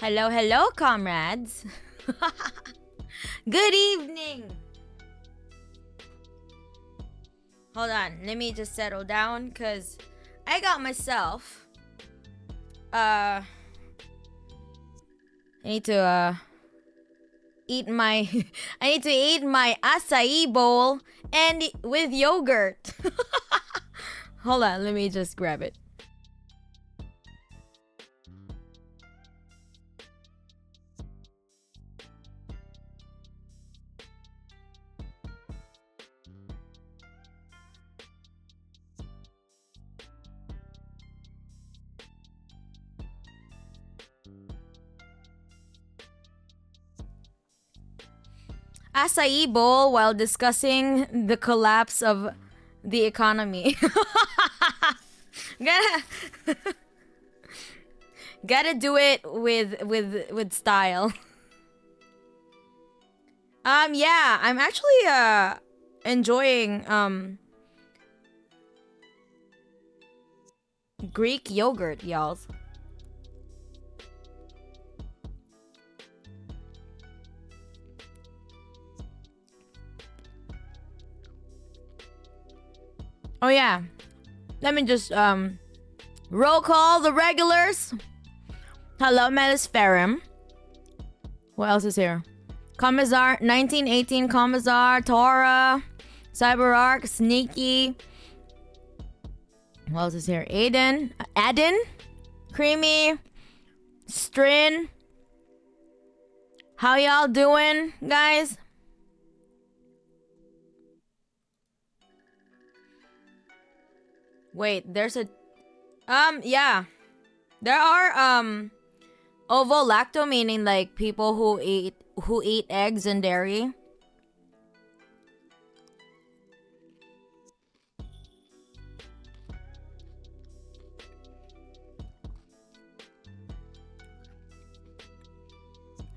Hello, hello, comrades. Good evening. Hold on, let me just settle down because I got myself. I need to eat my. I need to eat my acai bowl and with yogurt. Hold on, let me just grab it. Acai bowl while discussing the collapse of the economy. Gotta do it with style. Yeah, I'm actually enjoying Greek yogurt, y'all. Oh yeah. Let me just roll call the regulars. Hello, Melisferum. What else is here? Commissar 1918 Commissar, Tora, CyberArk, Sneaky. What else is here? Aden, Creamy, Strin. How y'all doing, guys? Wait, there's a yeah. There are ovo-lacto, meaning like people who eat eggs and dairy.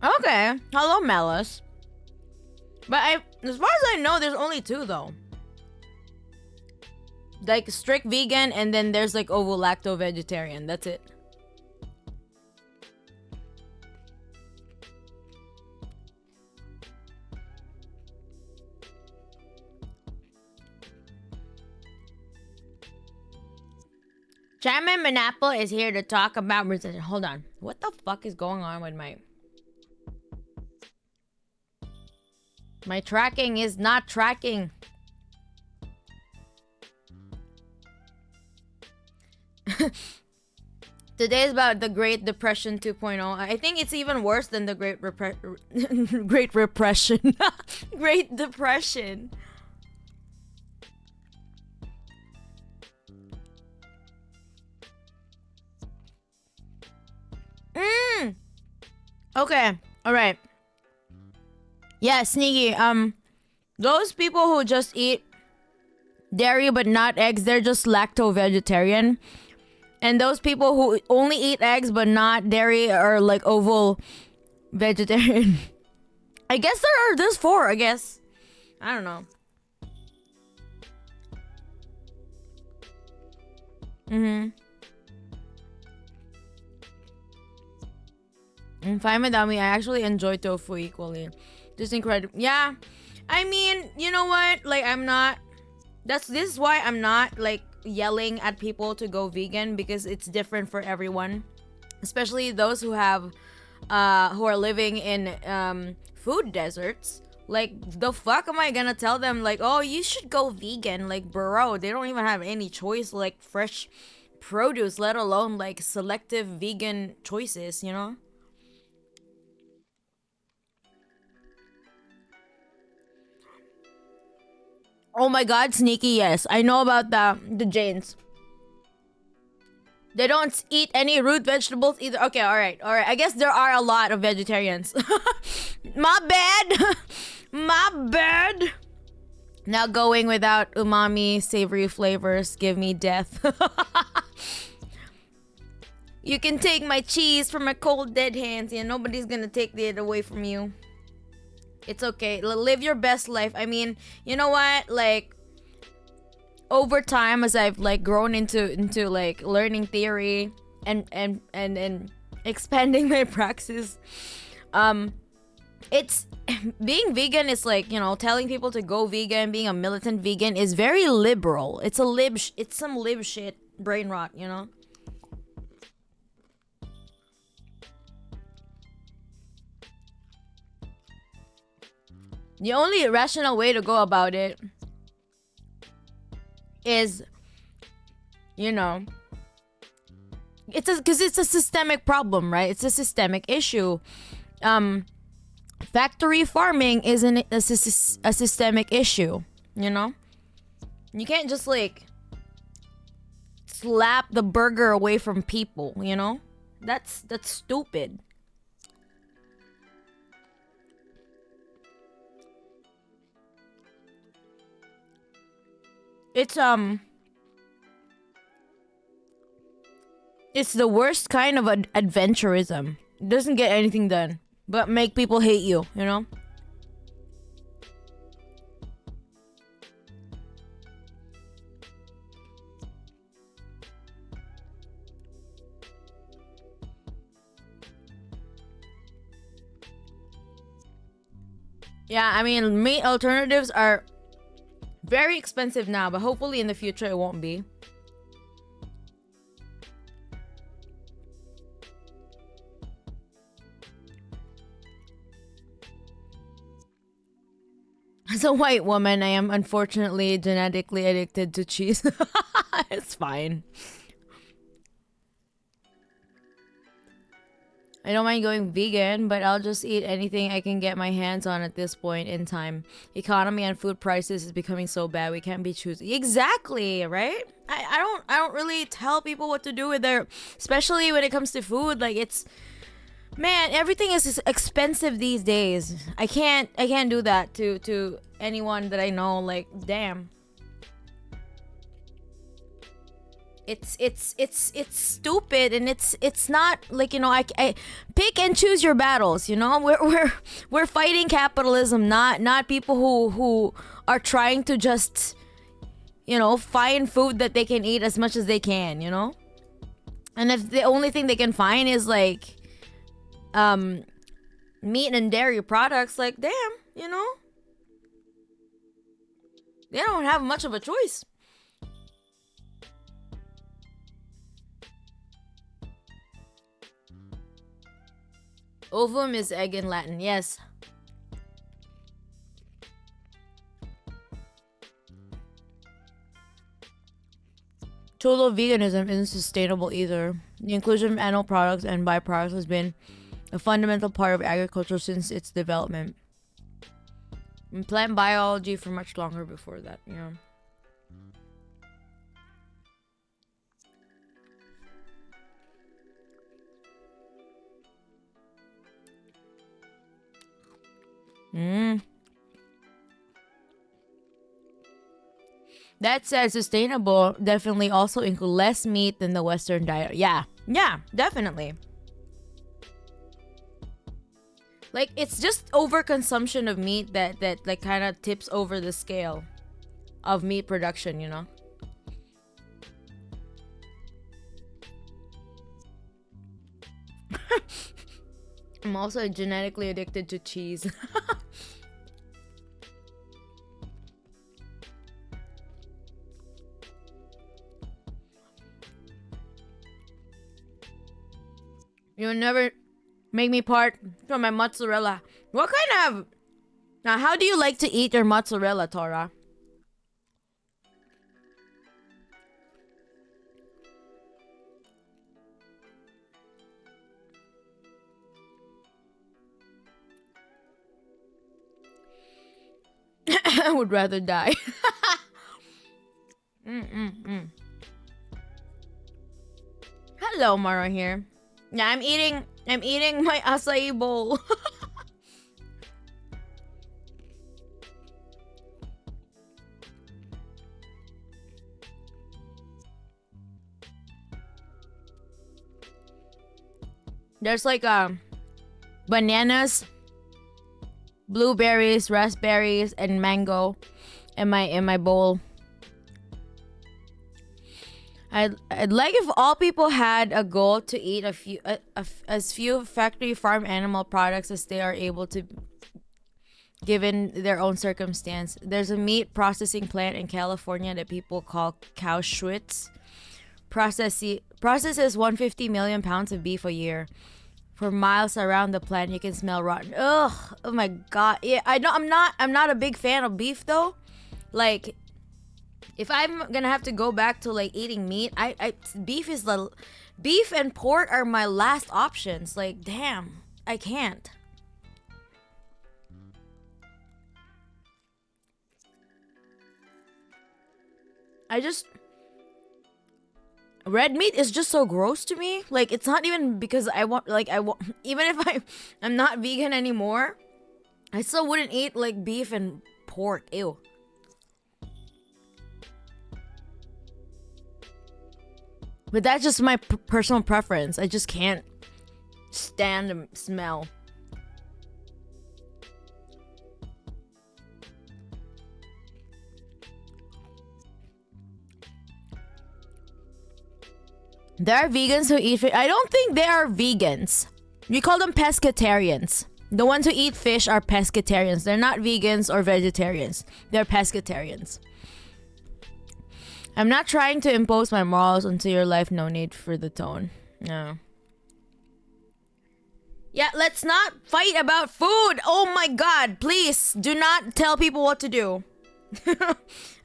Okay. Hello, Melis. But as far as I know, there's only two though. Like strict vegan, and then there's like ovo-lacto vegetarian. That's it. Chairman Manapple is here to talk about recession. Hold on. What the fuck is going on with my tracking is not tracking. Today is about the Great Depression 2.0. I think it's even worse than the Great Repression. Great Depression. Okay. All right. Yeah, Sneaky. Those people who just eat dairy but not eggs, they're just lacto vegetarian. And those people who only eat eggs but not dairy are like ovo vegetarian. I guess there's four, I guess. I don't know. And fine without me, I actually enjoy tofu equally. Just incredible. Yeah. I mean, you know what? Like, I'm not... This is why I'm not, like, yelling at people to go vegan, because it's different for everyone. Especially those who have... who are living in, food deserts. Like, the fuck am I gonna tell them, like, oh, you should go vegan? Like, bro, they don't even have any choice, like, fresh produce, let alone, like, selective vegan choices, you know? Oh my god, Sneaky, yes. I know about the Jains. They don't eat any root vegetables either. Okay, alright. I guess there are a lot of vegetarians. My bad. My bad. Now going without umami, savory flavors give me death. You can take my cheese from my cold dead hands. Yeah, nobody's gonna take it away from you. It's okay. Live your best life. I mean, you know what? Like, over time, as I've like grown into like learning theory and expanding my praxis. It's being vegan is like, telling people to go vegan. Being a militant vegan is very liberal. It's it's some lib shit, brain rot. The only rational way to go about it is, you know, because it's a systemic problem, right? It's a systemic issue. Factory farming isn't a systemic issue, you know? You can't just like slap the burger away from people, you know? That's stupid. It's the worst kind of adventurism. It doesn't get anything done, but make people hate you, you know? Yeah, I mean, meat alternatives are very expensive now, but hopefully in the future it won't be. As a white woman, I am unfortunately genetically addicted to cheese. It's fine. I don't mind going vegan, but I'll just eat anything I can get my hands on at this point in time. Economy and food prices is becoming so bad we can't be choosy. Exactly, right? I don't really tell people what to do with their, especially when it comes to food. Like it's, man, everything is expensive these days. I can't do that to anyone that I know. Like, damn. It's stupid, and it's not like, I pick and choose your battles, we're fighting capitalism, not people who are trying to just find food that they can eat as much as they can, and if the only thing they can find is like meat and dairy products, like, damn, they don't have much of a choice. Ovum is egg in Latin, yes. Total veganism isn't sustainable either. The inclusion of animal products and byproducts has been a fundamental part of agriculture since its development. And plant biology for much longer before that, That said, sustainable definitely also include less meat than the Western diet. Yeah, definitely. Like, it's just overconsumption of meat that like kind of tips over the scale of meat production, I'm also genetically addicted to cheese. You'll never make me part from my mozzarella. What kind of... Now, how do you like to eat your mozzarella, Tora? I would rather die. Hello, Mara here. Yeah, I'm eating my acai bowl. There's like bananas, blueberries, raspberries, and mango in my bowl. I'd like if all people had a goal to eat as few factory farm animal products as they are able to, given their own circumstance. There's a meat processing plant in California that people call Cowschwitz. Processes 150 million pounds of beef a year. For miles around the plant, you can smell rotten. Ugh! Oh my god! Yeah, I know. I'm not a big fan of beef though. Like, if I'm gonna have to go back to like eating meat, beef and pork are my last options. Like, damn, I can't. I just red meat is just so gross to me. Like, it's not even because I want even if I'm not vegan anymore, I still wouldn't eat like beef and pork. Ew. But that's just my personal preference. I just can't stand the smell. There are vegans who eat fish. I don't think they are vegans. We call them pescatarians. The ones who eat fish are pescatarians. They're not vegans or vegetarians. They're pescatarians. I'm not trying to impose my morals onto your life. No need for the tone. No. Yeah, let's not fight about food. Oh my god, please do not tell people what to do.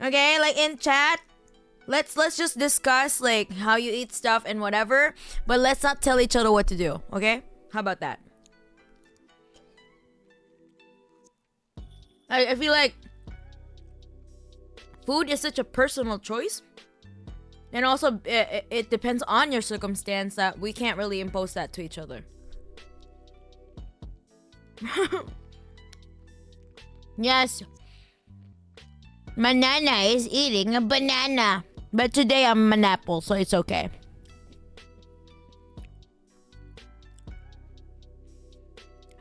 Okay, like in chat, let's just discuss like how you eat stuff and whatever, but let's not tell each other what to do, okay? How about that? I feel like food is such a personal choice. And also, it depends on your circumstance that we can't really impose that to each other. Yes. Manana is eating a banana. But today I'm an apple, so it's okay.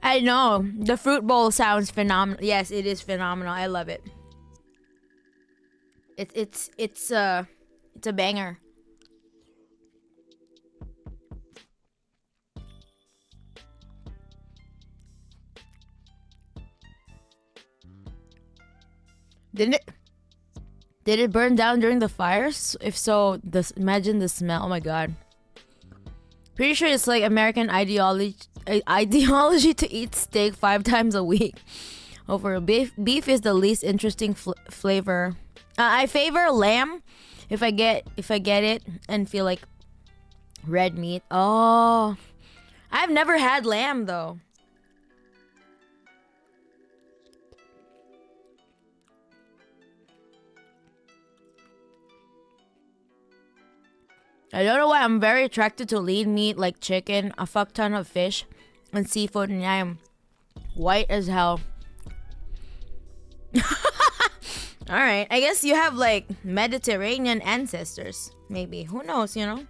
I know. The fruit bowl sounds phenomenal. Yes, it is phenomenal. I love it. It's a banger. Did it burn down during the fires? If so, imagine the smell. Oh my god. Pretty sure it's like American ideology to eat steak 5 times a week. Over beef is the least interesting flavor. I favor lamb if I get it and feel like red meat. Oh, I've never had lamb though. I don't know why I'm very attracted to lean meat like chicken, a fuck ton of fish, and seafood, and I am white as hell. Alright, I guess you have like Mediterranean ancestors. Maybe. Who knows, you know?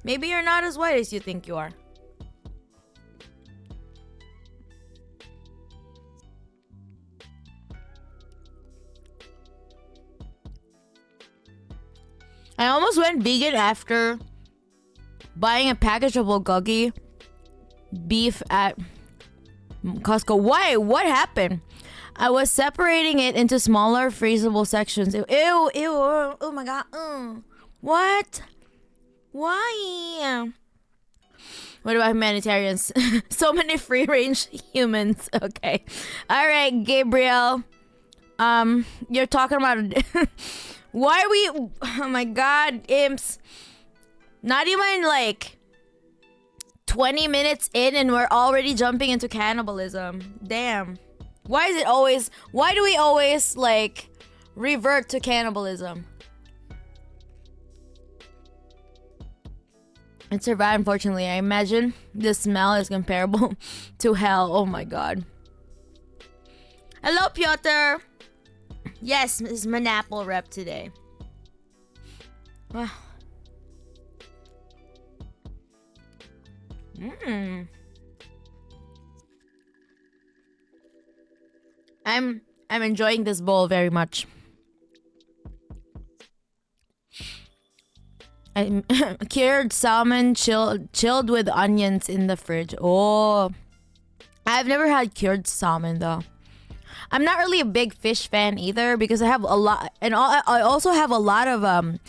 Maybe you're not as white as you think you are. I almost went vegan after buying a package of bulgogi beef at Costco. Why? What happened? I was separating it into smaller freezable sections. Ew, oh my god. What? Why? What about humanitarians? So many free range humans. Okay. Alright, Gabriel. You're talking about why are we, oh my god, imps. Not even like 20 minutes in and we're already jumping into cannibalism. Damn. Why do we always like revert to cannibalism? It survived, unfortunately. I imagine the smell is comparable to hell. Oh my god. Hello, Piotr. Yes, it's Manapple rep today. I'm enjoying this bowl very much. I cured salmon chilled with onions in the fridge. Oh, I've never had cured salmon though. I'm not really a big fish fan either because I have a lot, and I also have a lot of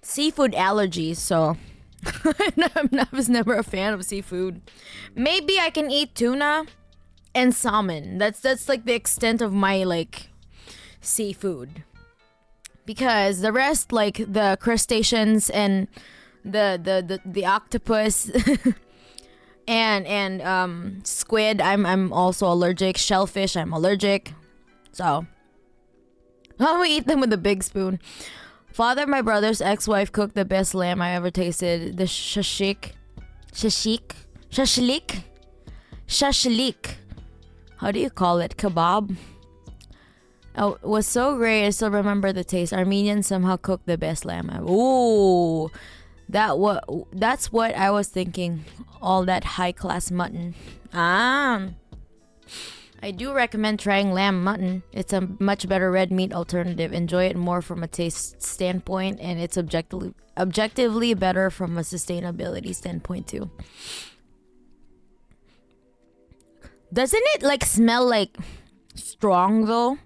seafood allergies. So I was never a fan of seafood. Maybe I can eat tuna and salmon. That's like the extent of my like seafood. Because the rest, like the crustaceans and the octopus and squid, I'm also allergic. Shellfish, I'm allergic. So we eat them with a big spoon. Father of my brother's ex-wife cooked the best lamb I ever tasted. The shashlik. How do you call it? Kebab. Oh, it was so great. I still remember the taste. Armenians somehow cook the best lamb. Ooh, that's what I was thinking. All that high class mutton. I do recommend trying lamb mutton. It's a much better red meat alternative. Enjoy it more from a taste standpoint, and it's objectively better from a sustainability standpoint too. Doesn't it like smell like strong though?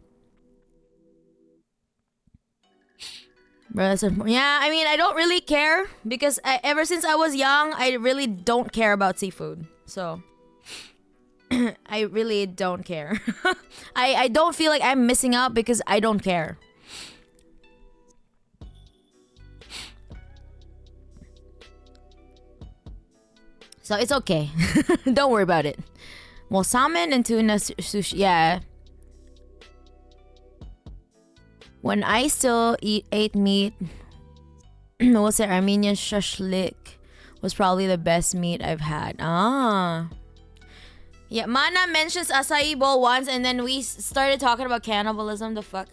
Yeah, I mean, I don't really care because ever since I was young, I really don't care about seafood. So, I really don't care. I don't feel like I'm missing out because I don't care. So, it's okay. Don't worry about it. Well, salmon and tuna sushi, yeah. When I still ate meat, we'll say Armenian shashlik was probably the best meat I've had. Yeah, Mana mentions acai bowl once, and then we started talking about cannibalism. The fuck?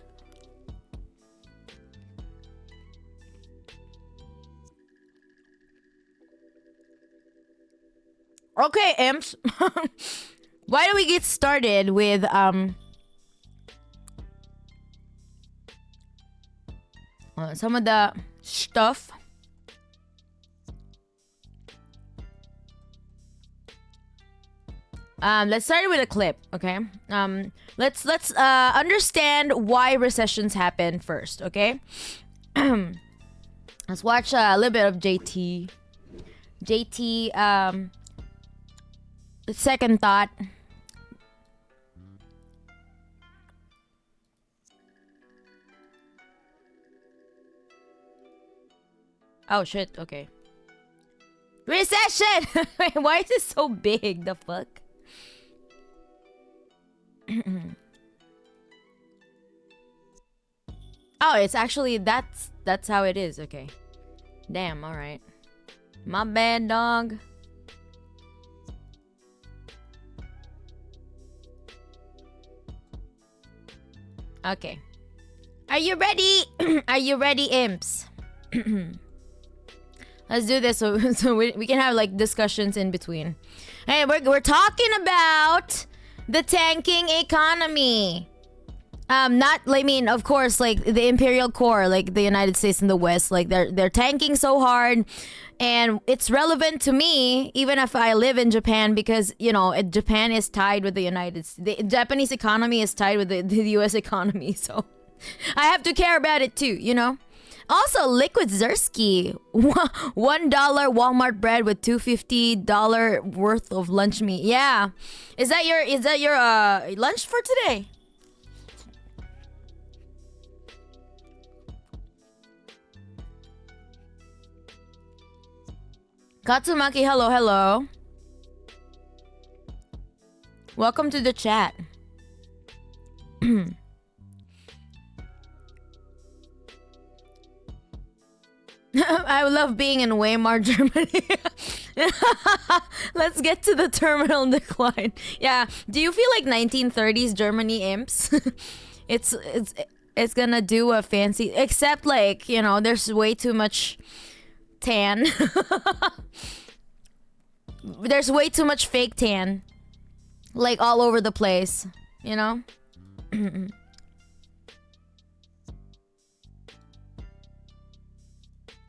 Okay, imps. Why don't we get started with some of the stuff. Let's start with a clip, okay? Let's understand why recessions happen first, okay? Let's watch a little bit of JT. Second thought. Oh shit, okay. Recession! Wait, why is it so big? The fuck? Oh, it's actually that's how it is, okay. Damn, alright. My bad, dog. Okay. Are you ready? Are you ready, imps? Let's do this so we can have like discussions in between. Hey, we're talking about the tanking economy. Not, I mean, of course, like the imperial core, like the United States and the West, like they're tanking so hard, and it's relevant to me even if I live in Japan because you know Japan is tied with the the Japanese economy is tied with the U.S. economy, so I have to care about it too, you know. Also, Liquid Zersky, $1 Walmart bread with $250 worth of lunch meat. Yeah, is that your lunch for today? Katsumaki, hello. Welcome to the chat. I love being in Weimar, Germany. Let's get to the terminal decline. Yeah. Do you feel like 1930s Germany imps? it's it's gonna do a fancy, except like you know, there's way too much tan. There's way too much fake tan, like all over the place. You know.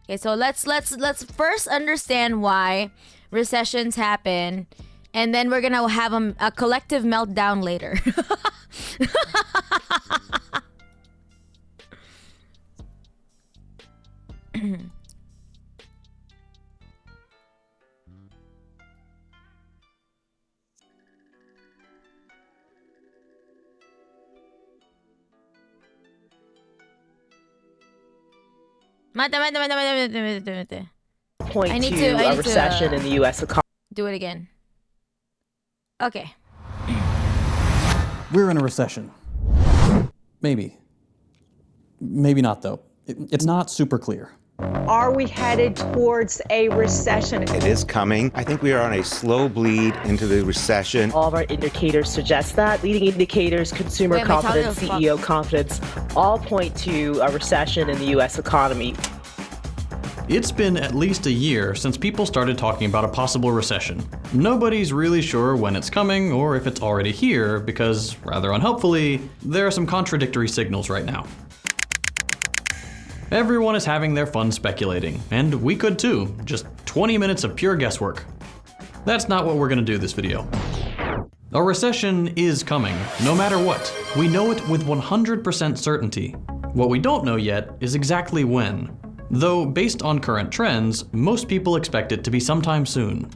Okay, so let's first understand why recessions happen, and then we're gonna have a collective meltdown later. Mate. Point I need to to- I a need to, recession in the U.S. economy. Do it again. Okay. We're in a recession. Maybe. Maybe not, though. It's not super clear. Are we headed towards a recession? It is coming. I think we are on a slow bleed into the recession. All of our indicators suggest that. Leading indicators, consumer Wait, am I talking confidence, to CEO confidence, all point to a recession in the U.S. economy. It's been at least a year since people started talking about a possible recession. Nobody's really sure when it's coming or if it's already here because, rather unhelpfully, there are some contradictory signals right now. Everyone is having their fun speculating, and we could too. Just 20 minutes of pure guesswork. That's not what we're gonna do this video. A recession is coming, no matter what. We know it with 100% certainty. What we don't know yet is exactly when. Though, based on current trends, most people expect it to be sometime soon.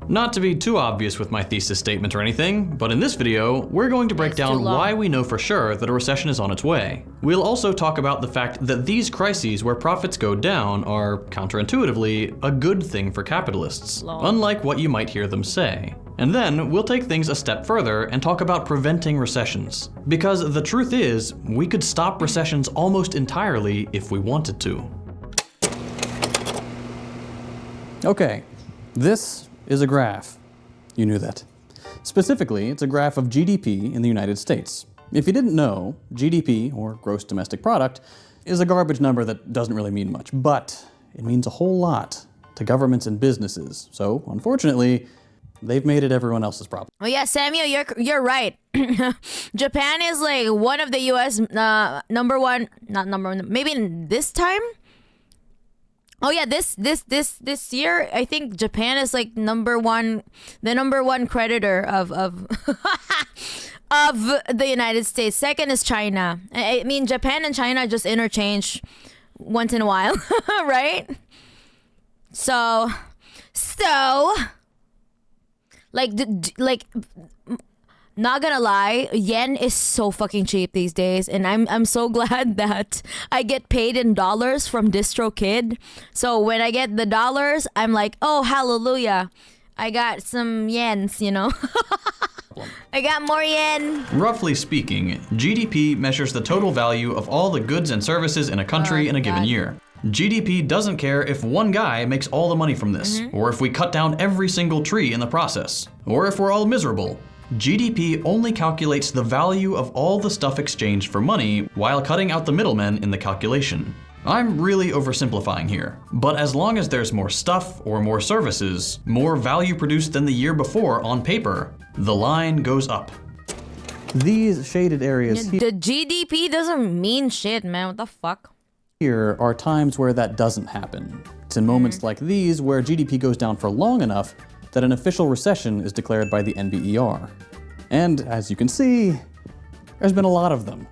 Not to be too obvious with my thesis statement or anything, but in this video, we're going to break down why we know for sure that a recession is on its way. We'll also talk about the fact that these crises where profits go down are, counterintuitively, a good thing for capitalists, unlike what you might hear them say. And then we'll take things a step further and talk about preventing recessions. Because the truth is, we could stop recessions almost entirely if we wanted to. Okay, this is a graph. You knew that. Specifically, it's a graph of GDP in the United States. If you didn't know, GDP, or gross domestic product, is a garbage number that doesn't really mean much, but it means a whole lot to governments and businesses. So, unfortunately, they've made it everyone else's problem. Oh yeah, Samuel, you're right. Japan is like one of the U.S. Number one, not number one, maybe in this time. Oh yeah, this year I think Japan is like the number one creditor of of the United States. Second is China. I mean, Japan and China just interchange once in a while, right? So like not gonna lie, yen is so fucking cheap these days, and I'm so glad that I get paid in dollars from DistroKid. So when I get the dollars, I'm like, oh hallelujah, I got some yens, you know. I got more yen. Roughly speaking, GDP measures the total value of all the goods and services in a country in a given year. GDP doesn't care if one guy makes all the money from this, or if we cut down every single tree in the process, or if we're all miserable. GDP only calculates the value of all the stuff exchanged for money while cutting out the middlemen in the calculation. I'm really oversimplifying here, but as long as there's more stuff or more services, more value produced than the year before on paper, the line goes up. These shaded areas The GDP doesn't mean shit, man. What the fuck? here are times where that doesn't happen. It's in moments like these where GDP goes down for long enough that an official recession is declared by the NBER. And as you can see, there's been a lot of them.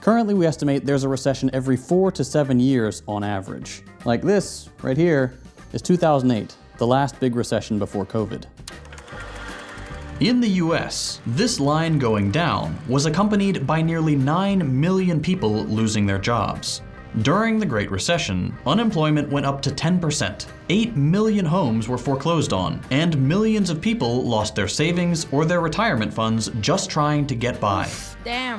Currently, we estimate there's a recession every 4 to 7 years on average. Like this, right here, is 2008, the last big recession before COVID. In the US, this line going down was accompanied by nearly 9 million people losing their jobs. During the Great Recession, unemployment went up to 10%. 8 million homes were foreclosed on, and millions of people lost their savings or their retirement funds just trying to get by. Damn.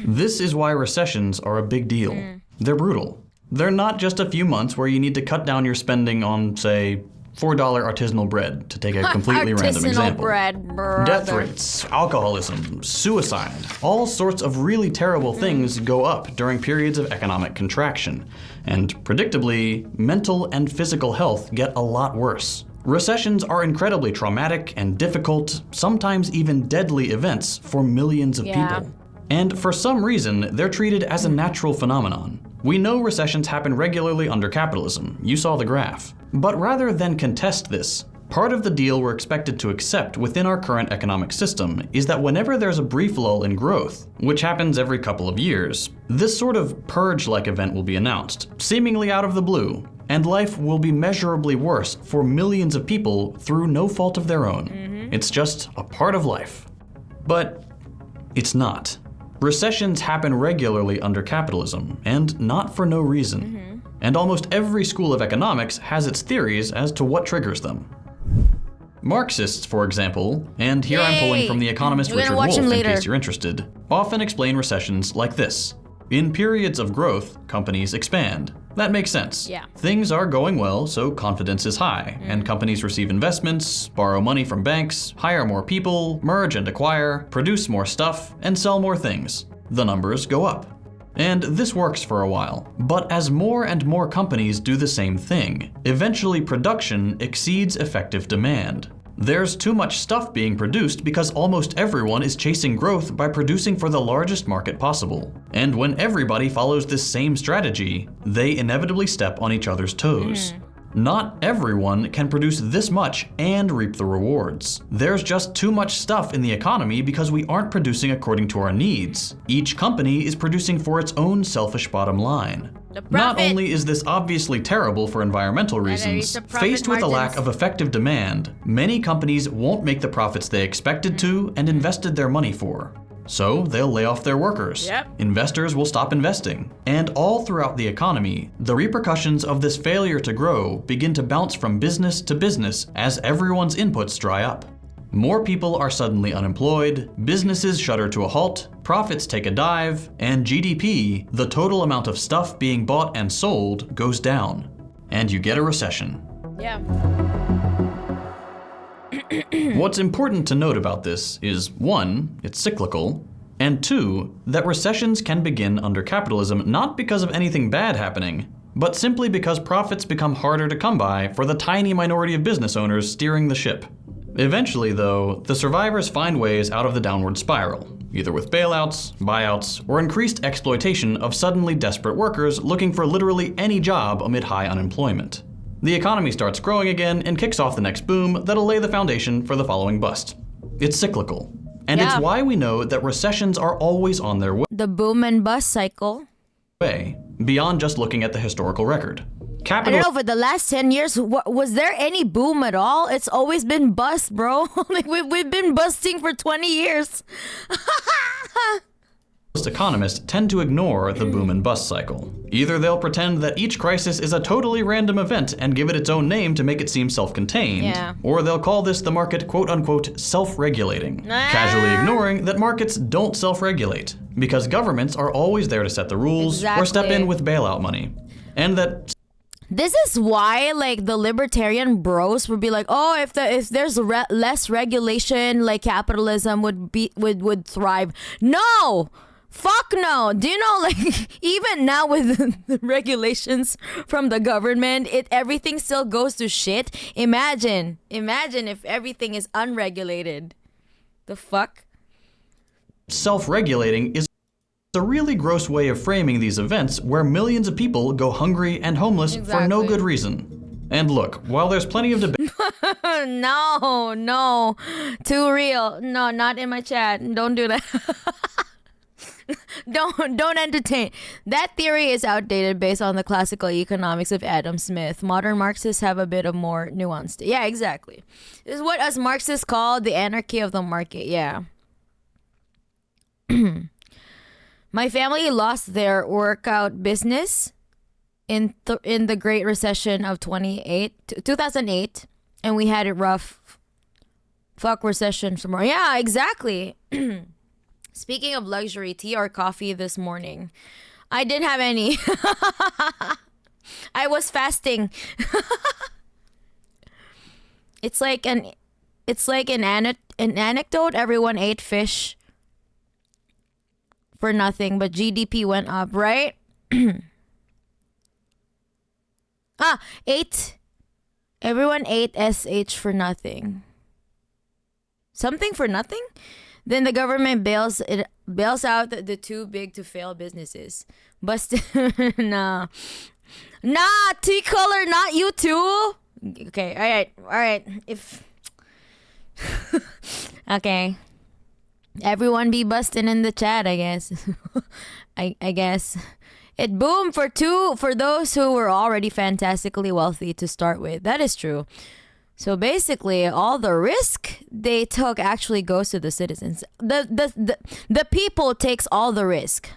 This is why recessions are a big deal. They're brutal. They're not just a few months where you need to cut down your spending on, say, $4 artisanal bread, to take a completely random example. Bread, brother. Death rates, alcoholism, suicide, all sorts of really terrible things go up during periods of economic contraction. And predictably, mental and physical health get a lot worse. Recessions are incredibly traumatic and difficult, sometimes even deadly events for millions of people. And for some reason, they're treated as a natural phenomenon. We know recessions happen regularly under capitalism. You saw the graph. But rather than contest this, part of the deal we're expected to accept within our current economic system is that whenever there's a brief lull in growth, which happens every couple of years, this sort of purge-like event will be announced, seemingly out of the blue, and life will be measurably worse for millions of people through no fault of their own. It's just a part of life. But it's not. Recessions happen regularly under capitalism, and not for no reason. And almost every school of economics has its theories as to what triggers them. Marxists, for example, and here I'm pulling from the economist Richard Wolff in case you're interested, often explain recessions like this. In periods of growth, companies expand. That makes sense. Yeah. Things are going well, so confidence is high, and companies receive investments, borrow money from banks, hire more people, merge and acquire, produce more stuff, and sell more things. The numbers go up. And this works for a while. But as more and more companies do the same thing, eventually production exceeds effective demand. There's too much stuff being produced because almost everyone is chasing growth by producing for the largest market possible. And when everybody follows this same strategy, they inevitably step on each other's toes. Not everyone can produce this much and reap the rewards. There's just too much stuff in the economy because we aren't producing according to our needs. Each company is producing for its own selfish bottom line. Not only is this obviously terrible for environmental reasons, faced with a lack of effective demand, many companies won't make the profits they expected to and invested their money for. So they'll lay off their workers. Investors will stop investing. And all throughout the economy, the repercussions of this failure to grow begin to bounce from business to business as everyone's inputs dry up. More people are suddenly unemployed, businesses shutter to a halt, profits take a dive, and GDP, the total amount of stuff being bought and sold, goes down. And you get a recession. What's important to note about this is 1, it's cyclical, and 2, that recessions can begin under capitalism not because of anything bad happening, but simply because profits become harder to come by for the tiny minority of business owners steering the ship. Eventually, though, the survivors find ways out of the downward spiral, either with bailouts, buyouts, or increased exploitation of suddenly desperate workers looking for literally any job amid high unemployment. The economy starts growing again and kicks off the next boom that'll lay the foundation for the following bust. It's cyclical. And it's why we know that recessions are always on their way. The boom and bust cycle. Beyond just looking at the historical record. I don't know, for the last 10 years, was there any boom at all? It's always been bust, bro. Like we've been busting for 20 years. Most economists tend to ignore the boom and bust cycle. Either they'll pretend that each crisis is a totally random event and give it its own name to make it seem self-contained, or they'll call this the market quote-unquote self-regulating, casually ignoring that markets don't self-regulate, because governments are always there to set the rules or step in with bailout money. And that this is why, like, the libertarian bros would be like, oh, if there's less regulation, like, capitalism would thrive. No! Fuck no. Do you know, like, even now with the regulations from the government, everything still goes to shit. Imagine if everything is unregulated. The fuck? Self-regulating is a really gross way of framing these events where millions of people go hungry and homeless for no good reason. And look, while there's plenty of debate... No. Too real. No, not in my chat. Don't do that. Don't entertain. That theory is outdated based on the classical economics of Adam Smith. Modern Marxists have a bit of more nuanced. Yeah, exactly. This is what us Marxists call the anarchy of the market. Yeah. My family lost their workout business in the Great Recession of 2008, and we had it rough. Fuck recession some more. Yeah, exactly. Speaking of luxury, tea or coffee this morning? I didn't have any. I was fasting. It's like an anecdote. Everyone ate fish for nothing, but GDP went up, right? Everyone ate SH for nothing. Something for nothing? Then the government bails out the too big to fail businesses. Busted. Nah. Nah, T-Color, not you too. Okay, alright. If okay. Everyone be busting in the chat, I guess. I guess. It boomed for those who were already fantastically wealthy to start with. That is true. So basically, all the risk they took actually goes to the citizens. The people takes all the risk.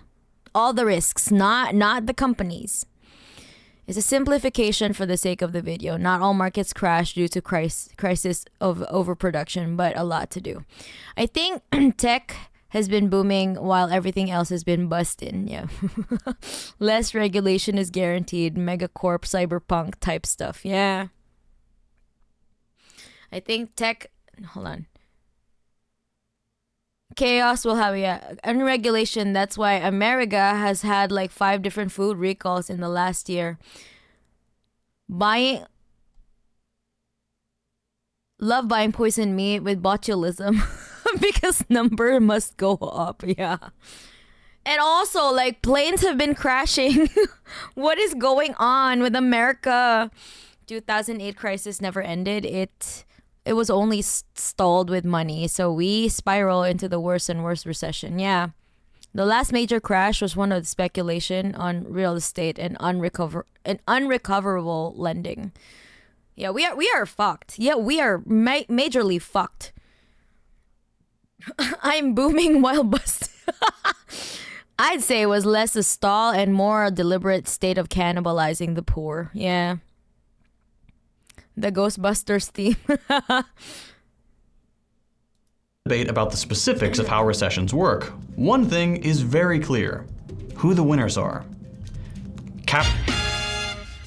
All the risks, not the companies. It's a simplification for the sake of the video. Not all markets crash due to crisis of overproduction, but a lot to do. I think tech has been booming while everything else has been busting. Yeah. Less regulation is guaranteed. Megacorp, cyberpunk type stuff. Yeah. I think tech... Hold on. Chaos will have, yeah, unregulation. That's why America has had like 5 different food recalls in the last year. Love buying poisoned meat with botulism because number must go up. Yeah. And also, like, planes have been crashing. What is going on with America? 2008 crisis never ended. It was only stalled with money, so we spiral into the worse and worse recession. Yeah. The last major crash was one of the speculation on real estate and unrecoverable lending. Yeah, we are fucked. Yeah, we are majorly fucked. I'm booming while busted. I'd say it was less a stall and more a deliberate state of cannibalizing the poor. Yeah. The Ghostbusters theme. Debate about the specifics of how recessions work. One thing is very clear: who the winners are.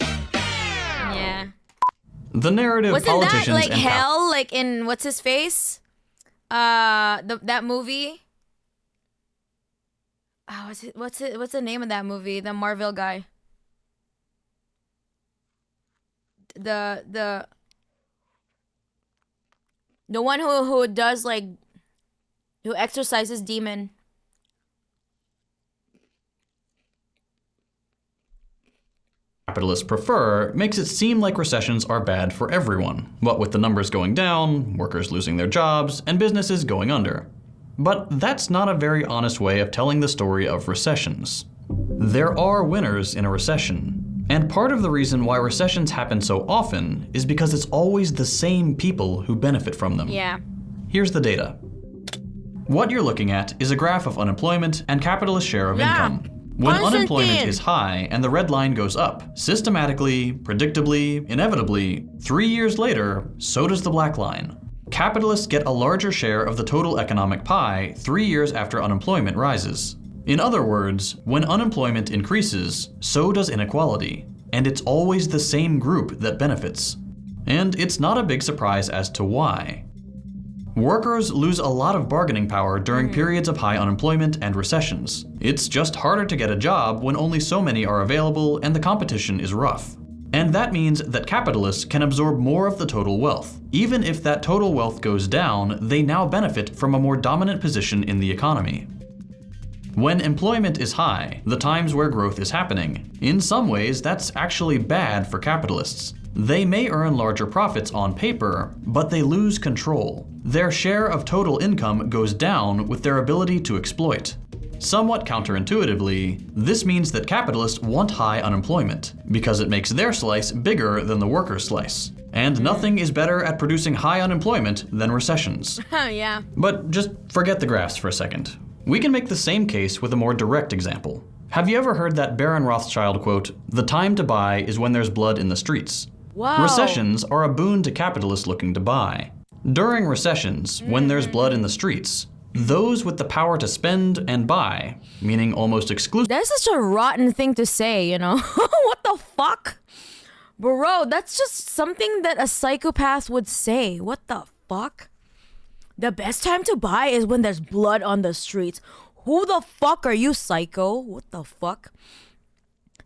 Yeah. The narrative Wasn't politicians that like and hell? Like in what's his face? That movie. Oh, what's the name of that movie? The Marvel guy. The one who does like who exorcises demon. capitalists prefer makes it seem like recessions are bad for everyone, what with the numbers going down, workers losing their jobs, and businesses going under. But that's not a very honest way of telling the story of recessions. There are winners in a recession. And part of the reason why recessions happen so often is because it's always the same people who benefit from them. Yeah. Here's the data. What you're looking at is a graph of unemployment and capitalist share of income. When unemployment is high and the red line goes up, systematically, predictably, inevitably, 3 years later, so does the black line. Capitalists get a larger share of the total economic pie 3 years after unemployment rises. In other words, when unemployment increases, so does inequality, and it's always the same group that benefits. And it's not a big surprise as to why. Workers lose a lot of bargaining power during periods of high unemployment and recessions. It's just harder to get a job when only so many are available and the competition is rough. And that means that capitalists can absorb more of the total wealth. Even if that total wealth goes down, they now benefit from a more dominant position in the economy. When employment is high, the times where growth is happening, in some ways that's actually bad for capitalists. They may earn larger profits on paper, but they lose control. Their share of total income goes down with their ability to exploit. Somewhat counterintuitively, this means that capitalists want high unemployment, because it makes their slice bigger than the worker's slice. And nothing is better at producing high unemployment than recessions. Yeah. But just forget the graphs for a second. We can make the same case with a more direct example. Have you ever heard that Baron Rothschild quote, "The time to buy is when there's blood in the streets"? Wow. Recessions are a boon to capitalists looking to buy. During recessions, when there's blood in the streets, those with the power to spend and buy, meaning almost exclusively. That's such a rotten thing to say, you know? What the fuck? Bro, that's just something that a psychopath would say. What the fuck? The best time to buy is when there's blood on the streets. Who the fuck are you, psycho? What the fuck?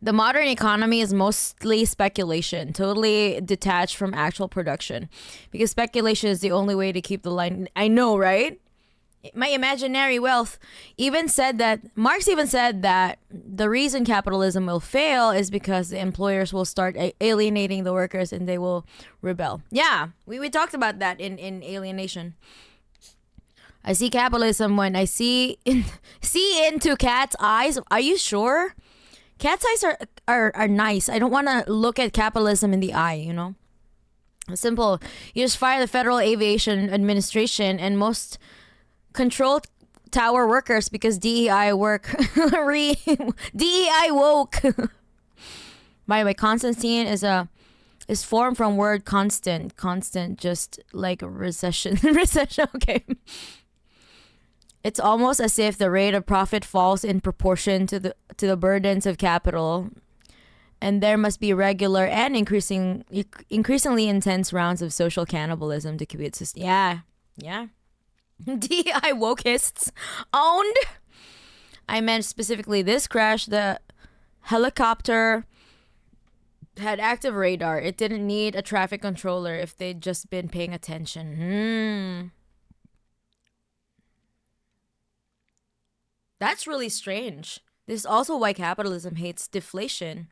The modern economy is mostly speculation, totally detached from actual production. Because speculation is the only way to keep the line. I know, right? My imaginary wealth Marx even said that the reason capitalism will fail is because the employers will start alienating the workers and they will rebel. Yeah, we talked about that in Alienation. I see capitalism when I see into cat's eyes. Are you sure? Cat's eyes are nice. I don't want to look at capitalism in the eye, you know? Simple. You just fire the Federal Aviation Administration and most control tower workers because DEI work. DEI woke. By the way, Constantine is formed from word constant. Constant, just like a recession. Recession, okay. It's almost as if the rate of profit falls in proportion to the burdens of capital, and there must be regular and increasingly intense rounds of social cannibalism to keep it sustained. Yeah. DI wokeists owned. I meant specifically this crash. The helicopter had active radar. It didn't need a traffic controller if they'd just been paying attention. That's really strange. This is also why capitalism hates deflation,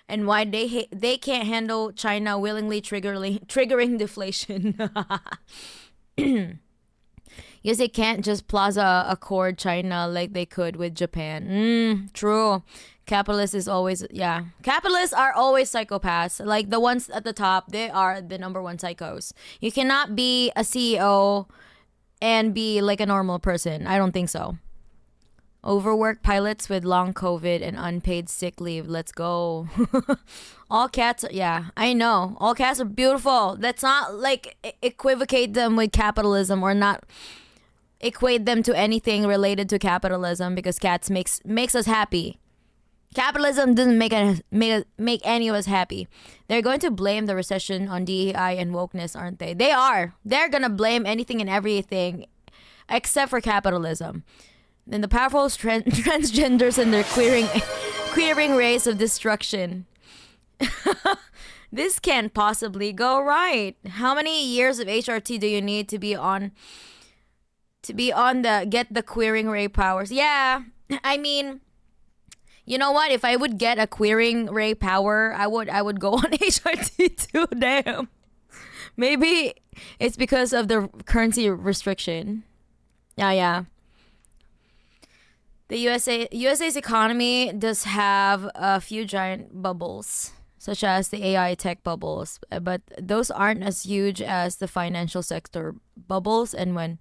and why they can't handle China willingly triggering deflation. Yes, they can't just Plaza Accord China like they could with Japan. True. Capitalists are always psychopaths. Like the ones at the top, they are the number one psychos. You cannot be a CEO and be like a normal person. I don't think so. Overworked pilots with long COVID and unpaid sick leave. Let's go. All cats, I know. All cats are beautiful. Let's not like equivocate them with capitalism or not equate them to anything related to capitalism because cats makes us happy. Capitalism doesn't make any of us happy. They're going to blame the recession on DEI and wokeness, aren't they? They are. They're going to blame anything and everything except for capitalism. And the powerful transgenders and their queering race of destruction. This can't possibly go right. How many years of HRT do you need to be on the get the queering ray powers? Yeah, I mean, you know what? If I would get a queering ray power, I would go on HRT too. Damn. Maybe it's because of the currency restriction. Yeah. The USA's economy does have a few giant bubbles, such as the AI tech bubbles, but those aren't as huge as the financial sector bubbles. And when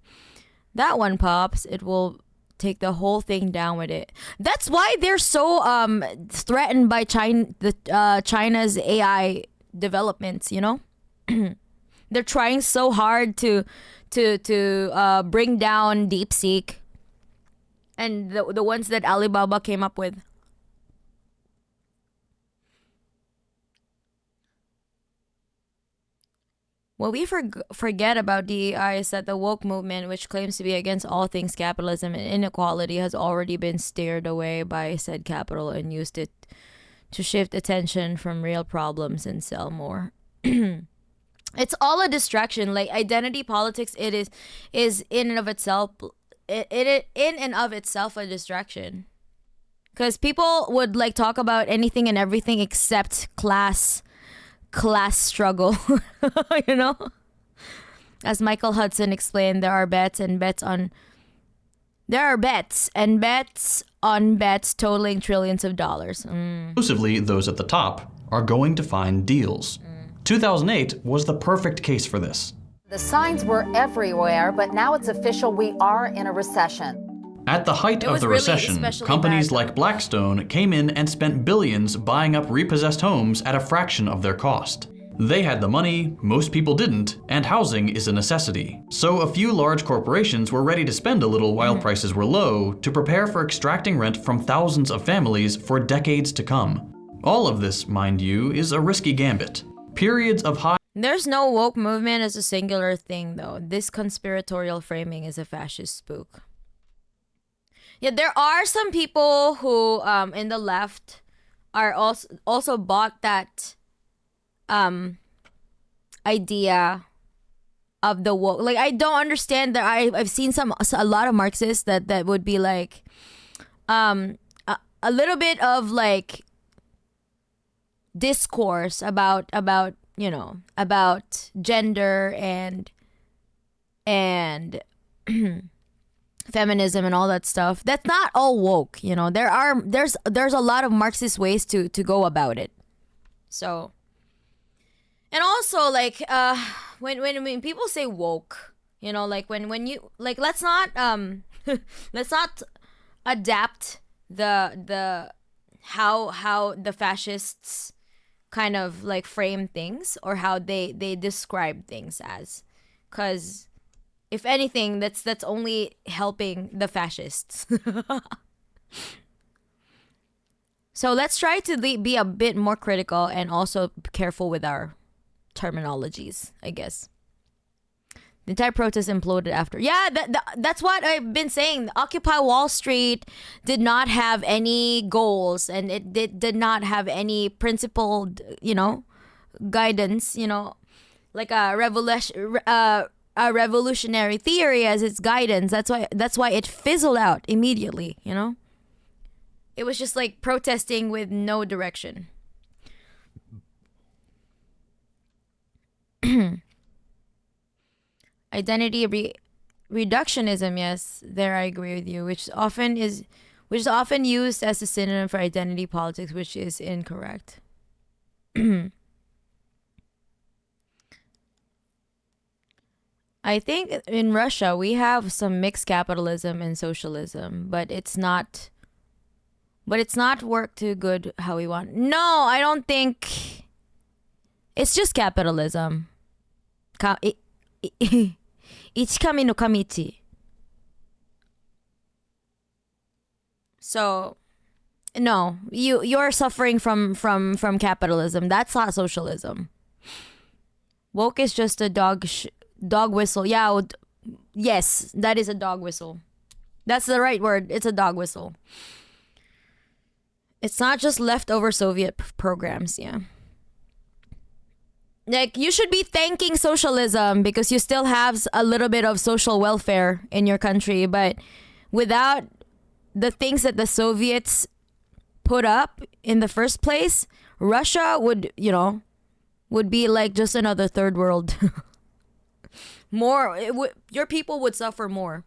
that one pops, it will take the whole thing down with it. That's why they're so threatened by China's AI developments. You know, they're trying so hard to bring down DeepSeek. And the ones that Alibaba came up with. What we forget about DEI is that the woke movement, which claims to be against all things capitalism and inequality, has already been steered away by said capital and used it to shift attention from real problems and sell more. It's all a distraction. Like identity politics, it is in and of itself. It in and of itself a distraction, because people would like talk about anything and everything except class struggle. You know, as Michael Hudson explained, there are bets and bets on bets totaling trillions of dollars. Exclusively those at the top are going to find deals. 2008 was the perfect case for this. The signs were everywhere, but now it's official, we are in a recession. At the height of the recession, companies like Blackstone came in and spent billions buying up repossessed homes at a fraction of their cost. They had the money, most people didn't, and housing is a necessity. So a few large corporations were ready to spend a little while prices were low to prepare for extracting rent from thousands of families for decades to come. All of this, mind you, is a risky gambit. Periods of high There's no woke movement as a singular thing, though. This conspiratorial framing is a fascist spook. Yeah, there are some people who, in the left, are also bought that idea of the woke. Like, I don't understand that. I've seen a lot of Marxists that would be like a little bit of like discourse about about gender and feminism and all that stuff. That's not all woke. There's a lot of Marxist ways to go about it. So, and also like when people say woke, like when you like, let's not let's not adapt the how the fascists kind of like frame things, or how they describe things as, because if anything, that's only helping the fascists. So let's try to be a bit more critical and also careful with our terminologies, I guess. The entire protest imploded after. Yeah, that's what I've been saying. Occupy Wall Street did not have any goals, and it did not have any principled, guidance, like a revolutionary theory as its guidance. That's why it fizzled out immediately, It was just like protesting with no direction. Identity reductionism, yes, there I agree with you, which is often used as a synonym for identity politics, which is incorrect. I think in Russia we have some mixed capitalism and socialism, but it's not worked too good how we want. No, I don't think it's just capitalism. Ichikami no kamichi. So no, you're suffering from capitalism. That's not socialism. Woke is just a dog whistle. Yeah, yes, that is a dog whistle. That's the right word. It's a dog whistle. It's not just leftover Soviet programs, yeah. Like, you should be thanking socialism because you still have a little bit of social welfare in your country, but without the things that the Soviets put up in the first place, Russia would be like just another third world. Your people would suffer more.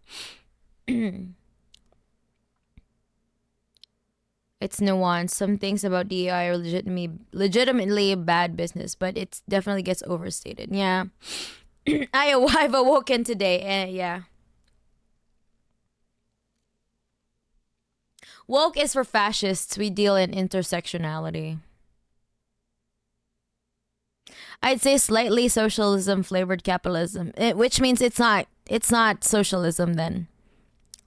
It's nuanced. Some things about DEI are legitimately bad business, but it definitely gets overstated. Yeah. I've awoken today. Yeah. Woke is for fascists. We deal in intersectionality. I'd say slightly socialism flavored capitalism, which means it's not socialism then.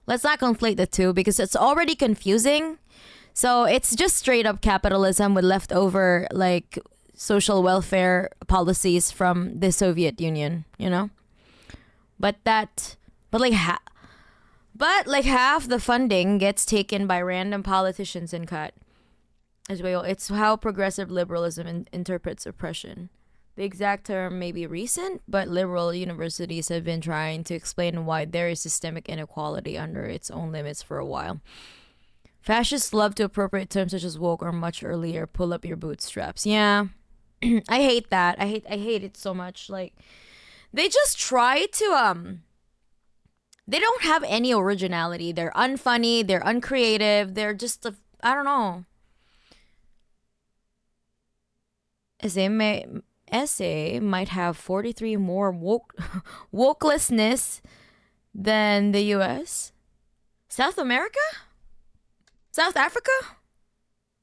Let's not conflate the two because it's already confusing. So it's just straight up capitalism with leftover like social welfare policies from the Soviet Union, But half the funding gets taken by random politicians and cut as well. It's how progressive liberalism interprets oppression. The exact term may be recent, but liberal universities have been trying to explain why there is systemic inequality under its own limits for a while. Fascists love to appropriate terms such as woke or much earlier. Pull up your bootstraps. Yeah, I hate that. I hate it so much. Like, they just try to They don't have any originality. They're unfunny. They're uncreative. They're just I don't know. SA might have 43 more wokelessness than the U.S. South America? South Africa?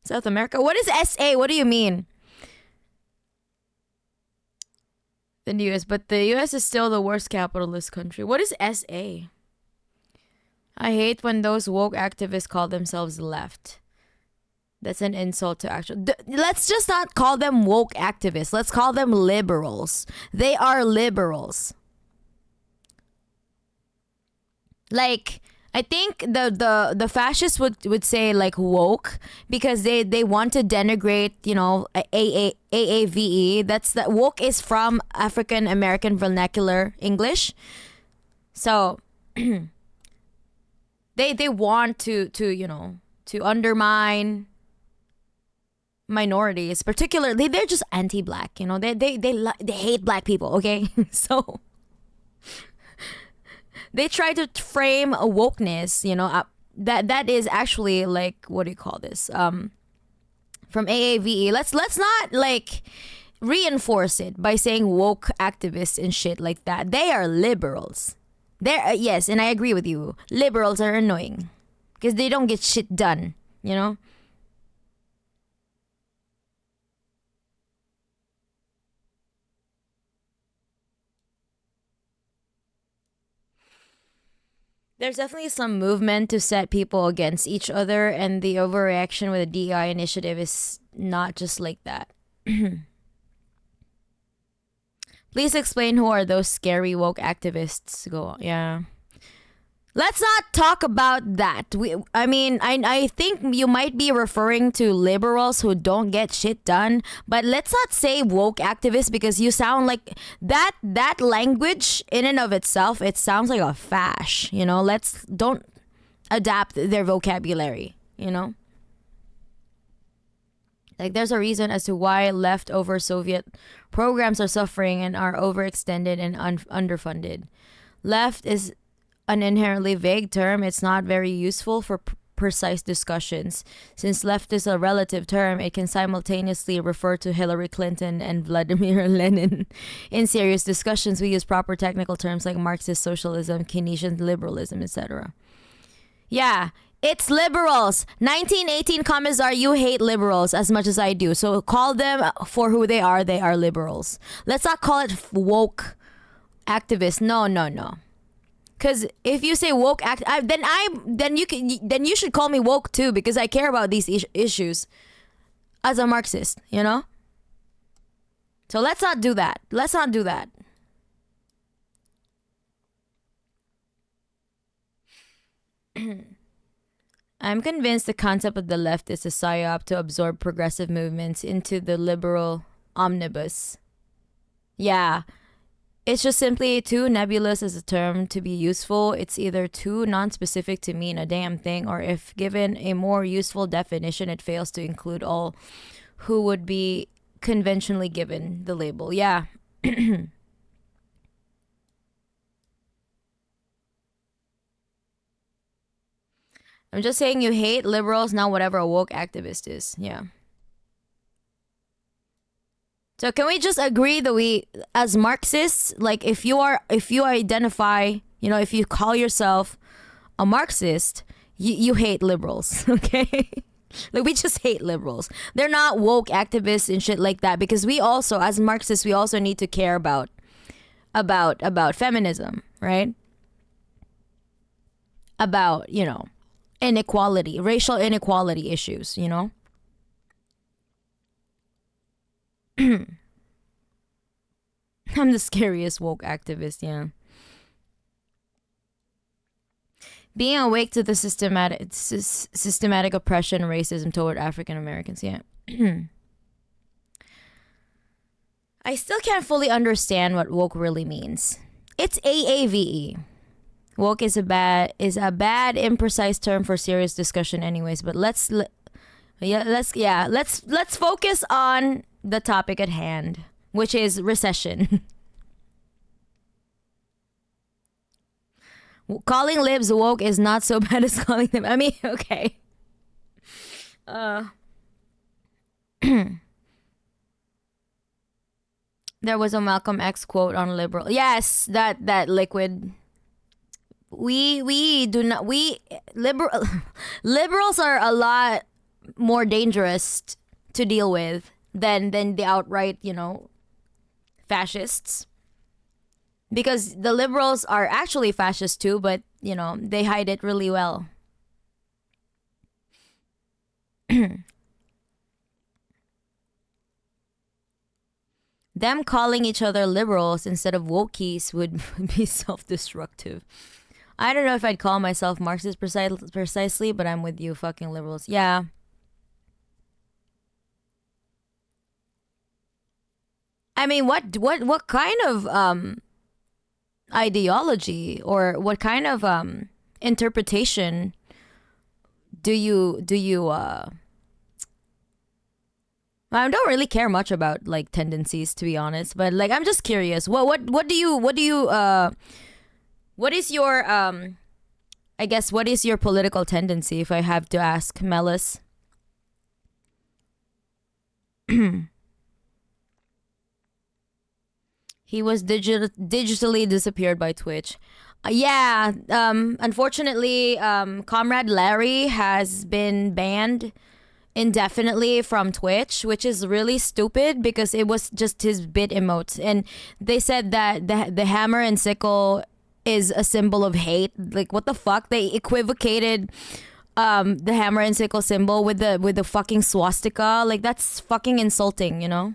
South America? What is SA? What do you mean? Than the US, but the US is still the worst capitalist country. What is SA? I hate when those woke activists call themselves left. That's an insult to actual. Let's just not call them woke activists. Let's call them liberals. They are liberals. Like, I think the fascists would say like woke because they want to denigrate, you know, AAVE. That's that woke is from African American vernacular English. So they want to you know, to undermine minorities, particularly they're just anti-black, you know. They hate black people, okay? So they try to frame a wokeness, you know, that is actually like, what do you call this? From AAVE. Let's not like reinforce it by saying woke activists and shit like that. They are liberals. They're yes, and I agree with you. Liberals are annoying because they don't get shit done, you know. There's definitely some movement to set people against each other, and the overreaction with the DEI initiative is not just like that. Please explain who are those scary woke activists. Go on. Yeah. Let's not talk about that. I think you might be referring to liberals who don't get shit done, but let's not say woke activists because you sound like that language in and of itself, it sounds like a fash, you know? Don't adapt their vocabulary, you know? Like there's a reason as to why leftover Soviet programs are suffering and are overextended and underfunded. Left is an inherently vague term. It's not very useful for precise discussions. Since left is a relative term, it can simultaneously refer to Hillary Clinton and Vladimir Lenin. In serious discussions, we use proper technical terms like Marxist socialism, Keynesian liberalism, etc. Yeah, it's liberals. 1918 Commissar, you hate liberals as much as I do. So call them for who they are. They are liberals. Let's not call it woke activists. No. Because if you say woke then you should call me woke too, because I care about these issues as a Marxist, you know. So let's not do that. I'm convinced the concept of the left is a psyop to absorb progressive movements into the liberal omnibus. Yeah. It's just simply too nebulous as a term to be useful. It's either too non-specific to mean a damn thing, or if given a more useful definition, it fails to include all who would be conventionally given the label. Yeah. I'm just saying you hate liberals, not whatever a woke activist is. Yeah. So can we just agree that we, as Marxists, like if you identify, you know, if you call yourself a Marxist, you hate liberals, okay? Like we just hate liberals. They're not woke activists and shit like that, because we also, as Marxists, we also need to care about feminism, right? About, you know, inequality, racial inequality issues, you know? I'm the scariest woke activist, yeah. Being awake to the systematic oppression, racism toward African Americans, yeah. I still can't fully understand what woke really means. It's AAVE. Woke is a bad, imprecise term for serious discussion, anyways. But let's focus on the topic at hand, which is recession. Calling libs woke is not so bad as calling them. I mean, okay. There was a Malcolm X quote on liberal. Yes, that liquid. Liberals are a lot more dangerous to deal with than the outright, you know, fascists. Because the liberals are actually fascist too, but, you know, they hide it really well. Them calling each other liberals instead of wokies would be self-destructive. I don't know if I'd call myself Marxist precisely, but I'm with you fucking liberals. Yeah. I mean, what kind of ideology or what kind of interpretation do you I don't really care much about like tendencies, to be honest, but like I'm just curious. What do you what is your I guess what is your political tendency, if I have to ask Melis? He was digitally disappeared by Twitch. Yeah, unfortunately, Comrade Larry has been banned indefinitely from Twitch, which is really stupid because it was just his bit emotes. And they said that the hammer and sickle is a symbol of hate. Like, what the fuck? They equivocated the hammer and sickle symbol with the fucking swastika. Like, that's fucking insulting, you know?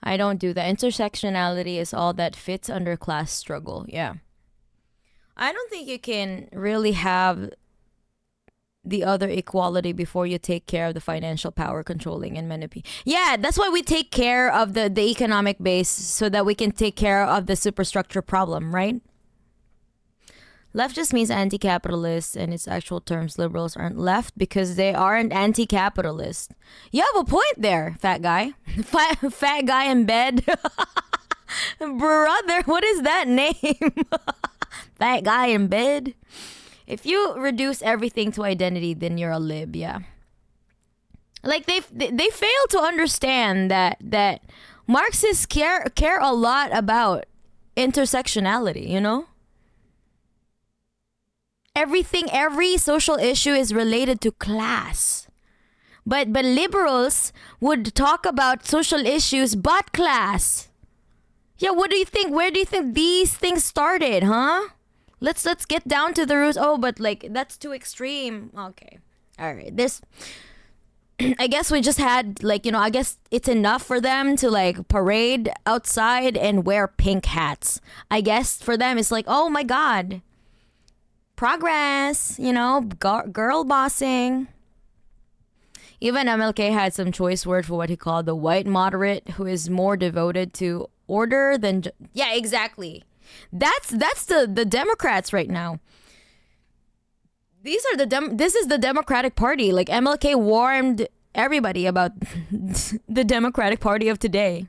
I don't do that. Intersectionality is all that fits under class struggle. Yeah. I don't think you can really have the other equality before you take care of the financial power controlling and manipulating. Yeah, that's why we take care of the economic base so that we can take care of the superstructure problem, right? Left just means anti-capitalist, and its actual terms liberals aren't left because they aren't anti-capitalist. You have a point there, fat guy. Fat guy in bed. Brother, what is that name? Fat guy in bed. If you reduce everything to identity, then you're a lib, yeah. Like they fail to understand that Marxists care a lot about intersectionality, you know? Every social issue is related to class. But liberals would talk about social issues but class. Yeah, what do you think? Where do you think these things started, huh? Let's get down to the roots. Oh, but like that's too extreme. Okay. All right. This I guess we just had like, you know, I guess it's enough for them to like parade outside and wear pink hats. I guess for them it's like, "Oh my god. Progress, you know, girl bossing." Even MLK had some choice word for what he called the white moderate, who is more devoted to order than yeah, exactly. That's the Democrats right now. These are this is the Democratic Party. Like MLK warned everybody about the Democratic Party of today.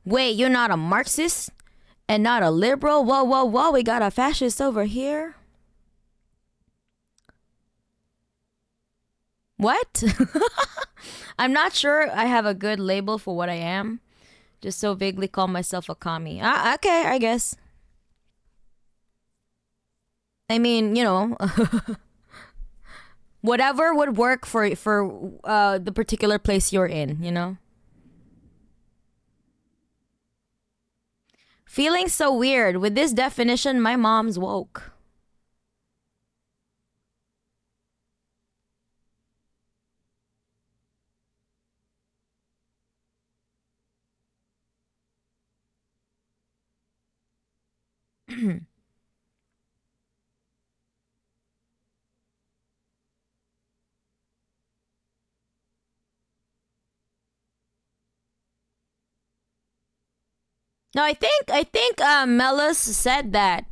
Wait, you're not a Marxist and not a liberal? Whoa, we got a fascist over here. What? I'm not sure I have a good label for what I am. Just so vaguely call myself a commie. Okay, I guess. I mean, you know, whatever would work for the particular place you're in, you know? Feeling so weird. With this definition, my mom's woke. No, I think Melis said that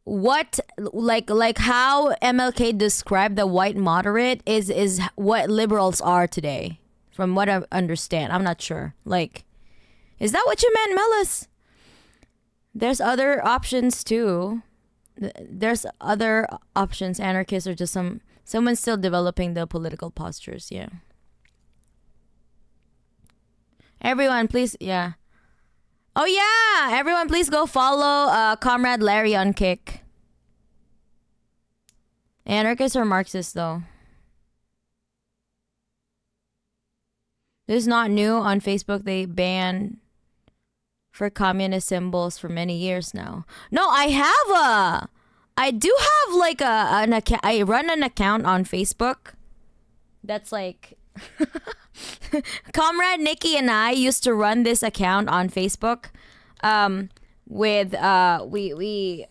what like how MLK described the white moderate is what liberals are today, from what I understand. I'm not sure. Like, is that what you meant, Melis? There's other options too. There's other options. Anarchists or just someone still developing the political postures. Yeah. Everyone, please, yeah. Oh yeah, everyone please go follow Comrade Larry on Kick. Anarchists or Marxists though? This is not new. On Facebook they ban for communist symbols for many years now. No, I do have like an account. I run an account on Facebook that's like Comrade Nikki and I used to run this account on Facebook, with we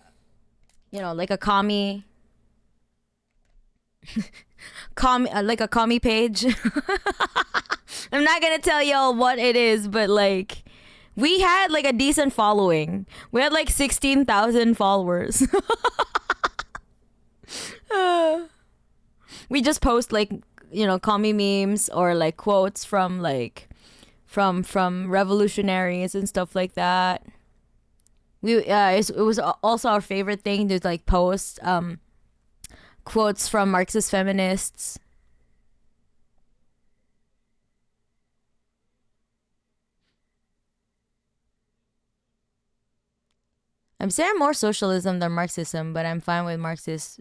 like a like a commie page. I'm not gonna tell y'all what it is, but like we had like a decent following. We had like 16,000 followers. We just post like commie memes or like quotes from from revolutionaries and stuff like that. It was also our favorite thing to like post quotes from Marxist feminists. I'm saying more socialism than Marxism, but I'm fine with Marxist.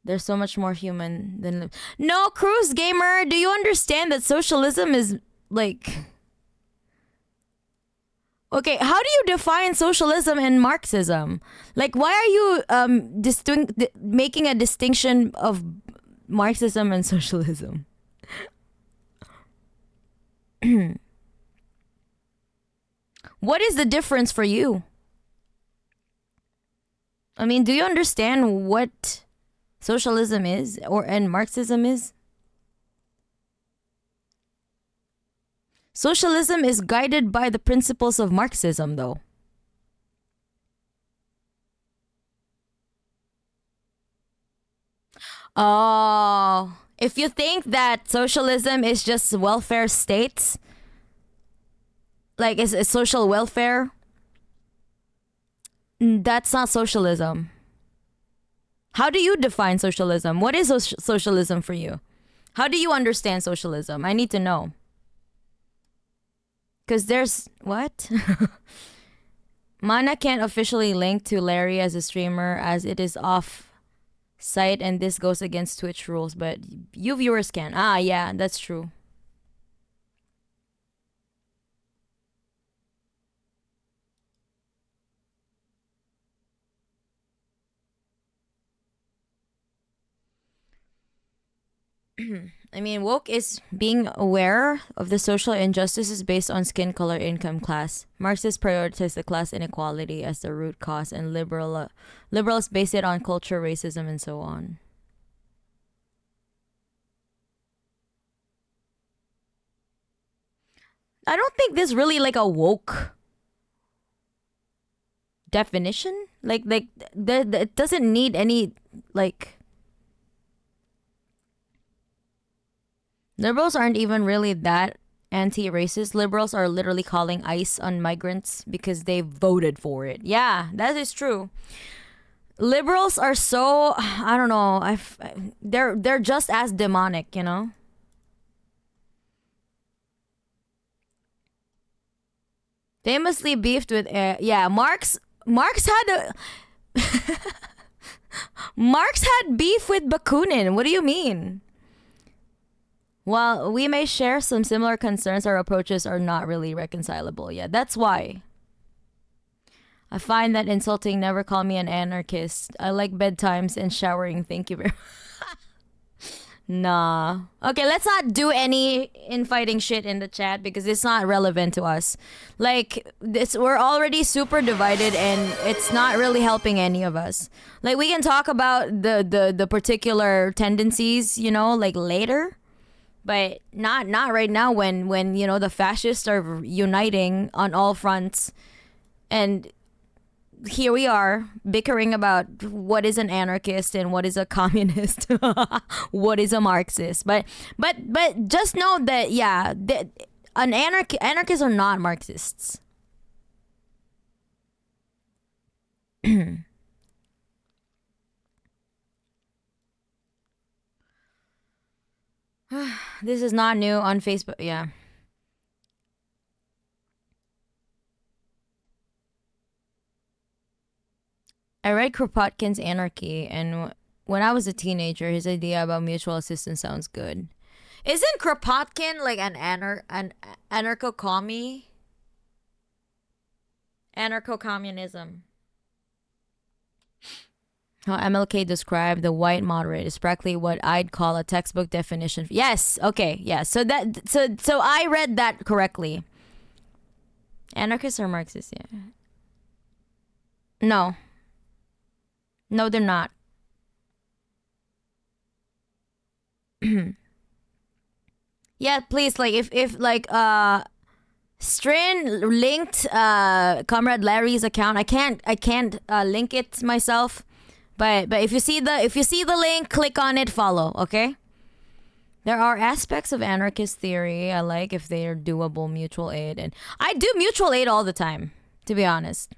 They're so much more human than. No, Cruise Gamer, do you understand that socialism is like. Okay, how do you define socialism and Marxism? Like, why are you making a distinction of Marxism and socialism? What is the difference for you? I mean, do you understand what socialism is and Marxism is? Socialism is guided by the principles of Marxism, though. Oh, if you think that socialism is just welfare states, like it's social welfare, that's not socialism. How do you define socialism? What is socialism for you? How do you understand socialism? I need to know. Because there's... What? Mana can't officially link to Larry as a streamer as it is off site and this goes against Twitch rules, but you viewers can. Ah, yeah, that's true. I mean, woke is being aware of the social injustices based on skin color, income, class. Marxists prioritize the class inequality as the root cause, and liberals base it on culture, racism, and so on. I don't think there's really like a woke definition. It doesn't need any like. Liberals aren't even really that anti-racist. Liberals are literally calling ICE on migrants because they voted for it. Yeah, that is true. Liberals are so, I don't know. They're just as demonic, you know. Famously beefed with Marx had a Marx had beef with Bakunin. What do you mean? While we may share some similar concerns, our approaches are not really reconcilable. Yeah, that's why. I find that insulting. Never call me an anarchist. I like bedtimes and showering. Thank you very much. Nah. Okay, let's not do any infighting shit in the chat because it's not relevant to us. Like, we're already super divided and it's not really helping any of us. Like, we can talk about the particular tendencies, like later. But not right now when the fascists are uniting on all fronts, and here we are bickering about what is an anarchist and what is a communist, what is a Marxist. But just know that anarchists are not Marxists. This is not new on Facebook. Yeah. I read Kropotkin's Anarchy, and when I was a teenager, his idea about mutual assistance sounds good. Isn't Kropotkin like an anarcho-commie? Anarcho-communism. How MLK described the white moderate is practically what I'd call a textbook definition. Yes, okay, yeah. So I read that correctly. Anarchists are Marxists, yeah. No. No, they're not. Yeah, please, like if like Strin linked Comrade Larry's account. I can't link it myself. But if you see the link, click on it, follow, okay? There are aspects of anarchist theory I like if they are doable, mutual aid, and I do mutual aid all the time, to be honest.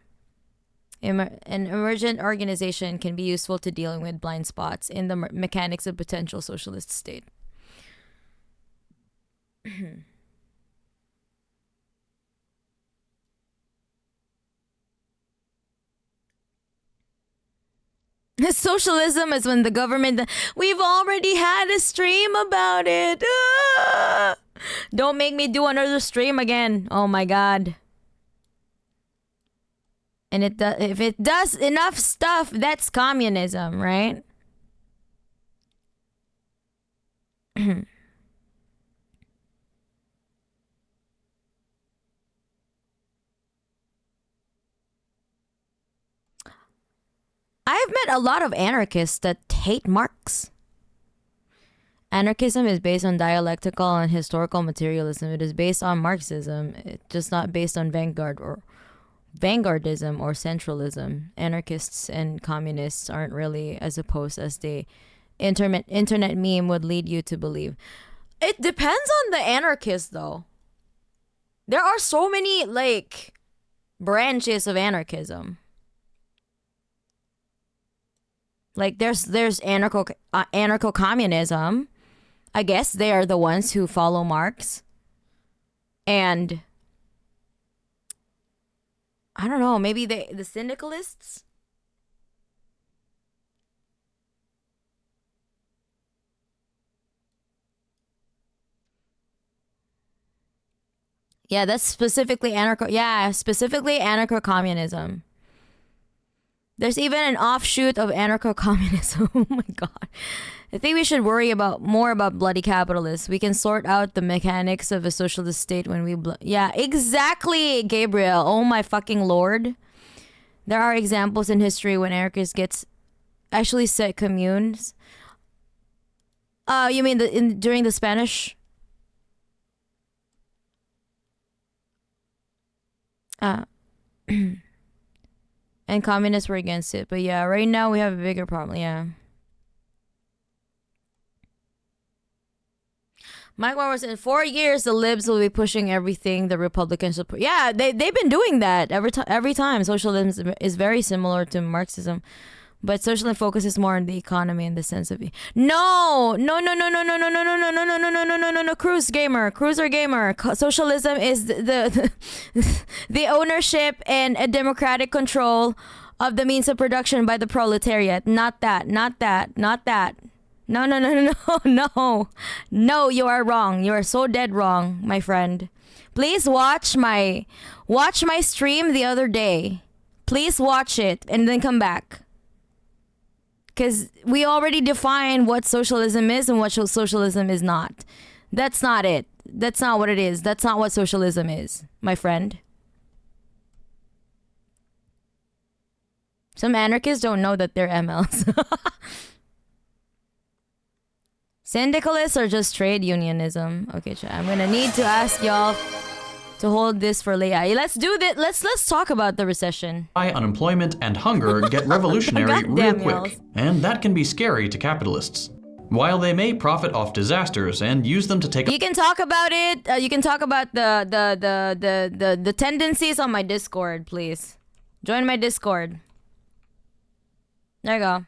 An emergent organization can be useful to dealing with blind spots in the mechanics of potential socialist state. Socialism is when the government... We've already had a stream about it. Ah! Don't make me do another stream again. Oh my god. And if it does enough stuff, that's communism, right? I've met a lot of anarchists that hate Marx. Anarchism is based on dialectical and historical materialism. It is based on Marxism. It's just not based on vanguardism or centralism. Anarchists and communists aren't really as opposed as the internet meme would lead you to believe. It depends on the anarchist, though. There are so many like branches of anarchism. Like there's anarcho-communism. I guess they are the ones who follow Marx. And I don't know, maybe the syndicalists? Yeah, that's specifically anarcho-communism. There's even an offshoot of anarcho-communism. Oh my god. I think we should worry more about bloody capitalists. We can sort out the mechanics of a socialist state when we... Yeah, exactly, Gabriel. Oh my fucking lord. There are examples in history when anarchists gets actually set communes. You mean during the Spanish? And communists were against it. But yeah, right now we have a bigger problem. Yeah. Mike Moore was in 4 years, the libs will be pushing everything the Republicans support. Yeah, they've been doing that every time. Socialism is very similar to Marxism. But socialism focuses more on the economy in the sense of no, Cruiser gamer. Socialism is the ownership and a democratic control of the means of production by the proletariat. Not that. No, you are wrong. You are so dead wrong, my friend. Please watch my stream the other day. Please watch it and then come back. Because we already defined what socialism is and what socialism is not. That's not it. That's not what it is. That's not what socialism is, my friend. Some anarchists don't know that they're MLs. Syndicalists are just trade unionism. Okay, I'm gonna need to ask y'all to hold this for later. Let's do that. Let's talk about the recession. High unemployment and hunger get revolutionary real quick, and that can be scary to capitalists. While they may profit off disasters and use them to take... You can talk about it. You can talk about the tendencies on my Discord, please. Join my Discord. There you go.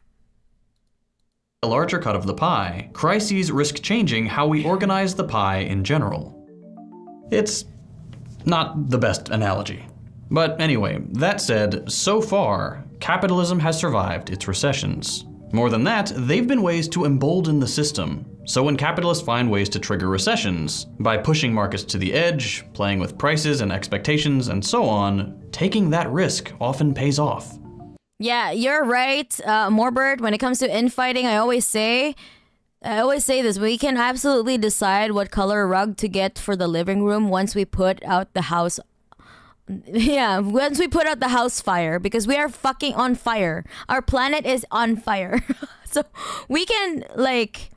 A larger cut of the pie, crises risk changing how we organize the pie in general. It's not the best analogy. But anyway, that said, so far, capitalism has survived its recessions. More than that, they've been ways to embolden the system. So when capitalists find ways to trigger recessions, by pushing markets to the edge, playing with prices and expectations and so on, taking that risk often pays off. Yeah, you're right, Morbert. When it comes to infighting, I always say this: we can absolutely decide what color rug to get for the living room once we put out the house. Yeah, once we put out the house fire, because we are fucking on fire. Our planet is on fire, so we can like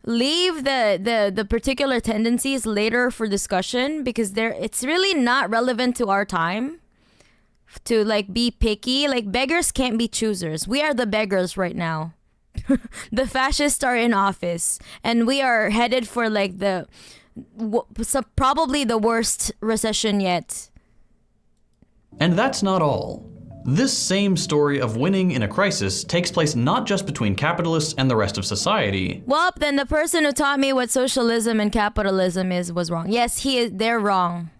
leave the particular tendencies later for discussion because it's really not relevant to our time to like be picky. Like beggars can't be choosers. We are the beggars right now. The fascists are in office and we are headed for like probably the worst recession yet. And that's not all. This same story of winning in a crisis takes place not just between capitalists and the rest of society. Well, then the person who taught me what socialism and capitalism was wrong. Yes, they're wrong.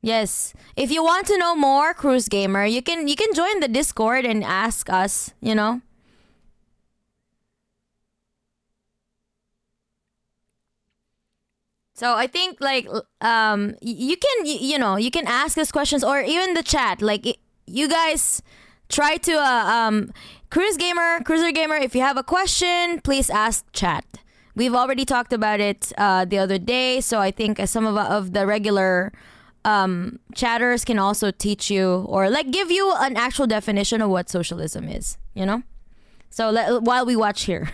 Yes. If you want to know more, Cruise Gamer, you can join the Discord and ask us, you know? So I think like you can ask us questions or even the chat. Like you guys try to Cruiser Gamer, if you have a question, please ask chat. We've already talked about it the other day, so I think some of the regular chatters can also teach you or like give you an actual definition of what socialism is, you know? So while we watch here.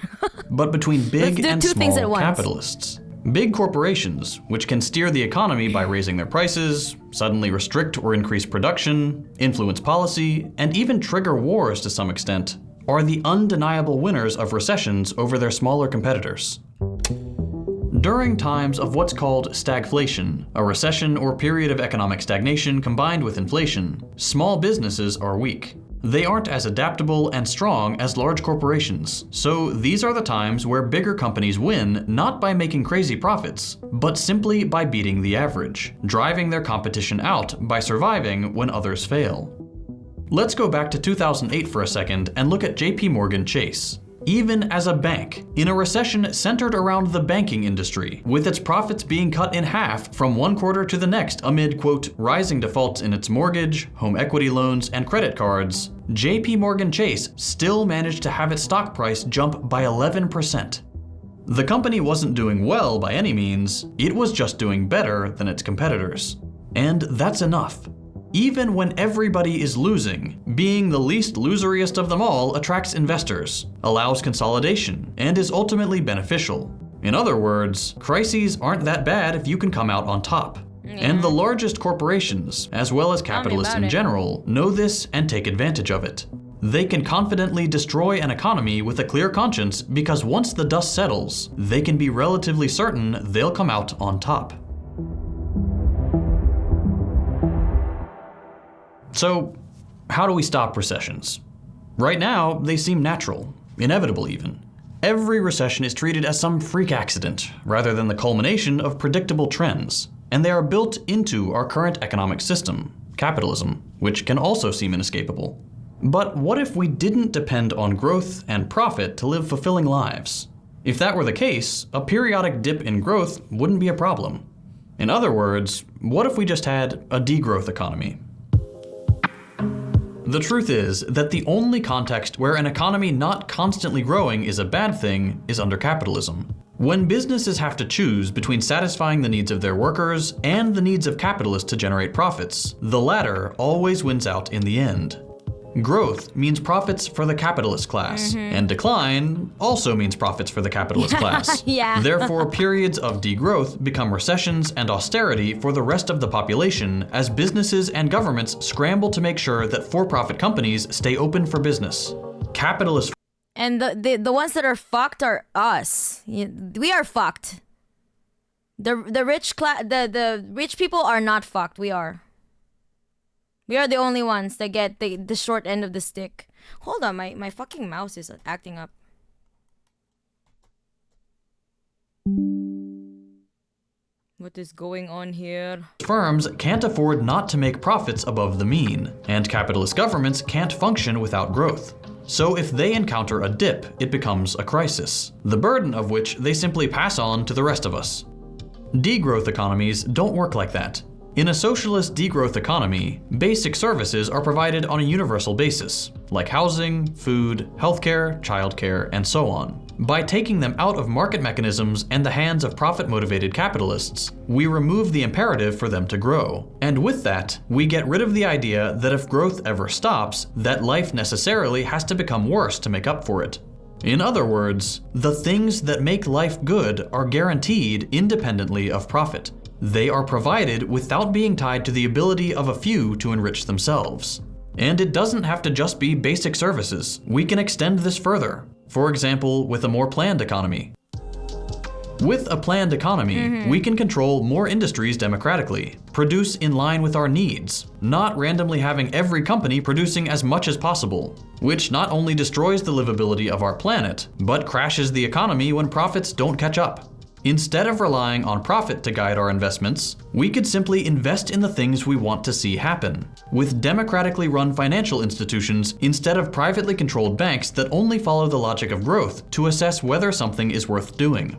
But between big and two things small at once. capitalists, big corporations, which can steer the economy by raising their prices, suddenly restrict or increase production, influence policy, and even trigger wars to some extent, are the undeniable winners of recessions over their smaller competitors. During times of what's called stagflation, a recession or period of economic stagnation combined with inflation, small businesses are weak. They aren't as adaptable and strong as large corporations, so these are the times where bigger companies win not by making crazy profits, but simply by beating the average, driving their competition out by surviving when others fail. Let's go back to 2008 for a second and look at JP Morgan Chase. Even as a bank, in a recession centered around the banking industry, with its profits being cut in half from one quarter to the next amid, quote, rising defaults in its mortgage, home equity loans, and credit cards, JP Morgan Chase still managed to have its stock price jump by 11%. The company wasn't doing well by any means, it was just doing better than its competitors. And that's enough. Even when everybody is losing, being the least loseriest of them all attracts investors, allows consolidation, and is ultimately beneficial. In other words, crises aren't that bad if you can come out on top. Yeah. And the largest corporations, as well as capitalists in general, know this and take advantage of it. They can confidently destroy an economy with a clear conscience because once the dust settles, they can be relatively certain they'll come out on top. So, how do we stop recessions? Right now, they seem natural, inevitable even. Every recession is treated as some freak accident, rather than the culmination of predictable trends, and they are built into our current economic system, capitalism, which can also seem inescapable. But what if we didn't depend on growth and profit to live fulfilling lives? If that were the case, a periodic dip in growth wouldn't be a problem. In other words, what if we just had a degrowth economy? The truth is that the only context where an economy not constantly growing is a bad thing is under capitalism. When businesses have to choose between satisfying the needs of their workers and the needs of capitalists to generate profits, the latter always wins out in the end. Growth means profits for the capitalist class, and decline also means profits for the capitalist class. Yeah. Therefore, periods of degrowth become recessions and austerity for the rest of the population as businesses and governments scramble to make sure that for-profit companies stay open for business. Capitalist and the ones that are fucked are us. We are fucked. The rich people are not fucked. We are. We are the only ones that get the short end of the stick. Hold on, my fucking mouse is acting up. What is going on here? Firms can't afford not to make profits above the mean, and capitalist governments can't function without growth. So if they encounter a dip, it becomes a crisis, the burden of which they simply pass on to the rest of us. Degrowth economies don't work like that. In a socialist degrowth economy, basic services are provided on a universal basis, like housing, food, healthcare, childcare, and so on. By taking them out of market mechanisms and the hands of profit-motivated capitalists, we remove the imperative for them to grow. And with that, we get rid of the idea that if growth ever stops, that life necessarily has to become worse to make up for it. In other words, the things that make life good are guaranteed independently of profit. They are provided without being tied to the ability of a few to enrich themselves. And it doesn't have to just be basic services. We can extend this further. For example, with a more planned economy. With a planned economy, we can control more industries democratically, produce in line with our needs, not randomly having every company producing as much as possible, which not only destroys the livability of our planet, but crashes the economy when profits don't catch up. Instead of relying on profit to guide our investments, we could simply invest in the things we want to see happen, with democratically run financial institutions instead of privately controlled banks that only follow the logic of growth to assess whether something is worth doing.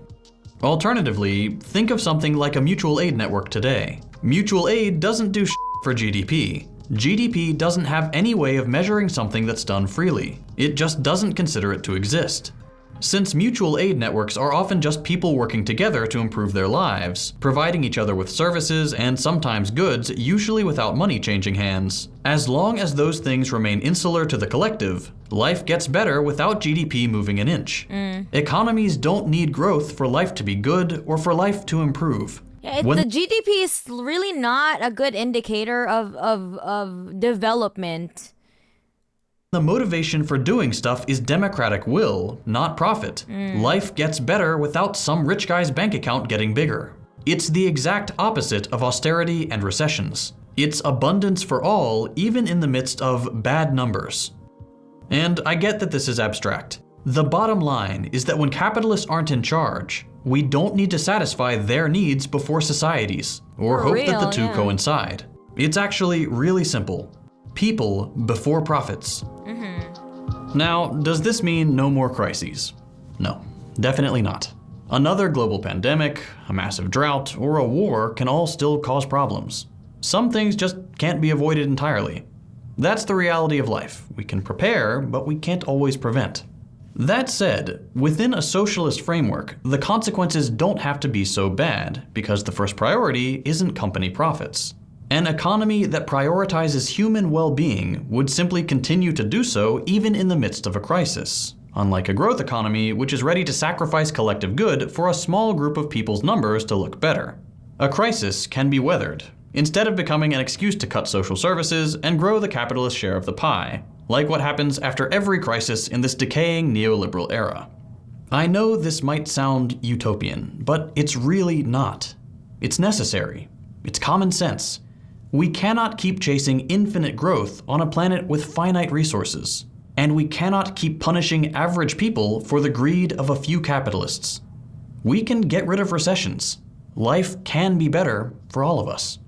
Alternatively, think of something like a mutual aid network today. Mutual aid doesn't do for GDP. GDP doesn't have any way of measuring something that's done freely. It just doesn't consider it to exist. Since mutual aid networks are often just people working together to improve their lives, providing each other with services and sometimes goods, usually without money changing hands, as long as those things remain insular to the collective, life gets better without GDP moving an inch. Economies don't need growth for life to be good or for life to improve. Yeah, the GDP is really not a good indicator of development. The motivation for doing stuff is democratic will, not profit. Life gets better without some rich guy's bank account getting bigger. It's the exact opposite of austerity and recessions. It's abundance for all, even in the midst of bad numbers. And I get that this is abstract. The bottom line is that when capitalists aren't in charge, we don't need to satisfy their needs before societies, or hope that the two coincide. It's actually really simple. People before profits. Now, does this mean no more crises? No, definitely not. Another global pandemic, a massive drought, or a war can all still cause problems. Some things just can't be avoided entirely. That's the reality of life. We can prepare, but we can't always prevent. That said, within a socialist framework, the consequences don't have to be so bad, because the first priority isn't company profits. An economy that prioritizes human well-being would simply continue to do so even in the midst of a crisis, unlike a growth economy which is ready to sacrifice collective good for a small group of people's numbers to look better. A crisis can be weathered, instead of becoming an excuse to cut social services and grow the capitalist share of the pie, like what happens after every crisis in this decaying neoliberal era. I know this might sound utopian, but it's really not. It's necessary. It's common sense. We cannot keep chasing infinite growth on a planet with finite resources, and we cannot keep punishing average people for the greed of a few capitalists. We can get rid of recessions. Life can be better for all of us.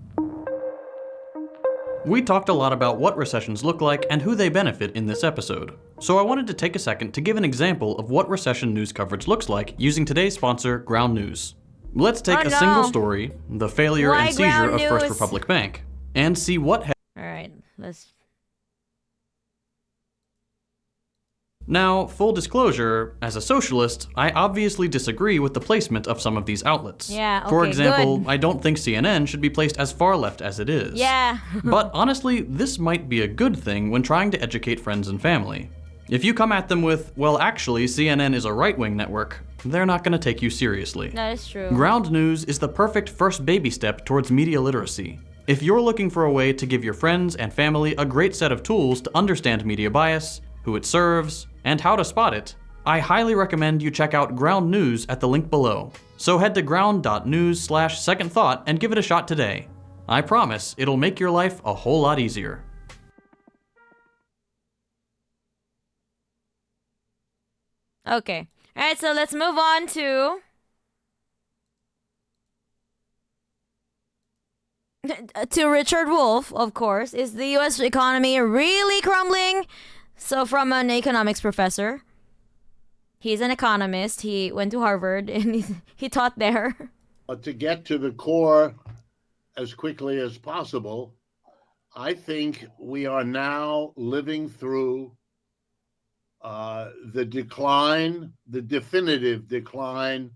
We talked a lot about what recessions look like and who they benefit in this episode, so I wanted to take a second to give an example of what recession news coverage looks like using today's sponsor, Ground News. Let's take a single story, the failure and seizure of First Republic Bank, and see what Alright, let's... Now, full disclosure, as a socialist, I obviously disagree with the placement of some of these outlets. Yeah, okay, For example, good. I don't think CNN should be placed as far left as it is. Yeah. But honestly, this might be a good thing when trying to educate friends and family. If you come at them with, well, actually, CNN is a right-wing network, they're not going to take you seriously. That is true. Ground News is the perfect first baby step towards media literacy. If you're looking for a way to give your friends and family a great set of tools to understand media bias, who it serves, and how to spot it, I highly recommend you check out Ground News at the link below. So head to ground.news/secondthought and give it a shot today. I promise it'll make your life a whole lot easier. Okay. Alright, so let's move on to Richard Wolff, of course. Is the US economy really crumbling? So from an economics professor. He's an economist. He went to Harvard and he taught there. To get to the core as quickly as possible, I think we are now living through the decline, the definitive decline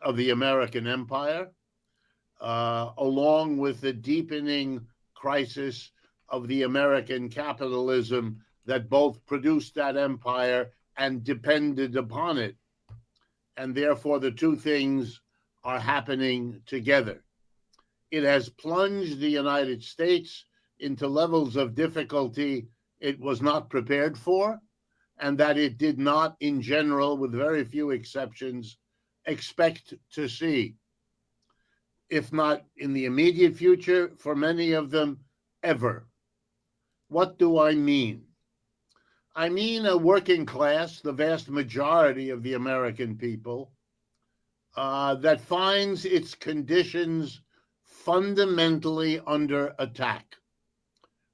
of the American empire, along with the deepening crisis of the American capitalism that both produced that empire and depended upon it. And therefore, the two things are happening together. It has plunged the United States into levels of difficulty it was not prepared for, and that it did not, in general, with very few exceptions, expect to see. If not in the immediate future, for many of them, ever. What do I mean? I mean a working class, the vast majority of the American people, that finds its conditions fundamentally under attack.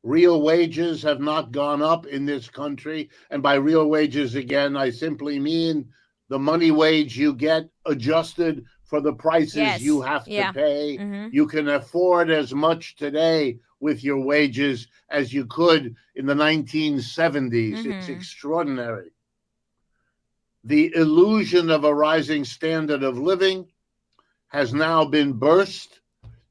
Real wages have not gone up in this country. And by real wages, again, I simply mean the money wage you get adjusted for the prices you have to pay. You can afford as much today with your wages as you could in the 1970s. It's extraordinary. The illusion of a rising standard of living has now been burst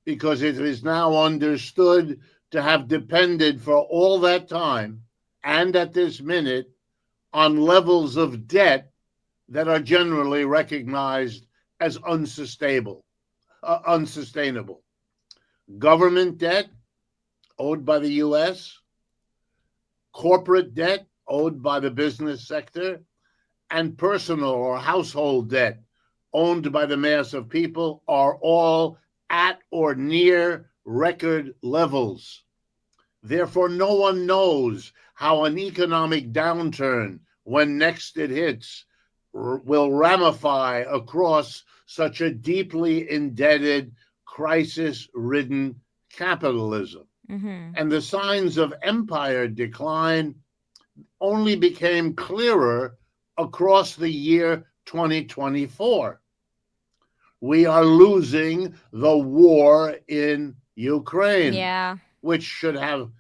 because it is now understood to have depended for all that time and at this minute on levels of debt that are generally recognized as unsustainable. Government debt owed by the U.S., corporate debt owed by the business sector, and personal or household debt owned by the mass of people are all at or near record levels. Therefore, no one knows how an economic downturn, when next it hits, will ramify across such a deeply indebted, crisis-ridden capitalism. And the signs of empire decline only became clearer across the year 2024. We are losing the war in Ukraine, which should have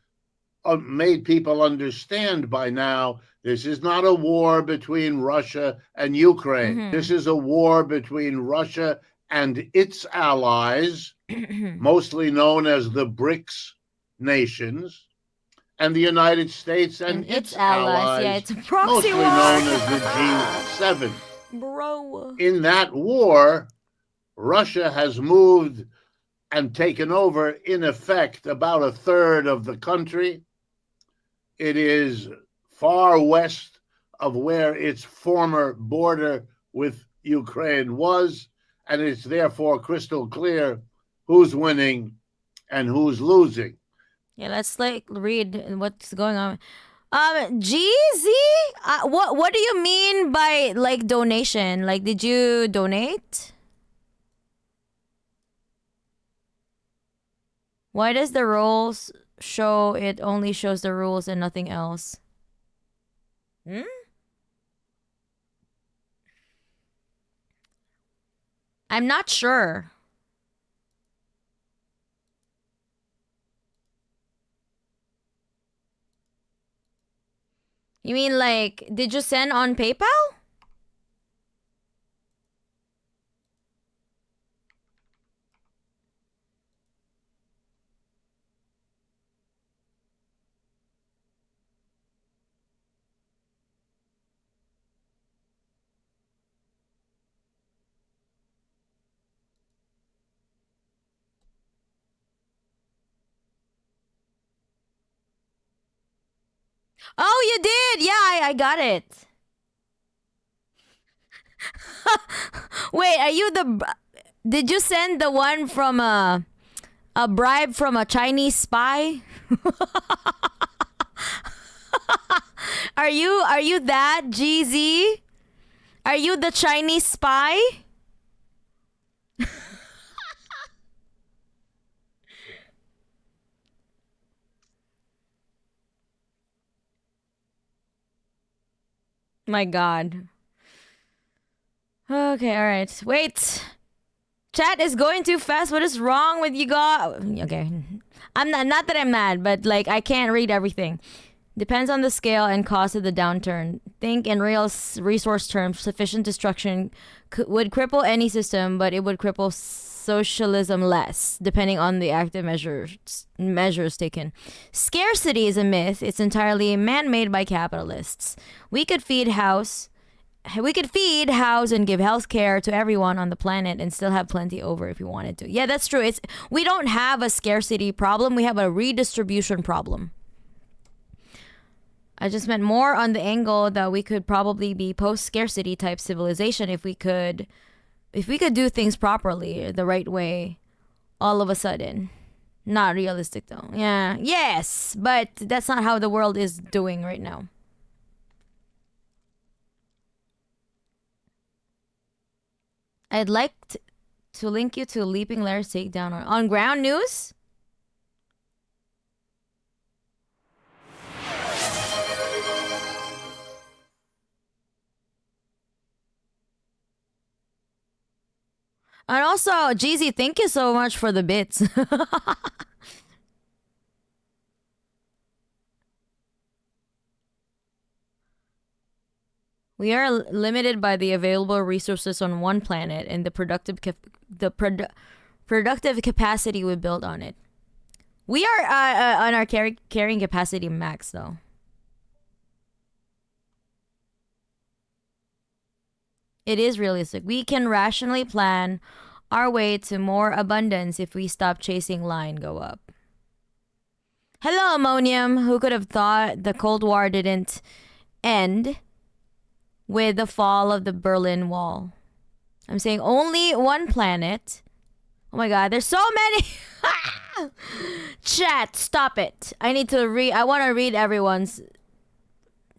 made people understand by now this is not a war between Russia and Ukraine. This is a war between Russia and its allies, mostly known as the BRICS nations, and the United States and its allies, Yeah, it's a proxy mostly war. known as the G7. Bro. In that war, Russia has moved and taken over, in effect, about a third of the country. It is far west of where its former border with Ukraine was, and it's therefore crystal clear who's winning and who's losing. Yeah, let's read what's going on. GZ, what do you mean by donation? Did you donate? Why does the rules show it only shows the rules and nothing else? I'm not sure. You mean did you send on PayPal? Oh, you did. Yeah, I got it. Wait, are you did you send the one from a bribe from a Chinese spy? Are you that, GZ? Are you the Chinese spy? My God. Okay, all right. Wait. Chat is going too fast. What is wrong with you guys? Okay. I'm not that I'm mad, but like I can't read everything. Depends on the scale and cost of the downturn. Think in real resource terms, sufficient destruction would cripple any system, but it would cripple socialism less, depending on the active measures taken. Scarcity is a myth. It's entirely man-made by capitalists. We could feed, house, and give health care to everyone on the planet and still have plenty over if we wanted to. Yeah, that's true. We don't have a scarcity problem. We have a redistribution problem. I just meant more on the angle that we could probably be post-scarcity type civilization if we could do things properly, the right way, all of a sudden. Not realistic though. Yeah. Yes, but that's not how the world is doing right now. I'd like to link you to Leaping Larry's takedown on Ground News. And also, Jeezy, thank you so much for the bits. We are limited by the available resources on one planet and the productive capacity we build on it. We are on our carrying capacity max, though. It is realistic. We can rationally plan our way to more abundance if we stop chasing line go up. Hello, Ammonium. Who could have thought the Cold War didn't end with the fall of the Berlin Wall? I'm saying only one planet. Oh my god, there's so many. Chat, stop it. I want to read everyone's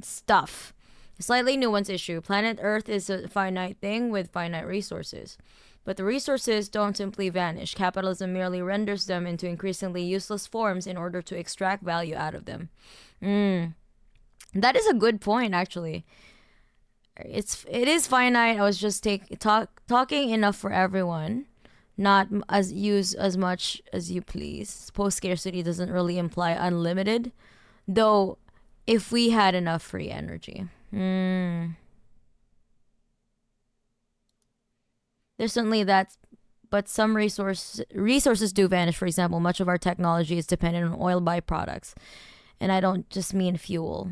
stuff. Slightly nuanced issue. Planet Earth is a finite thing with finite resources. But the resources don't simply vanish. Capitalism merely renders them into increasingly useless forms in order to extract value out of them. That is a good point, actually. It is finite. I was just talking enough for everyone. Not use as much as you please. Post scarcity doesn't really imply unlimited, though. If we had enough free energy. There's certainly that, but some resources do vanish. For example, much of our technology is dependent on oil byproducts, and I don't just mean fuel.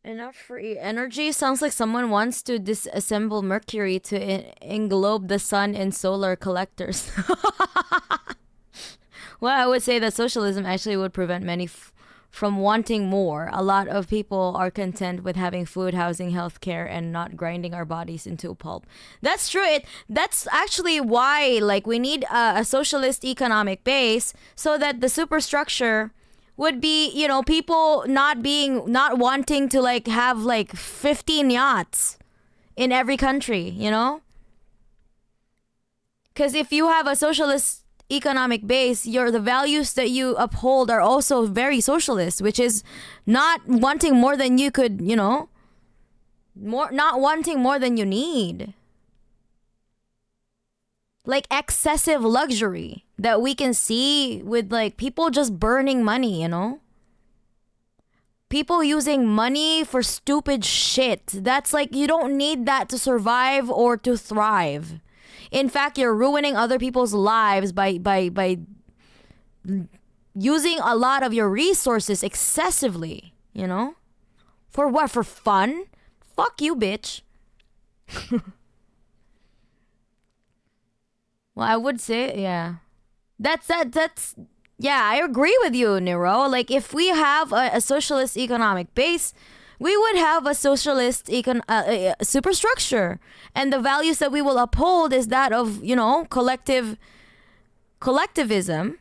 Enough free energy sounds like someone wants to disassemble Mercury to englobe the sun in solar collectors. Well, I would say that socialism actually would prevent many from wanting more. A lot of people are content with having food, housing, healthcare, and not grinding our bodies into a pulp. That's true. That's actually why, like, we need a socialist economic base so that the superstructure would be, people not wanting to like have like 15 yachts in every country, Because if you have a socialist economic base, the values that you uphold are also very socialist, which is not wanting more than you could, not wanting more than you need. Like excessive luxury that we can see with like people just burning money, People using money for stupid shit. That's like, you don't need that to survive or to thrive. In fact, you're ruining other people's lives by using a lot of your resources excessively, For what? For fun? Fuck you, bitch. Well, I would say, yeah. That's yeah, I agree with you, Nero. Like, if we have a socialist economic base, we would have a socialist superstructure. And the values that we will uphold is that of, collectivism.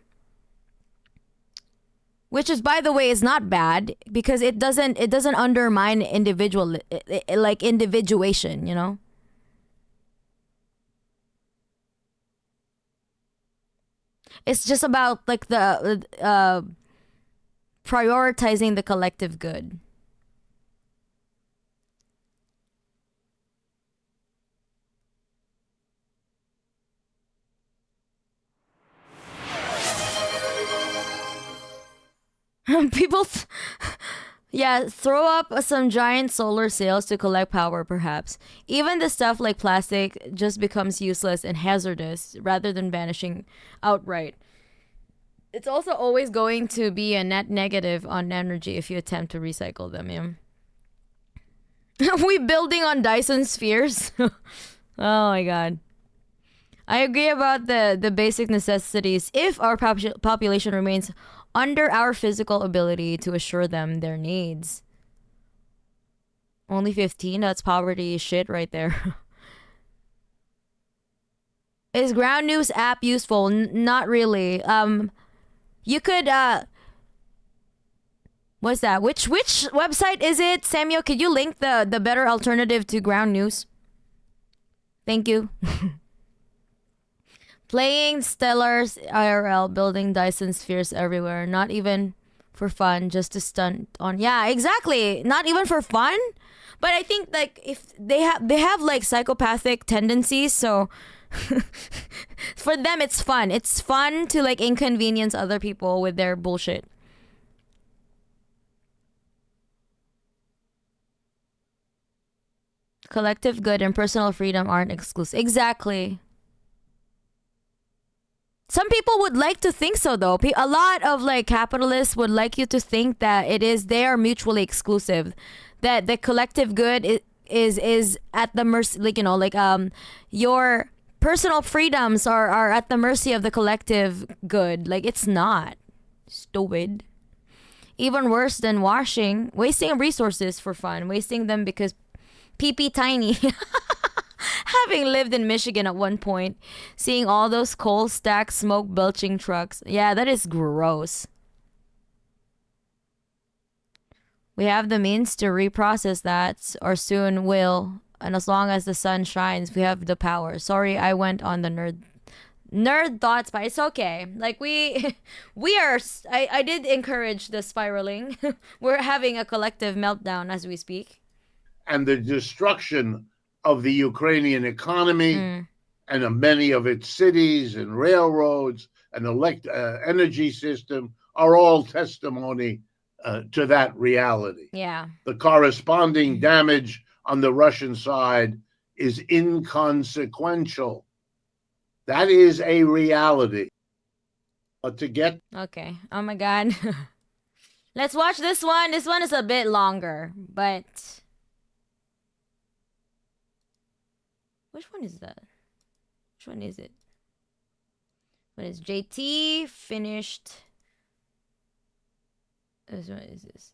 Which is, by the way, is not bad because it doesn't undermine individuation, It's just about like the prioritizing the collective good. People, yeah, throw up some giant solar sails to collect power, perhaps. Even the stuff like plastic just becomes useless and hazardous rather than vanishing outright. It's also always going to be a net negative on energy if you attempt to recycle them, yeah. We building on Dyson spheres? Oh my god. I agree about the basic necessities if our population remains under our physical ability to assure them their needs. Only 15? That's poverty shit right there. Is Ground News app useful? Not really. You could what's that? Which website is it? Samuel, could you link the better alternative to Ground News? Thank you. Playing Stellars IRL, building Dyson spheres everywhere. Not even for fun, just to stunt on. Yeah, exactly. Not even for fun. But I think like if they have like psychopathic tendencies, so for them it's fun. It's fun to like inconvenience other people with their bullshit. Collective good and personal freedom aren't exclusive. Exactly. Some people would like to think so though. A lot of like capitalists would like you to think that they are mutually exclusive. That the collective good is at the mercy, like, you know, like your personal freedoms are at the mercy of the collective good. Like, it's not. Stupid. Even worse than wasting resources for fun, wasting them because pee tiny. Having lived in Michigan at one point, seeing all those coal stacked smoke belching trucks. Yeah, that is gross. We have the means to reprocess that, or soon will. And as long as the sun shines, we have the power. Sorry, I went on the nerd thoughts, but it's okay. Like we are. I did encourage the spiraling. We're having a collective meltdown as we speak. And the destruction of the Ukrainian economy and of many of its cities and railroads and energy system are all testimony to that reality. Yeah. The corresponding damage on the Russian side is inconsequential. That is a reality. But to get... Okay. Oh my god. Let's watch this one. This one is a bit longer, but... Which one is that? Which one is it? What is JT finished? Which one is this?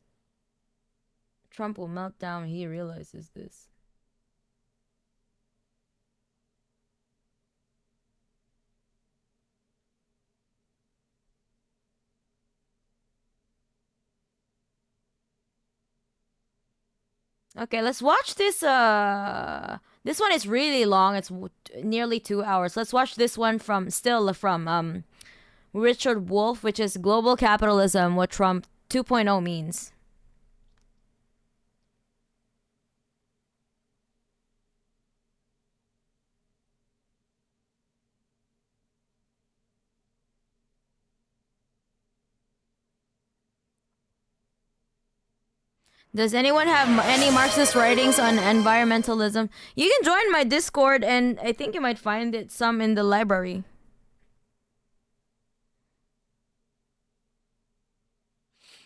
Trump will melt down when he realizes this. Okay, let's watch this. This one is really long. It's nearly 2 hours. Let's watch this one from Richard Wolff, which is Global Capitalism, what Trump 2.0 means. Does anyone have any Marxist writings on environmentalism? You can join my Discord, and I think you might find some in the library.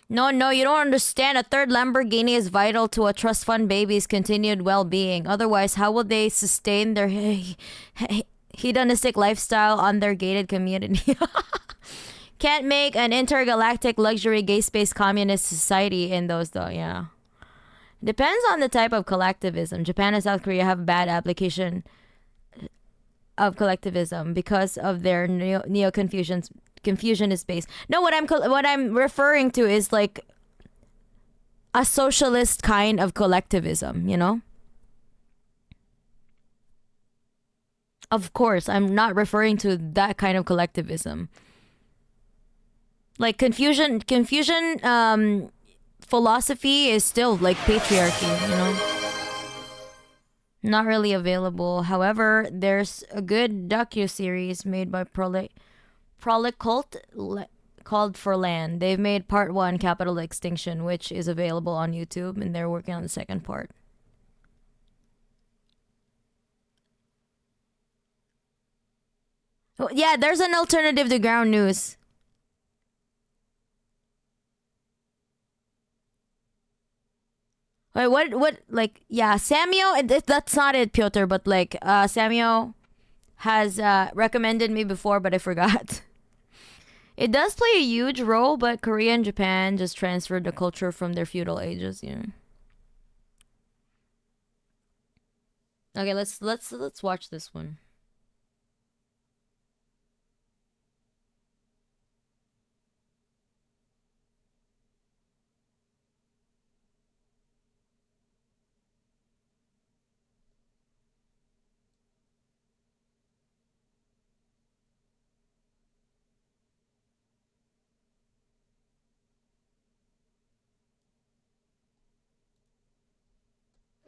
No, you don't understand. A third Lamborghini is vital to a trust fund baby's continued well-being. Otherwise, how will they sustain their hedonistic lifestyle on their gated community? Can't make an intergalactic luxury gay-space communist society in those though, yeah. Depends on the type of collectivism. Japan and South Korea have bad application of collectivism because of their neo-Confucianist base. No, what I'm referring to is like a socialist kind of collectivism, you know? Of course, I'm not referring to that kind of collectivism. Like Confucian philosophy is still like patriarchy, you know. Not really available. However, there's a good docu-series made by Prolic Cult called For Land. They've made part 1, Capital Extinction, which is available on YouTube, and they're working on the second part. Oh, yeah, there's an alternative to ground news. Wait, what, like, yeah, Samuel, that's not it, Piotr, but like, Samuel has recommended me before, but I forgot. It does play a huge role, but Korea and Japan just transferred the culture from their feudal ages, you know. Okay, let's watch this one.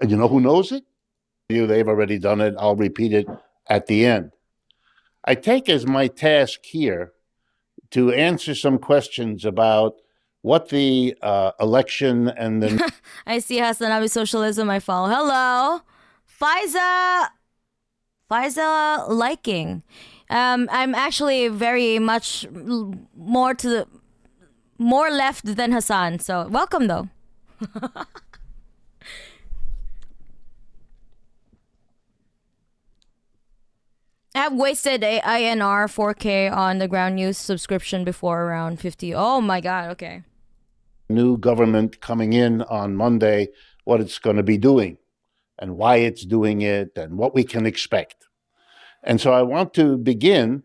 And you know who knows it? They've already done it. I'll repeat it at the end. I take as my task here to answer some questions about what the election and the I see Hasanabi Socialism I follow. Hello. Faiza liking. I'm actually very much more left than Hassan. So welcome though. I have wasted a INR 4K on the ground news subscription before around 50. Oh my god, okay. new government coming in on Monday, what it's going to be doing and why it's doing it and what we can expect. And so I want to begin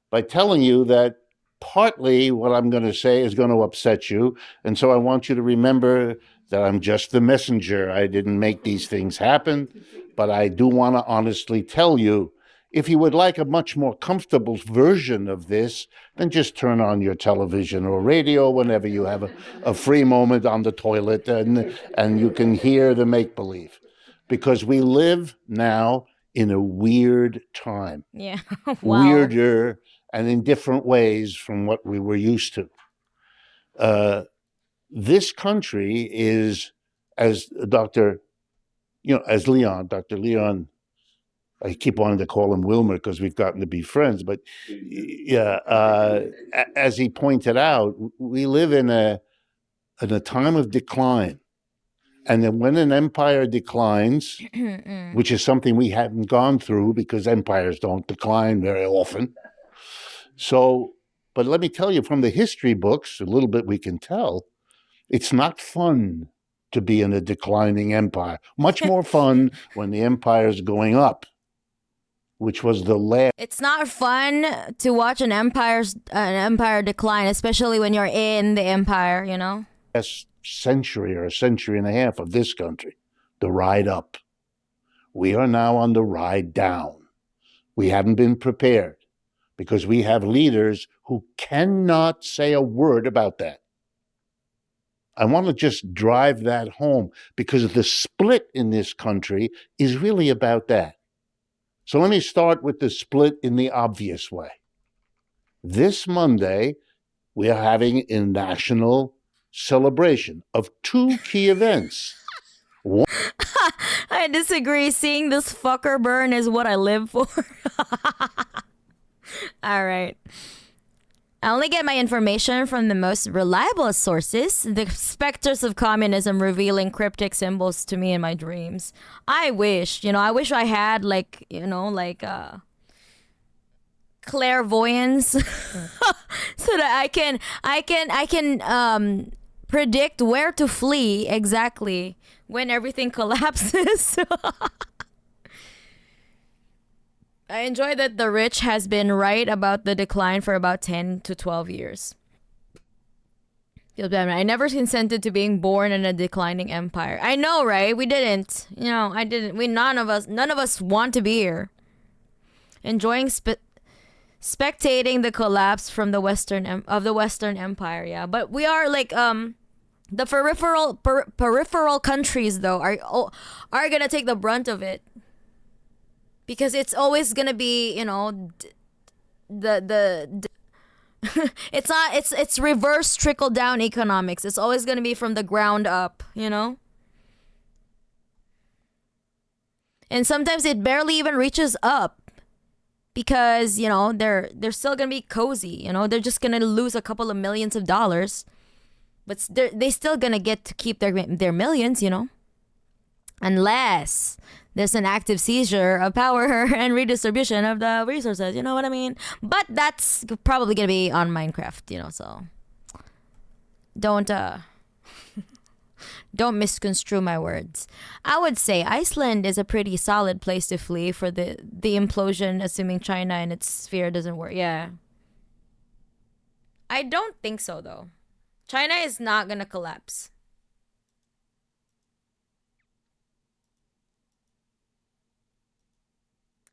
by telling you that partly what I'm going to say is going to upset you. And so I want you to remember that I'm just the messenger. I didn't make these things happen, but I do want to honestly tell you, if you would like a much more comfortable version of this, then just turn on your television or radio whenever you have a free moment on the toilet and you can hear the make-believe. Because we live now in a weird time. Yeah. Wow. Weirder and in different ways from what we were used to. This country is, as Dr. Leon, I keep wanting to call him Wilmer because we've gotten to be friends, but yeah, as he pointed out, we live in a time of decline. And then when an empire declines, which is something we haven't gone through because empires don't decline very often. So, but let me tell you from the history books, a little bit we can tell, it's not fun to be in a declining empire. Much more fun when the empire is going up, which was the last. It's not fun to watch an empire decline, especially when you're in the empire, you know? Century or a century and a half of this country, the ride up. We are now on the ride down. We haven't been prepared because we have leaders who cannot say a word about that. I want to just drive that home because the split in this country is really about that. So let me start with the split in the obvious way. This Monday, we are having a national celebration of two key events. I disagree. Seeing this fucker burn is what I live for. All right. I only get my information from the most reliable sources, the specters of communism revealing cryptic symbols to me in my dreams. I wish I had clairvoyance so that I can predict where to flee exactly when everything collapses. I enjoy that the rich has been right about the decline for about 10 to 12 years. I never consented to being born in a declining empire. I know, right? We didn't. None of us want to be here. Enjoying spectating the collapse from the Western Empire. Yeah, but we are like the peripheral countries though are gonna take the brunt of it, because it's always gonna be, you know, the it's reverse trickle down economics. It's always gonna be from the ground up, you know. And sometimes it barely even reaches up, because, you know, they're still gonna be cozy. You know, they're just gonna lose a couple of millions of dollars, but they still gonna get to keep their millions. You know, unless there's an active seizure of power and redistribution of the resources. You know what I mean? But that's probably gonna be on Minecraft. You know, so don't misconstrue my words. I would say Iceland is a pretty solid place to flee for the implosion, assuming China and its sphere doesn't work. Yeah. I don't think so, though. China is not going to collapse.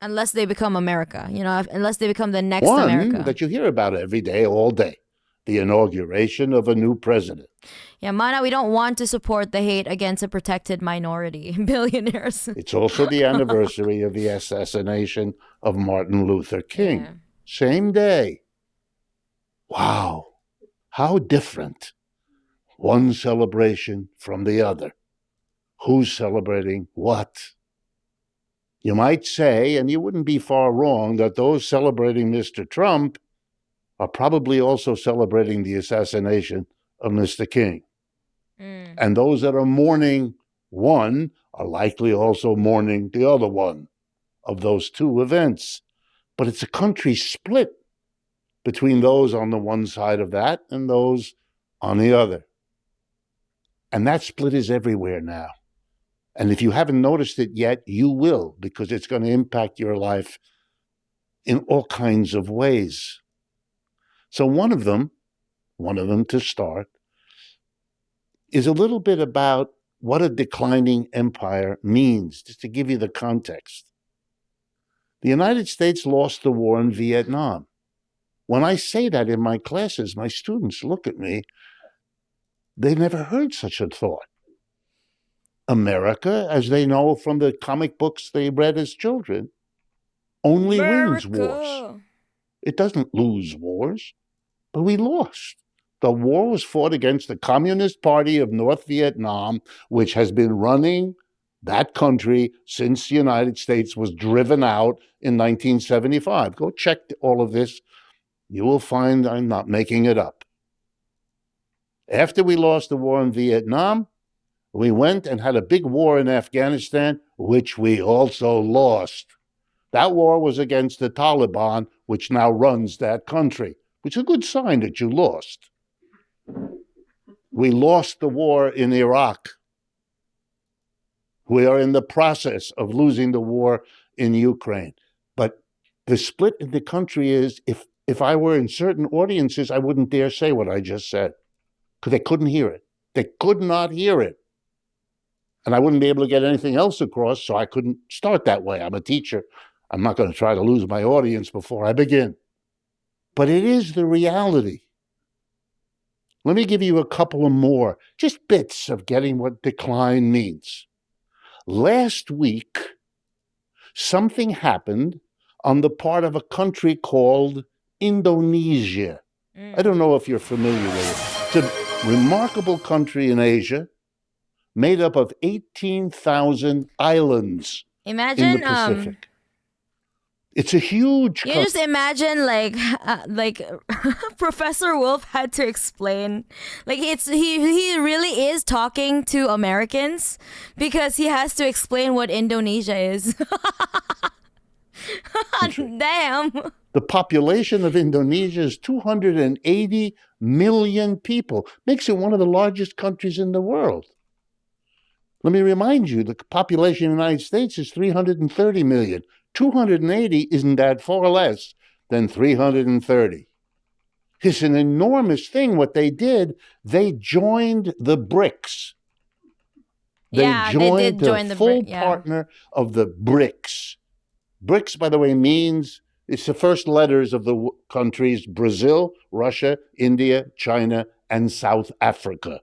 Unless they become America, you know, unless they become the next America. One that you hear about every day, all day. The inauguration of a new president. Yeah, Mana, we don't want to support the hate against a protected minority, billionaires. It's also the anniversary of the assassination of Martin Luther King. Yeah. Same day. Wow, how different. One celebration from the other. Who's celebrating what? You might say, and you wouldn't be far wrong, that those celebrating Mr. Trump are probably also celebrating the assassination of Mr. King. And those that are mourning one are likely also mourning the other one of those two events. But it's a country split between those on the one side of that and those on the other. And that split is everywhere now. And if you haven't noticed it yet, you will, because it's going to impact your life in all kinds of ways. So one of them to start, is a little bit about what a declining empire means, just to give you the context. The United States lost the war in Vietnam. When I say that in my classes, my students look at me. They've never heard such a thought. America, as they know from the comic books they read as children, only wins wars. It doesn't lose wars, but we lost. The war was fought against the Communist Party of North Vietnam, which has been running that country since the United States was driven out in 1975. Go check all of this. You will find I'm not making it up. After we lost the war in Vietnam, we went and had a big war in Afghanistan, which we also lost. That war was against the Taliban, which now runs that country, which is a good sign that you lost. We lost the war in Iraq. We are in the process of losing the war in Ukraine. But the split in the country is, if I were in certain audiences, I wouldn't dare say what I just said, because they couldn't hear it. They could not hear it. And I wouldn't be able to get anything else across, so I couldn't start that way. I'm a teacher. I'm not going to try to lose my audience before I begin. But it is the reality. Let me give you a couple of more, just bits of getting what decline means. Last week, something happened on the part of a country called Indonesia. I don't know if you're familiar with it. It's a remarkable country in Asia, made up of 18,000 islands in the Pacific. It's a huge. You just imagine, like Professor Wolf had to explain, like he really is talking to Americans because he has to explain what Indonesia is. Damn. The population of Indonesia is 280 million people. Makes it one of the largest countries in the world. Let me remind you, the population of the United States is 330 million. 280 isn't that far less than 330. It's an enormous thing what they did. They joined the BRICS. They joined the full partner of the BRICS. BRICS, by the way, means It's the first letters of the countries Brazil, Russia, India, China, and South Africa.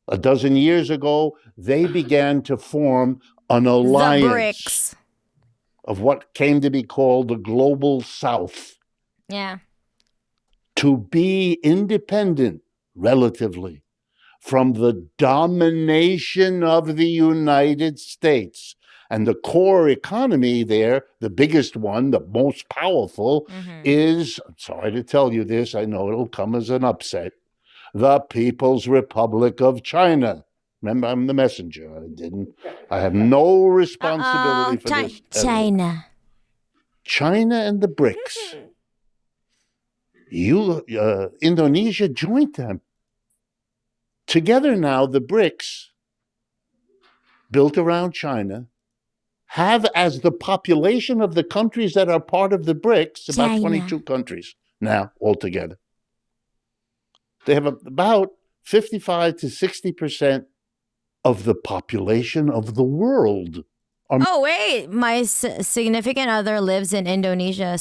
A dozen years ago, they began to form an The alliance BRICS. of what came to be called the Global South, Yeah. to be independent, relatively, from the domination of the United States. And the core economy there, the biggest one, the most powerful, is, I'm sorry to tell you this, I know it'll come as an upset, the People's Republic of China. Remember, I'm the messenger. I have no responsibility for this. China. China and the BRICS. Indonesia joined them. Together now, the BRICS, built around China, have as the population of the countries that are part of the BRICS, about China. 22 countries now altogether. They have about 55 to 60% of the population of the world. Oh, wait. My significant other lives in Indonesia.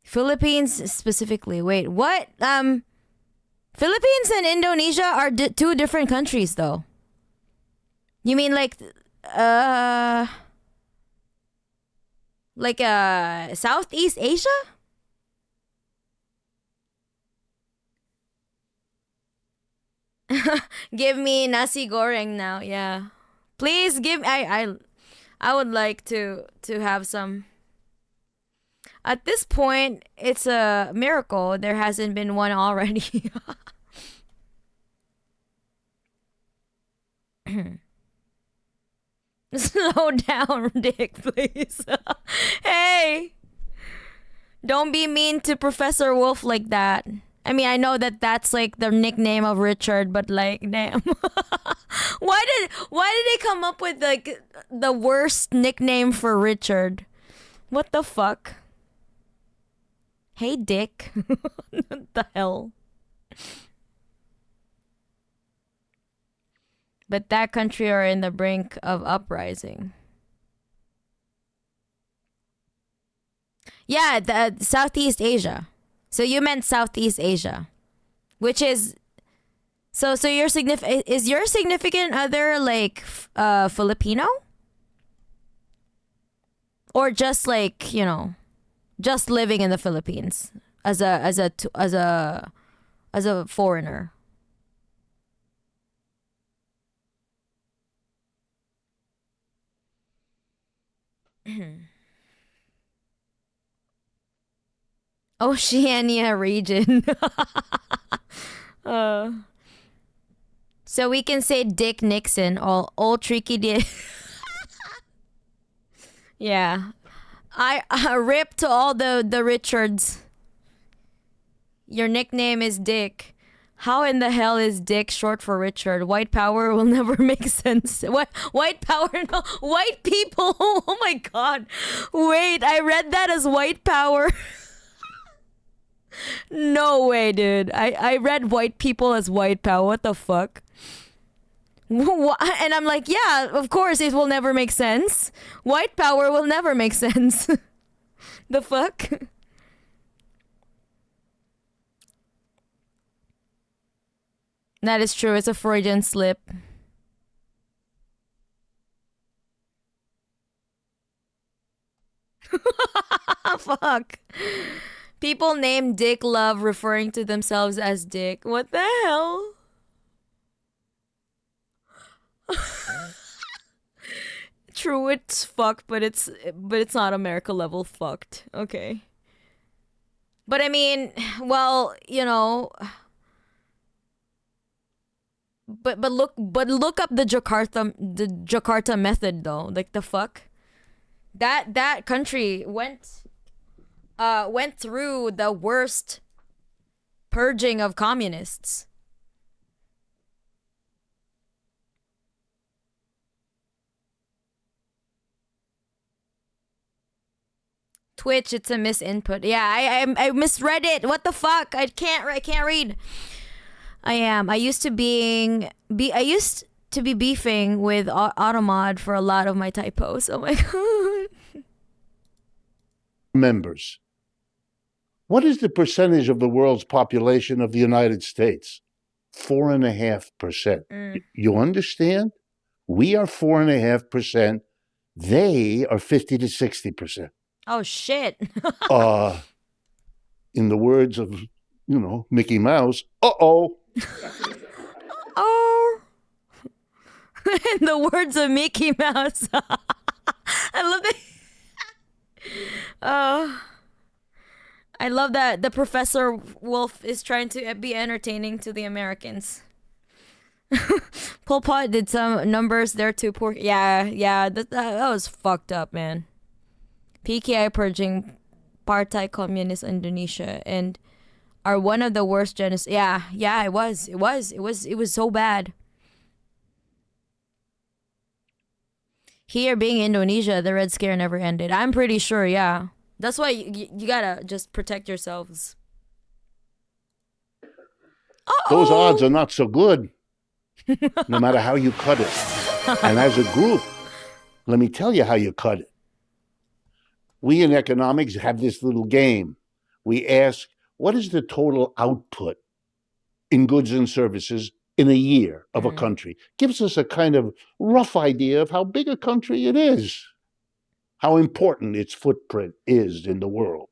Philippines specifically. Wait, what? Philippines and Indonesia are two different countries, though. You mean Southeast Asia? Give me nasi goreng now. Yeah, please give. I would like to have some. At this point, it's a miracle there hasn't been one already. Slow down, Dick, please. Hey, don't be mean to Professor Wolf like that. I mean, I know that that's like the nickname of Richard, but like, damn. why did they come up with like the worst nickname for Richard? What the fuck? Hey, Dick. What the hell? But that country are in the brink of uprising. Yeah, the Southeast Asia. So you meant Southeast Asia, which is so your is your significant other like Filipino, or just like, you know, just living in the Philippines as a foreigner? Oceania region. So we can say Dick Nixon, all tricky Dick. Yeah, I rip to all the Richards. Your nickname is Dick. How in the hell is Dick short for Richard? White power will never make sense. What? White power? No, white people. Oh my god. Wait, I read that as white power. No way, dude. I read white people as white power. What the fuck? And I'm like, yeah, of course it will never make sense. White power will never make sense. The fuck? That is true. It's a Freudian slip. Fuck. People named Dick love referring to themselves as Dick. What the hell? True, it's fucked, but it's not America level fucked. Okay. But I mean, well, you know, but look up the Jakarta method though. Like the fuck? That country went through the worst purging of communists. Twitch, it's a misinput. Yeah, I misread it. What the fuck? I can't read. I used to be beefing with Automod for a lot of my typos. Oh my god. members. What is the percentage of the world's population of the United States? 4.5%. You understand? We are 4.5%. They are 50 to 60%. Oh shit. In the words of, Mickey Mouse, uh-oh. Oh. In the words of Mickey Mouse. I love that. I love that the Professor Wolf is trying to be entertaining to the Americans. Pol Pot did some numbers there too. Poor, yeah, that was fucked up, man. PKI purging Partai Communist Indonesia and are one of the worst genocides. Yeah, it was so bad. Here being Indonesia, the Red Scare never ended. I'm pretty sure, yeah. That's why you gotta just protect yourselves. Those odds are not so good, no matter how you cut it. And as a group, let me tell you how you cut it. We in economics have this little game. We ask, what is the total output in goods and services in a year of a country? Gives us a kind of rough idea of how big a country it is, how important its footprint is in the world.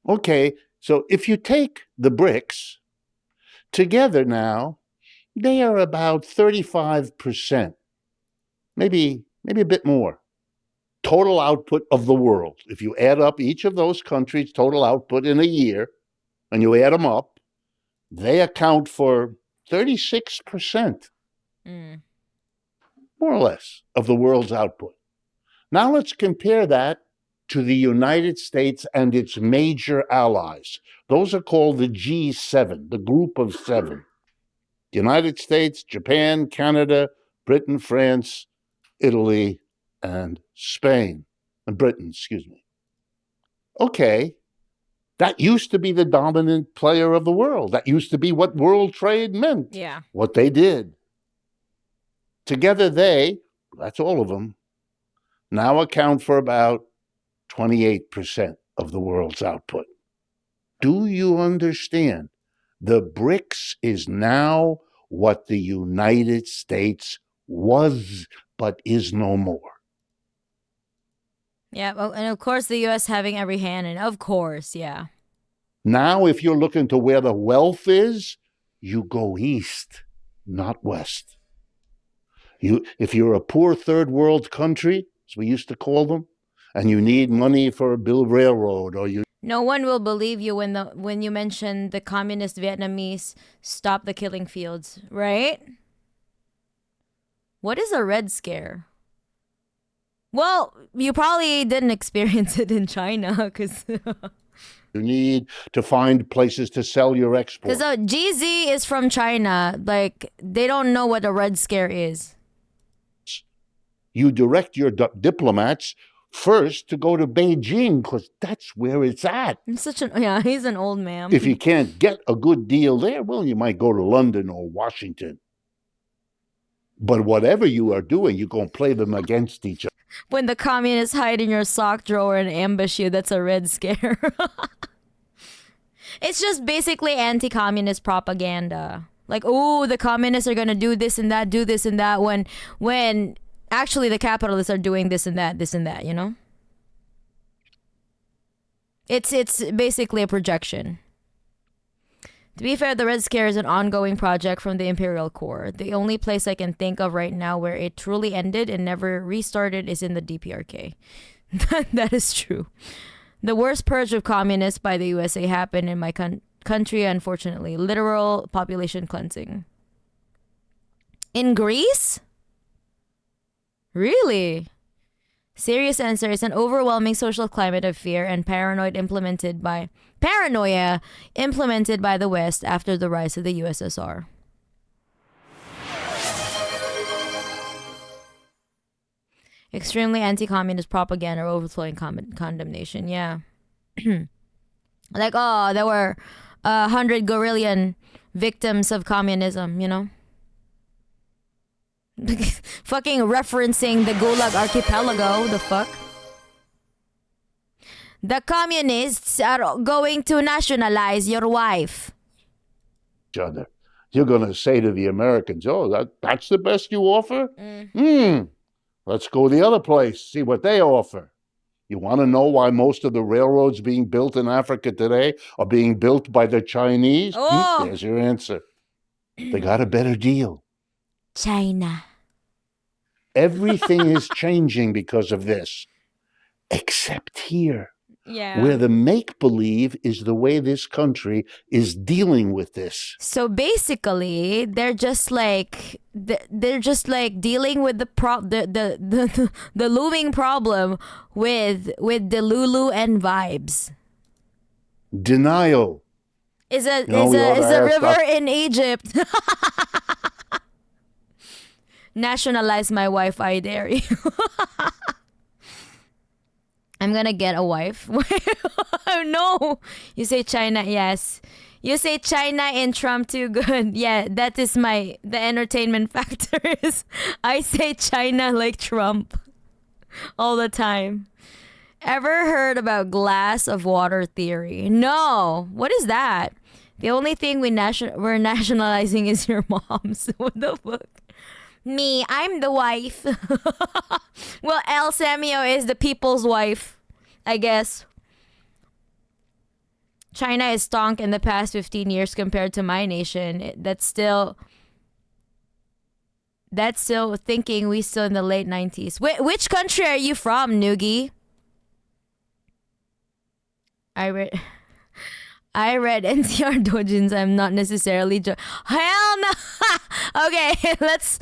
Okay, so if you take the BRICS, together now, they are about 35%, maybe a bit more, total output of the world. If you add up each of those countries' total output in a year, and you add them up, they account for 36%, more or less, of the world's output. Now let's compare that to the United States and its major allies. Those are called the G7, the group of seven. The United States, Japan, Canada, Britain, France, Italy, and Spain. And Britain, excuse me. Okay, that used to be the dominant player of the world. That used to be what world trade meant. Yeah. What they did. Together they, that's all of them, now account for about 28% of the world's output. Do you understand? The BRICS is now what the United States was, but is no more. Yeah, well, and of course the U.S. having every hand, and of course, yeah. Now, if you're looking to where the wealth is, you go east, not west. If you're a poor third world country, as we used to call them, and you need money for a build railroad, or you... No one will believe you when you mention the communist Vietnamese stop the killing fields, right? What is a Red Scare? Well, you probably didn't experience it in China, because... You need to find places to sell your exports. Because GZ is from China. Like, they don't know what a Red Scare is. You direct your diplomats first to go to Beijing, because that's where it's at. He's an old man. If you can't get a good deal there, well, you might go to London or Washington. But whatever you are doing, you're going to play them against each other. When the communists hide in your sock drawer and ambush you, that's a Red Scare. It's just basically anti-communist propaganda. Like, oh, the communists are going to do this and that, when actually the capitalists are doing this and that, you know? It's basically a projection. To be fair, the Red Scare is an ongoing project from the Imperial Core. The only place I can think of right now where it truly ended and never restarted is in the DPRK. That is true. The worst purge of communists by the USA happened in my country, unfortunately. Literal population cleansing. In Greece? Really? Serious answer is an overwhelming social climate of fear and paranoia implemented by the West after the rise of the USSR. Extremely anti-communist propaganda overflowing condemnation. Yeah. Like, oh, there were 100 gorillion victims of communism, you know? Fucking referencing the Gulag Archipelago, the fuck? The communists are going to nationalize your wife. Each other. You're going to say to the Americans, oh, that's the best you offer? Let's go the other place, see what they offer. You want to know why most of the railroads being built in Africa today are being built by the Chinese? Oh. There's your answer. They got a better deal. China. Everything is changing because of this, except here, Yeah. where the make-believe is the way this country is dealing with this. So basically, they're just like dealing with the looming problem with the Lulu and vibes. Denial. Is a we ought to ask river in Egypt. Nationalize my wife, I dare you. I'm gonna get a wife. No. You say China, yes. You say China and Trump too good. Yeah, that is the entertainment factor is I say China like Trump all the time. Ever heard about glass of water theory? No. What is that? The only thing we're nationalizing is your mom's. What the fuck? Me, I'm the wife. Well, El Samio is the people's wife, I guess. China is stonk in the past 15 years compared to my nation. That's still thinking we still in the late 90s. Which country are you from, Noogie? I read NTR Dojins. I'm not necessarily hell no. Okay, let's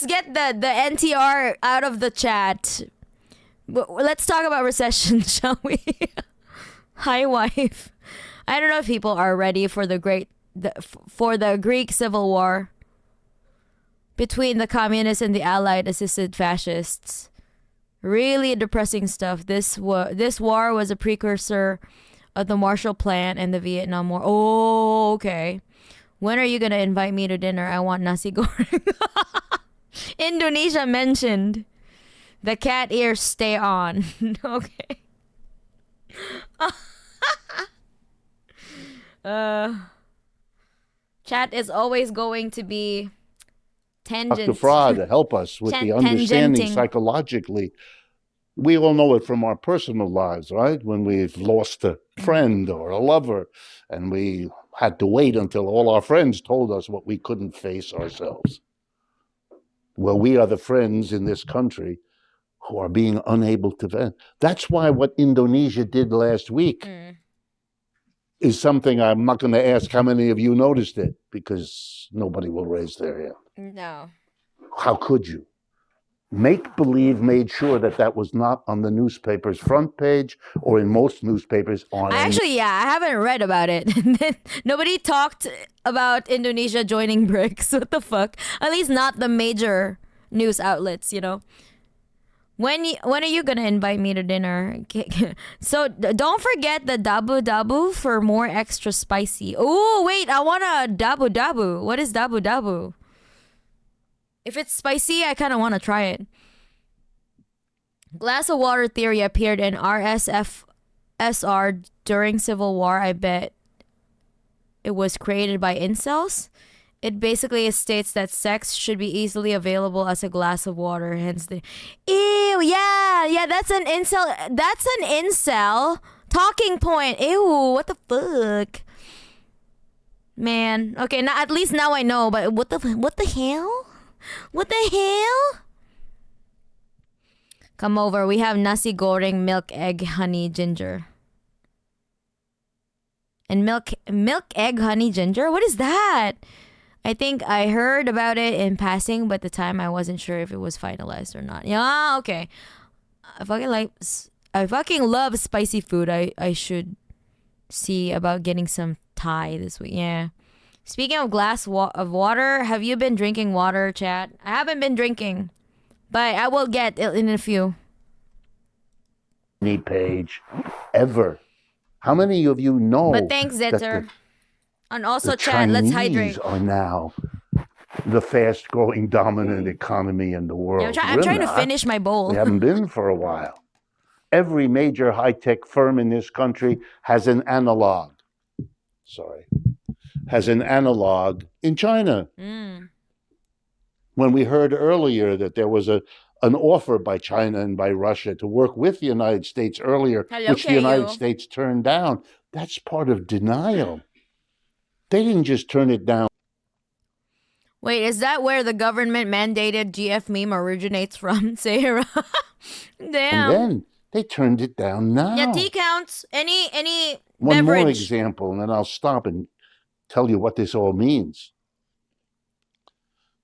get the NTR out of the chat. Let's talk about recession, shall we? Hi, wife. I don't know if people are ready for the Greek Civil War between the communists and the Allied assisted fascists. Really depressing stuff. This war was a precursor of the Marshall Plan and the Vietnam War. Oh, okay. When are you gonna invite me to dinner? I want nasi goreng. Indonesia mentioned. The cat ears stay on. Okay. Chat is always going to be tangent. Dr. Fra, to help us with the understanding tangenting. psychologically. We all know it from our personal lives, right? When we've lost a friend or a lover, and we had to wait until all our friends told us what we couldn't face ourselves. Well, we are the friends in this country who are being unable to vent. That's why what Indonesia did last week is something I'm not going to ask how many of you noticed it, because nobody will raise their hand. No. How could you? Make-believe made sure that was not on the newspaper's front page or in most newspapers on Actually, I haven't read about it. Nobody talked about Indonesia joining BRICS. What the fuck? At least not the major news outlets, you know. When are you gonna invite me to dinner? So don't forget the dabu dabu for more extra spicy. Oh wait, I want a dabu dabu. What is dabu dabu? If it's spicy, I kind of want to try it. Glass of water theory appeared in RSFSR during Civil War. I bet it was created by incels. It basically states that sex should be easily available as a glass of water. Hence the... Ew, yeah, that's an incel. That's an incel talking point. Ew, what the fuck? Man, okay, now at least now I know, but what the hell? What the hell? Come over. We have nasi goreng, milk, egg, honey, ginger. And milk, egg, honey, ginger? What is that? I think I heard about it in passing, but at the time I wasn't sure if it was finalized or not. Yeah, okay. I fucking love spicy food. I should see about getting some Thai this week. Yeah. Speaking of glass of water, have you been drinking water, chat? I haven't been drinking, but I will get it in a few. Any page ever. How many of you know? But thanks, Zetter. And also, the chat, let's Chinese hydrate. are now the fast-growing dominant economy in the world. Yeah, I'm trying to finish my bowl. We haven't been for a while. Every major high-tech firm in this country has an analog. Has an analog in China. When we heard earlier that there was an offer by China and by Russia to work with the United States earlier, which the United States turned down, that's part of denial. They didn't just turn it down. Wait, is that where the government mandated GF meme originates from, Sarah? Damn. And then they turned it down now. Yeah, T counts. Any One beverage. more example, and then I'll stop and tell you what this all means.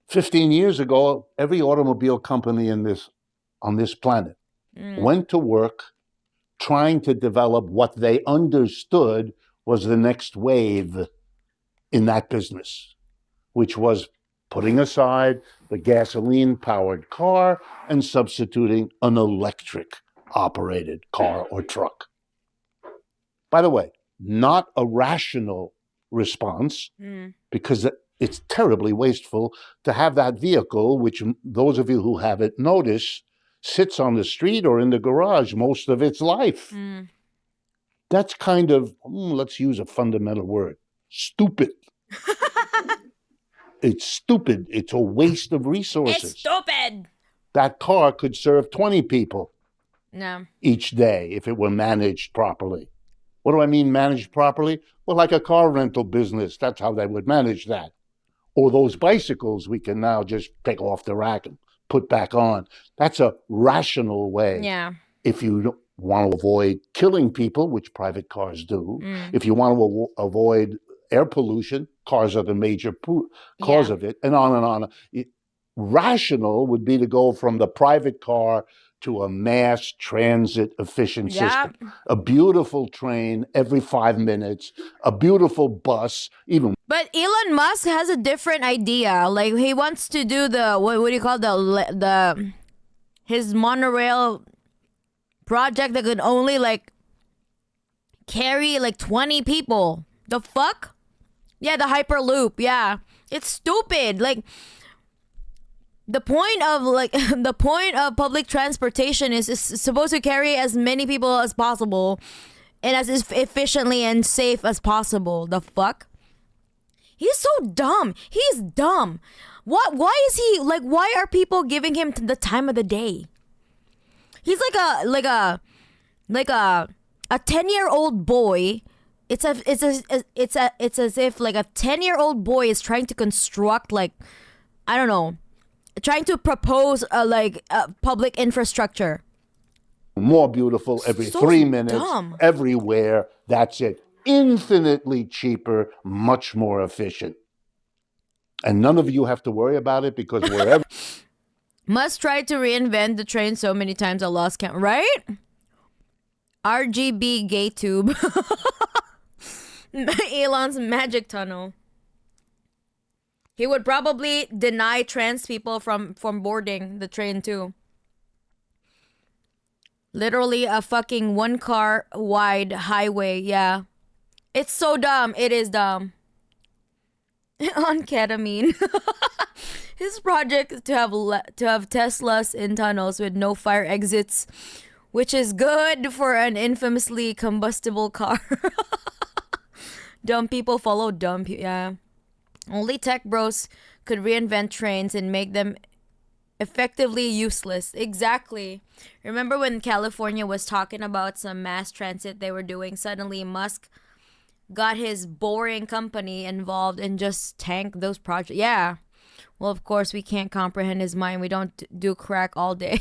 15 years ago, every automobile company on this planet went to work trying to develop what they understood was the next wave in that business, which was putting aside the gasoline-powered car and substituting an electric-operated car or truck. By the way, not a rational response, because it's terribly wasteful to have that vehicle, which those of you who have it notice, sits on the street or in the garage most of its life. That's kind of, let's use a fundamental word, stupid. It's stupid. It's a waste of resources. It's stupid. That car could serve 20 people No. each day if it were managed properly. What do I mean managed properly? Well, like a car rental business, that's how they would manage that. Or those bicycles we can now just take off the rack and put back on. That's a rational way. Yeah. If you want to avoid killing people, which private cars do, if you want to avoid air pollution, cars are the major cause of it, and on and on. Rational would be to go from the private car to a mass transit efficient system. A beautiful train every 5 minutes, a beautiful bus, even. But Elon Musk has a different idea. Like, he wants to do the, what do you call his monorail project that could only, like, carry, like, 20 people. The fuck? Yeah, the Hyperloop, yeah. It's stupid. Like, the point of public transportation is supposed to carry as many people as possible and as efficiently and safe as possible. The fuck? He's so dumb. He's dumb. Why is he, like, why are people giving him the time of the day? He's like a 10-year-old boy. It's as if like a 10-year-old boy is trying to construct, like, I don't know, trying to propose a public infrastructure. More beautiful every So 3 minutes, dumb. everywhere. That's it. Infinitely cheaper, much more efficient. And none of you have to worry about it because wherever. Must try to reinvent the train so many times I lost count. Right? RGB gay tube. Elon's magic tunnel. He would probably deny trans people from boarding the train too. Literally a fucking 1 car wide highway. Yeah. It's so dumb. It is dumb. On ketamine. His project is to have Teslas in tunnels with no fire exits, which is good for an infamously combustible car. Dumb people follow dumb people. Yeah. Only tech bros could reinvent trains and make them effectively useless. Exactly. Remember when California was talking about some mass transit they were doing? Suddenly Musk got his boring company involved and just tanked those projects. Yeah. Well, of course, we can't comprehend his mind. We don't do crack all day.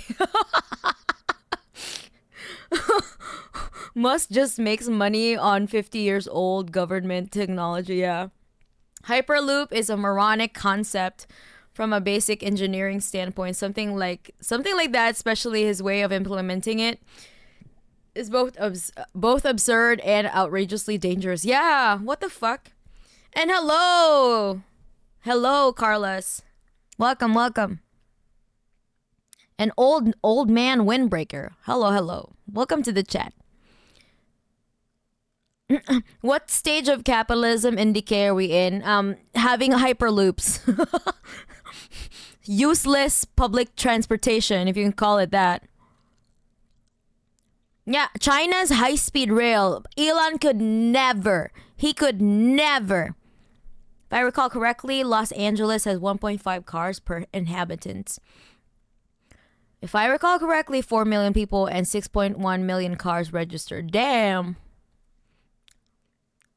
Musk just makes money on 50 years old government technology. Yeah. Hyperloop is a moronic concept from a basic engineering standpoint. Something like that, especially his way of implementing it, is both absurd and outrageously dangerous. Yeah, what the fuck? And hello, Carlos. Welcome. An old man windbreaker. Hello. Welcome to the chat. What stage of capitalism and decay are we in? Having hyperloops. Useless public transportation, if you can call it that. Yeah, China's high-speed rail. Elon could never. He could never. If I recall correctly, Los Angeles has 1.5 cars per inhabitant. If I recall correctly, 4 million people and 6.1 million cars registered. Damn.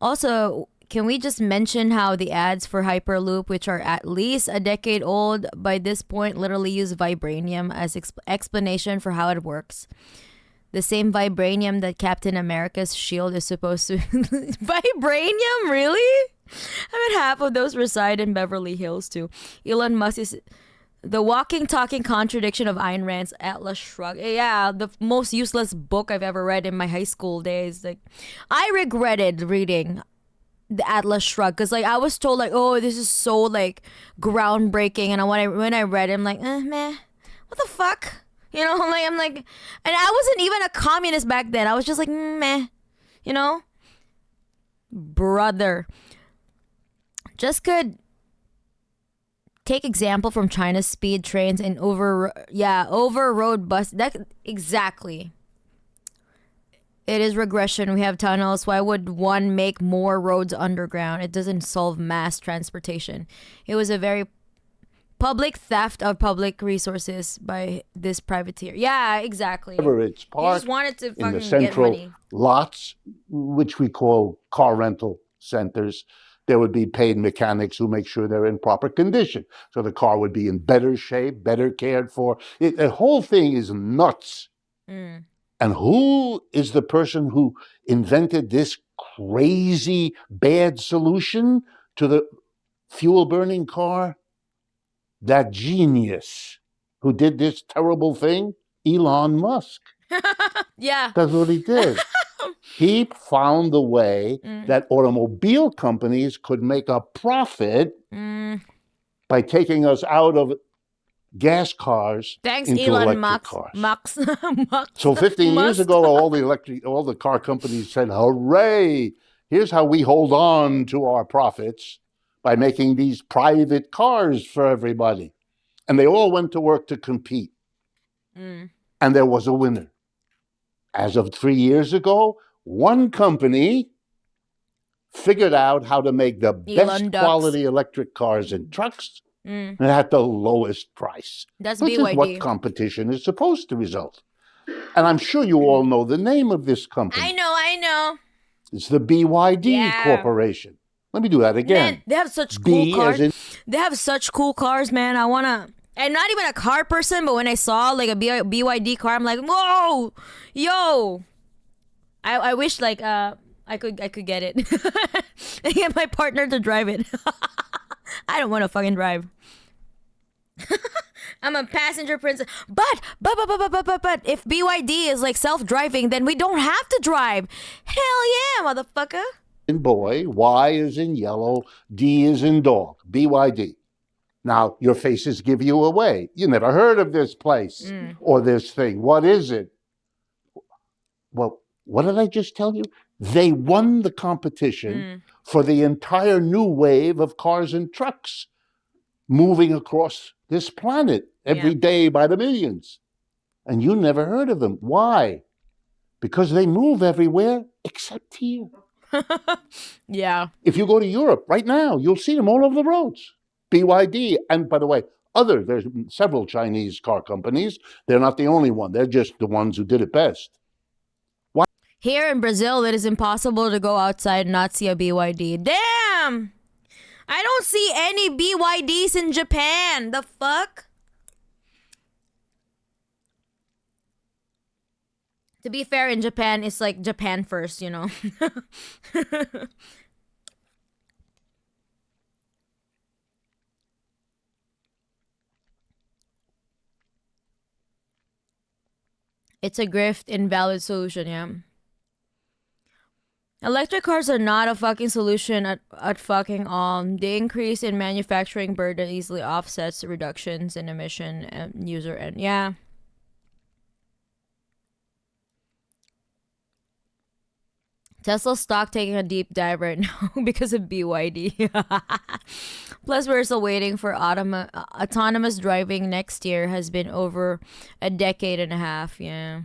Also, can we just mention how the ads for Hyperloop, which are at least a decade old by this point, literally use vibranium as explanation for how it works? The same vibranium that Captain America's shield is supposed to... Vibranium? Really? I mean, half of those reside in Beverly Hills, too. Elon Musk is the walking, talking contradiction of Ayn Rand's Atlas Shrugged. Yeah, the most useless book I've ever read in my high school days. Like, I regretted reading the Atlas Shrugged because, like, I was told, like, oh, this is so, like, groundbreaking. And when I read it, I'm like, meh, what the fuck? You know, like, I'm like, and I wasn't even a communist back then. I was just like, meh, you know? Brother. Just could take example from China's speed trains and overroad bus. That exactly. It is regression. We have tunnels. Why would one make more roads underground? It doesn't solve mass transportation. It was a very public theft of public resources by this privateer. Yeah, exactly. It's He parked just wanted to in the fucking get central money. lots, which we call car rental centers. There would be paid mechanics who make sure they're in proper condition. So the car would be in better shape, better cared for. The whole thing is nuts. Mm. And who is the person who invented this crazy bad solution to the fuel burning car? That genius who did this terrible thing, Elon Musk. Yeah. That's what he did. He found the way that automobile companies could make a profit by taking us out of gas cars Thanks, into Elon electric cars. So 15 years ago, all the car companies said, hooray, here's how we hold on to our profits by making these private cars for everybody. And they all went to work to compete. And there was a winner. As of 3 years ago, one company figured out how to make the best quality electric cars and trucks and at the lowest price. That's Which BYD. is what competition is supposed to result. And I'm sure you all know the name of this company. I know. It's the BYD Corporation. Let me do that again. Man, they have such cool cars. They have such cool cars, man. I wanna. I'm not even a car person, but when I saw like a BYD car, I'm like, whoa, yo. I wish like I could get it. And get my partner to drive it. I don't want to fucking drive. I'm a passenger princess. But if BYD is like self-driving, then we don't have to drive. Hell yeah, motherfucker. In boy, Y is in yellow, D is in dog, BYD. Now, your faces give you away. You never heard of this place or this thing. What is it? Well, what did I just tell you? They won the competition for the entire new wave of cars and trucks moving across this planet every day by the millions. And you never heard of them. Why? Because they move everywhere except here. Yeah. If you go to Europe right now, you'll see them all over the roads. BYD, and by the way, there's several Chinese car companies. They're not the only one. They're just the ones who did it best. Why? Here in Brazil, it is impossible to go outside and not see a BYD. Damn! I don't see any BYDs in Japan. The fuck? To be fair, in Japan, it's like Japan first, you know? It's a grift, invalid solution, yeah. Electric cars are not a fucking solution at fucking all. The increase in manufacturing burden easily offsets the reductions in emission and user end. Yeah. Tesla stock taking a deep dive right now because of BYD. Plus, we're still waiting for autonomous driving next year. Has been over a decade and a half. Yeah.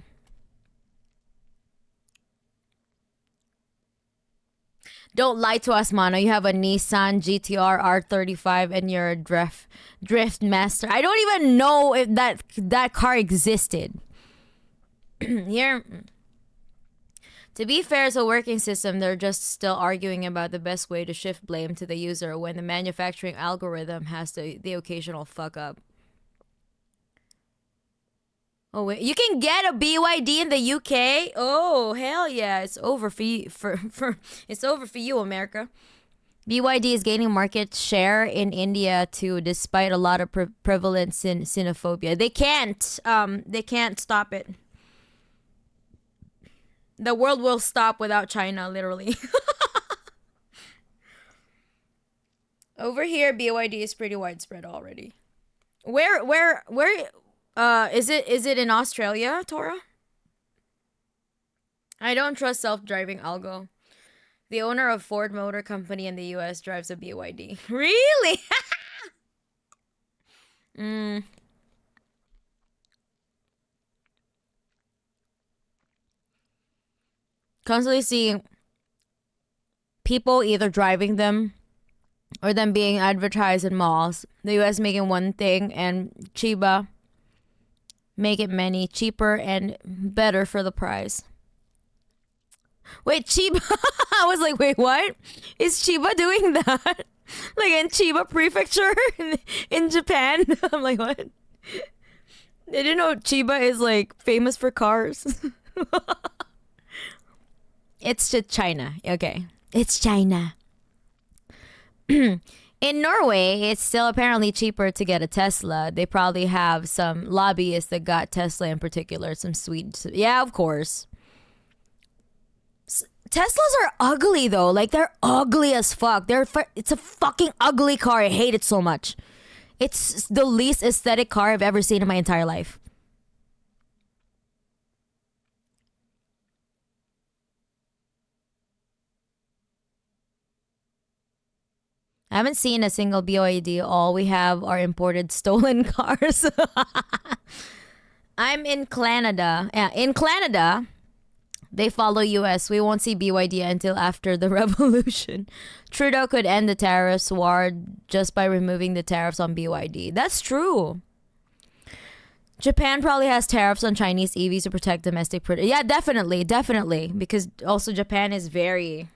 Don't lie to us, mano. You have a Nissan GTR R35 and you're a drift master. I don't even know if that car existed. Here, to be fair, it's a working system. They're just still arguing about the best way to shift blame to the user when the manufacturing algorithm has the occasional fuck up. Oh wait, you can get a BYD in the UK? Oh hell yeah! It's over for you. It's over for you, America. BYD is gaining market share in India too, despite a lot of prevalent xenophobia. They can't stop it. The world will stop without China, literally. Over here, BYD is pretty widespread already. Where is it in Australia, Tora? I don't trust self-driving algo. The owner of Ford Motor Company in the US drives a BYD. Really? Constantly seeing people either driving them or them being advertised in malls. The US making one thing and Chiba make it many, cheaper and better for the price. Wait, Chiba? I was like, wait, what? Is Chiba doing that? Like in Chiba Prefecture in Japan? I'm like, what? They didn't know Chiba is like famous for cars. It's to China. Okay. It's China. In Norway, it's still apparently cheaper to get a Tesla. They probably have some lobbyists that got Tesla in particular. Some sweet... Yeah, of course. Teslas are ugly, though. Like, they're ugly as fuck. It's a fucking ugly car. I hate it so much. It's the least aesthetic car I've ever seen in my entire life. I haven't seen a single BYD. All we have are imported stolen cars. I'm in Canada. Yeah, in Canada, they follow US. We won't see BYD until after the revolution. Trudeau could end the tariffs war just by removing the tariffs on BYD. That's true. Japan probably has tariffs on Chinese EVs to protect domestic production. Yeah, definitely. Because also Japan is very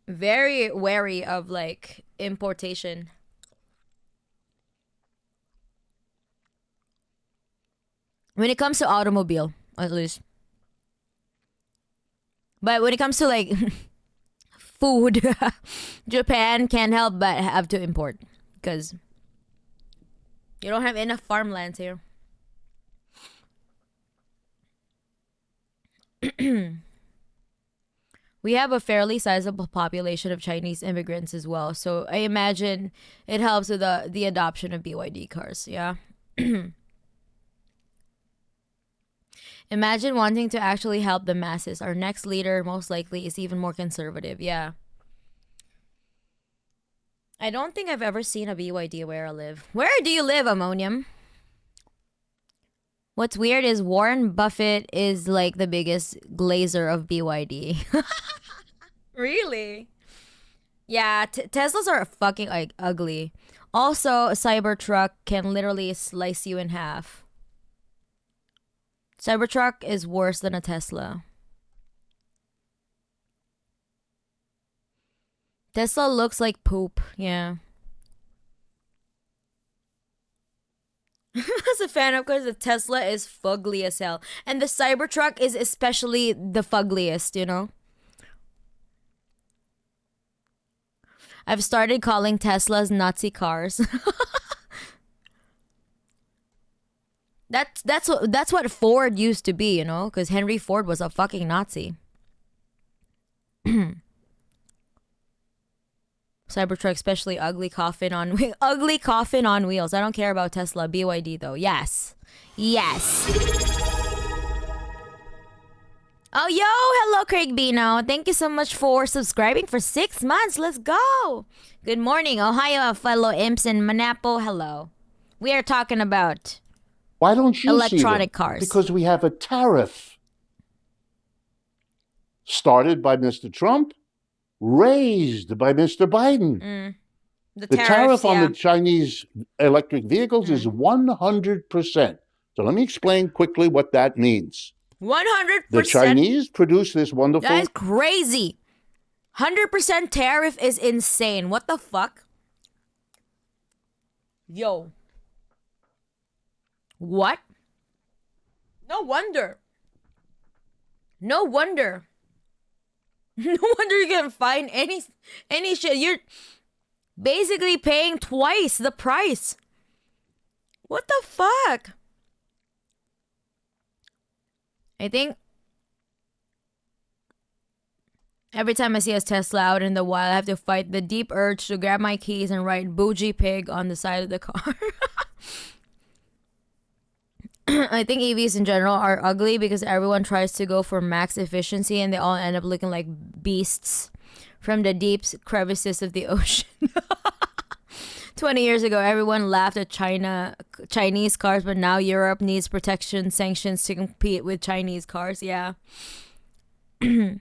wary of like importation. When it comes to automobile, at least. But when it comes to like food, Japan can't help but have to import because you don't have enough farmlands here. We have a fairly sizable population of Chinese immigrants as well, so I imagine it helps with the adoption of BYD cars. Yeah. Imagine wanting to actually help the masses. Our next leader most likely is even more conservative. Yeah. I don't think I've ever seen a BYD where I live. Where do you live, Ammonium? What's weird is Warren Buffett is like the biggest glazer of BYD. Really? Yeah, Teslas are fucking like ugly. Also, a Cybertruck can literally slice you in half. Cybertruck is worse than a Tesla. Tesla looks like poop, yeah. As a fan, of course, the Tesla is fugly as hell. And the Cybertruck is especially the fuggliest, you know? I've started calling Teslas Nazi cars. That's what Ford used to be, you know? Because Henry Ford was a fucking Nazi. Cybertruck, especially ugly coffin on wheels. I don't care about Tesla. BYD though. Yes. Oh, yo, hello, Craig Bino. Thank you so much for subscribing for 6 months. Let's go. Good morning, Ohio, fellow imps in Manapo. Hello. We are talking about Why don't you electronic see them? cars. Because we have a tariff. started by Mr. Trump, raised by Mr. Biden. The The tariff on yeah. the Chinese electric vehicles is 100%. So let me explain quickly what that means. 100%. The Chinese produce this wonderful... That is crazy. 100% tariff is insane. What the fuck? Yo. What? No wonder. No wonder. No wonder you can find any shit. You're basically paying twice the price. What the fuck? I think every time I see a Tesla out in the wild, I have to fight the deep urge to grab my keys and write bougie pig on the side of the car. I think EVs in general are ugly because everyone tries to go for max efficiency and they all end up looking like beasts from the deep crevices of the ocean. 20 years ago, everyone laughed at Chinese cars, but now Europe needs protection sanctions to compete with Chinese cars. Yeah. Do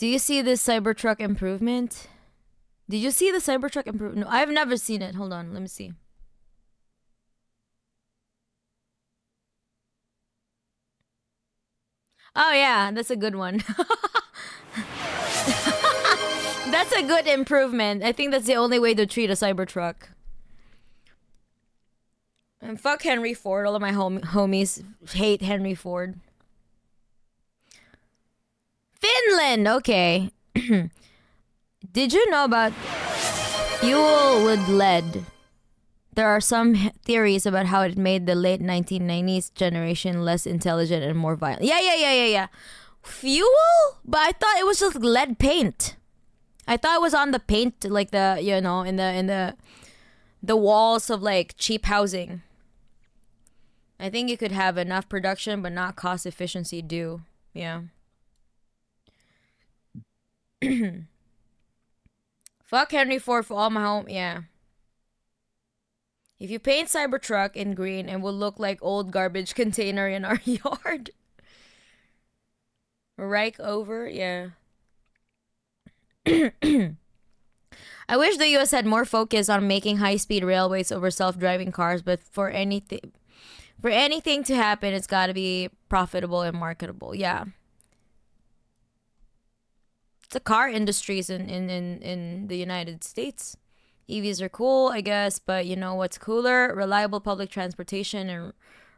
you see this Cybertruck improvement? Did you see the Cybertruck improvement? No, I've never seen it. Hold on, let me see. Oh yeah, that's a good one. That's a good improvement. I think that's the only way to treat a Cybertruck. And fuck Henry Ford. All of my homies hate Henry Ford. Finland, okay. Did you know about fuel with lead? There are some theories about how it made the late 1990s generation less intelligent and more violent. Yeah. Fuel? But I thought it was just lead paint. I thought it was on the paint, like the, you know, in the walls of like cheap housing. I think you could have enough production but not cost efficiency due. Yeah. Fuck Henry Ford for all my home. Yeah. If you paint Cybertruck in green, it will look like old garbage container in our yard. Right over, yeah. I wish the US had more focus on making high-speed railways over self-driving cars, but for anything to happen, it's got to be profitable and marketable. Yeah. The car industries in the United States. EVs are cool, I guess, but you know what's cooler? Reliable public transportation and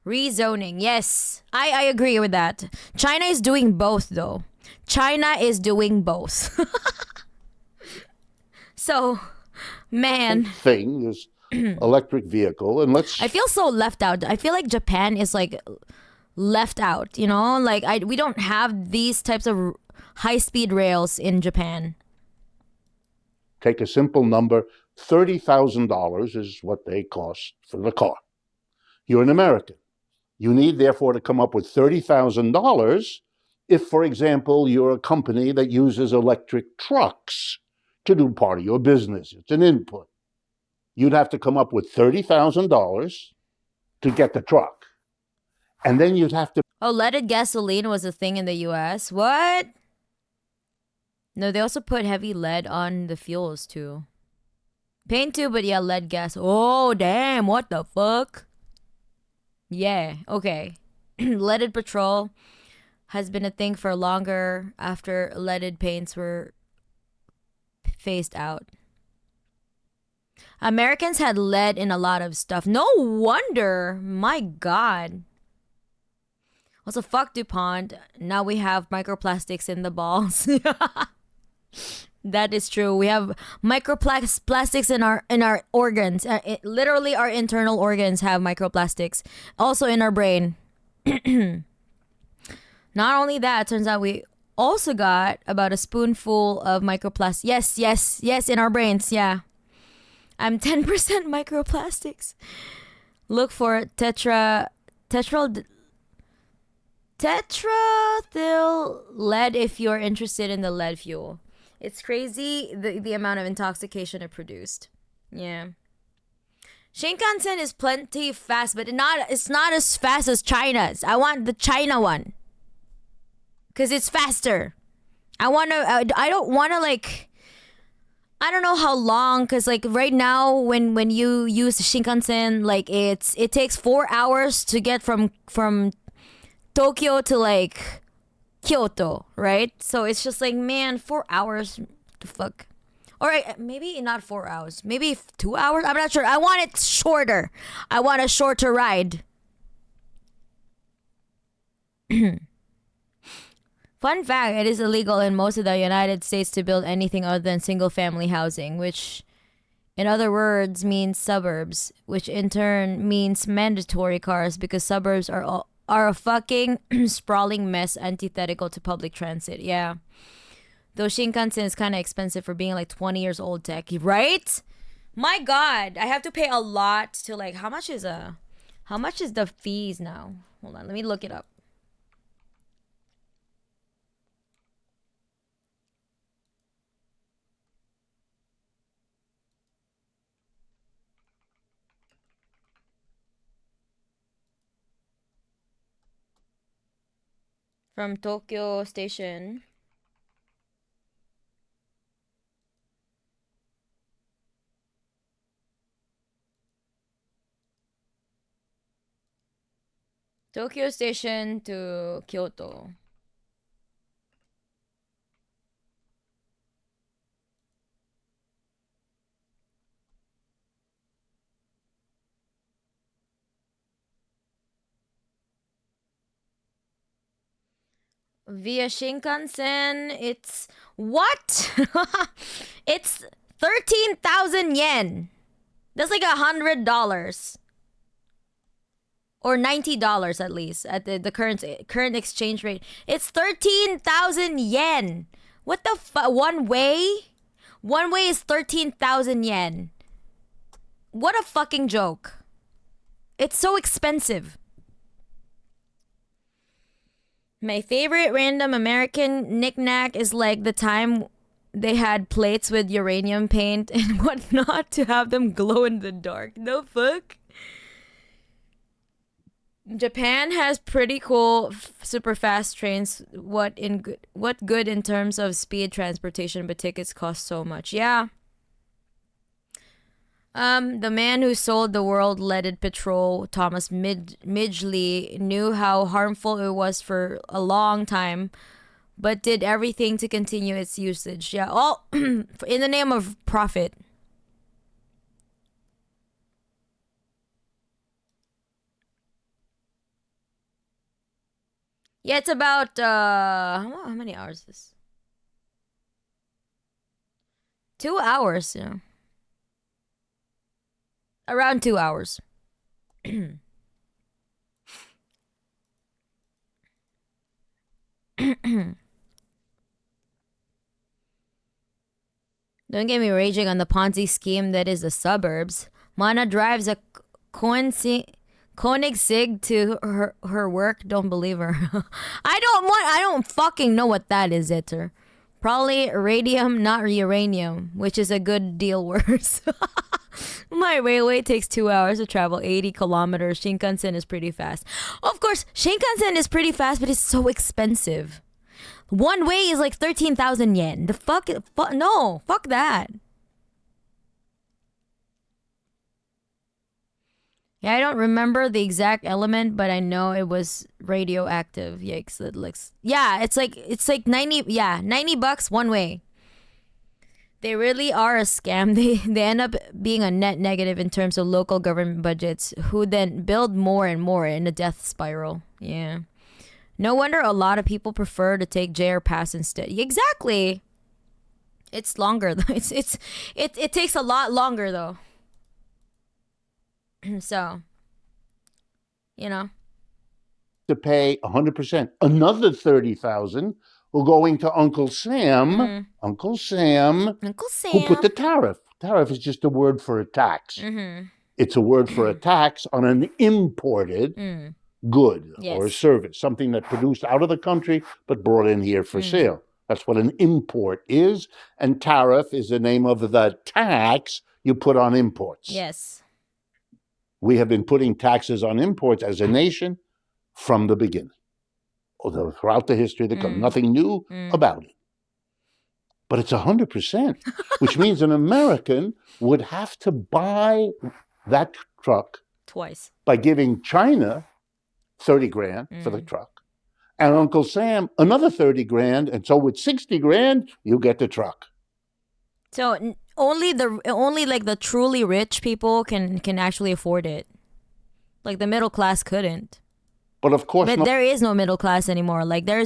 rezoning. Yes, I agree with that. China is doing both, though. China is doing both. So, man. Thing is electric vehicle, and let's... I feel so left out. I feel like Japan is like left out, you know? Like we don't have these types of high-speed rails in Japan. Take a simple number. $30,000 is what they cost for the car. You're an American. You need, therefore, to come up with $30,000 if, for example, you're a company that uses electric trucks to do part of your business. It's an input. You'd have to come up with $30,000 to get the truck. And then you'd have to... Oh, leaded gasoline was a thing in the US? What? No, they also put heavy lead on the fuels, too. Paint too, but yeah, lead gas. Oh, damn, what the fuck? Yeah, okay. Leaded petrol has been a thing for longer after leaded paints were phased out. Americans had lead in a lot of stuff. No wonder. My God. Also, fuck DuPont. Now we have microplastics in the balls. That is true. We have microplastics in our organs. Literally, our internal organs have microplastics. Also in our brain. Not only that, it turns out we also got about a spoonful of microplastics. Yes, in our brains. Yeah. I'm 10% microplastics. Look for tetrathyl lead if you're interested in the lead fuel. It's crazy the amount of intoxication it produced. Yeah. Shinkansen is plenty fast, but it's not as fast as China's. I want the China one. Cause it's faster. I don't wanna like, I don't know how long, cause like right now when you use the Shinkansen, like it takes 4 hours to get from Tokyo to like Kyoto, right? So it's just like, man, 4 hours, the fuck. All right, maybe not 4 hours, maybe 2 hours. I'm not sure. I want it shorter. I want a shorter ride. Fun fact, it is illegal in most of the United States to build anything other than single-family housing, which in other words means suburbs, which in turn means mandatory cars because suburbs are a fucking sprawling mess antithetical to public transit. Yeah. Though Shinkansen is kind of expensive for being like 20 years old tech, right? My God, I have to pay a lot to like, how much is the fees now? Hold on, let me look it up. From Tokyo Station. Tokyo Station to Kyoto. Via Shinkansen, it's what? It's 13,000 yen. That's like $100 or $90 at least at the current exchange rate. It's 13,000 yen. What the fuck? One way? One way is 13,000 yen. What a fucking joke. It's so expensive. My favorite random American knickknack is like the time they had plates with uranium paint and whatnot to have them glow in the dark. No fuck. Japan has pretty cool, super fast trains. What good in terms of speed transportation, but tickets cost so much. Yeah. The man who sold the world leaded petrol, Thomas Midgley, knew how harmful it was for a long time, but did everything to continue its usage. Yeah, all in the name of profit. Yeah, it's about how many hours is this? 2 hours, you know. Around 2 hours. Don't get me raging on the Ponzi scheme that is the suburbs. Mana drives a Koenigsegg to her work. Don't believe her. I don't fucking know what that is, Itter. Probably radium, not uranium, which is a good deal worse. My railway takes 2 hours to travel 80 kilometers. Shinkansen is pretty fast. Of course, Shinkansen is pretty fast, but it's so expensive. One way is like 13,000 yen. The fuck? No, fuck that. Yeah, I don't remember the exact element, but I know it was radioactive. Yikes! It looks. Yeah, it's like 90. Yeah, $90 one way. They really are a scam. They end up being a net negative in terms of local government budgets, who then build more and more in a death spiral. Yeah. No wonder a lot of people prefer to take JR Pass instead. Exactly. It's longer though. It takes a lot longer though. So, you know. To pay 100%. Another 30,000 will going to Uncle Sam. Uncle Sam. Uncle Sam. Who put the tariff. Tariff is just a word for a tax. It's a word for a tax on an imported good or service, something that produced out of the country but brought in here for sale. That's what an import is. And tariff is the name of the tax you put on imports. Yes. We have been putting taxes on imports as a nation from the beginning. Although throughout the history, there's nothing new about it. But it's 100%, which means an American would have to buy that truck Twice. by giving China 30 grand for the truck, and Uncle Sam another 30 grand, and so with 60 grand, you get the truck. So only like the truly rich people can actually afford it. Like the middle class couldn't. But of course, But there is no middle class anymore. Like there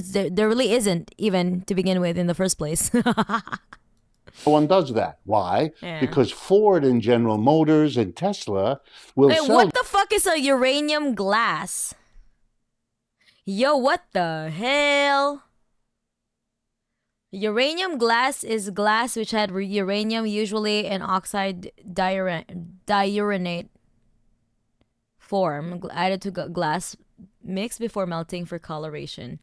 really isn't, even to begin with, in the first place. no one does that. Why? Yeah. Because Ford and General Motors and Tesla will Wait, sell. what the fuck is a uranium glass? Yo, what the hell? Uranium glass is glass which had uranium, usually in oxide diurenate form, added to glass, mixed before melting for coloration.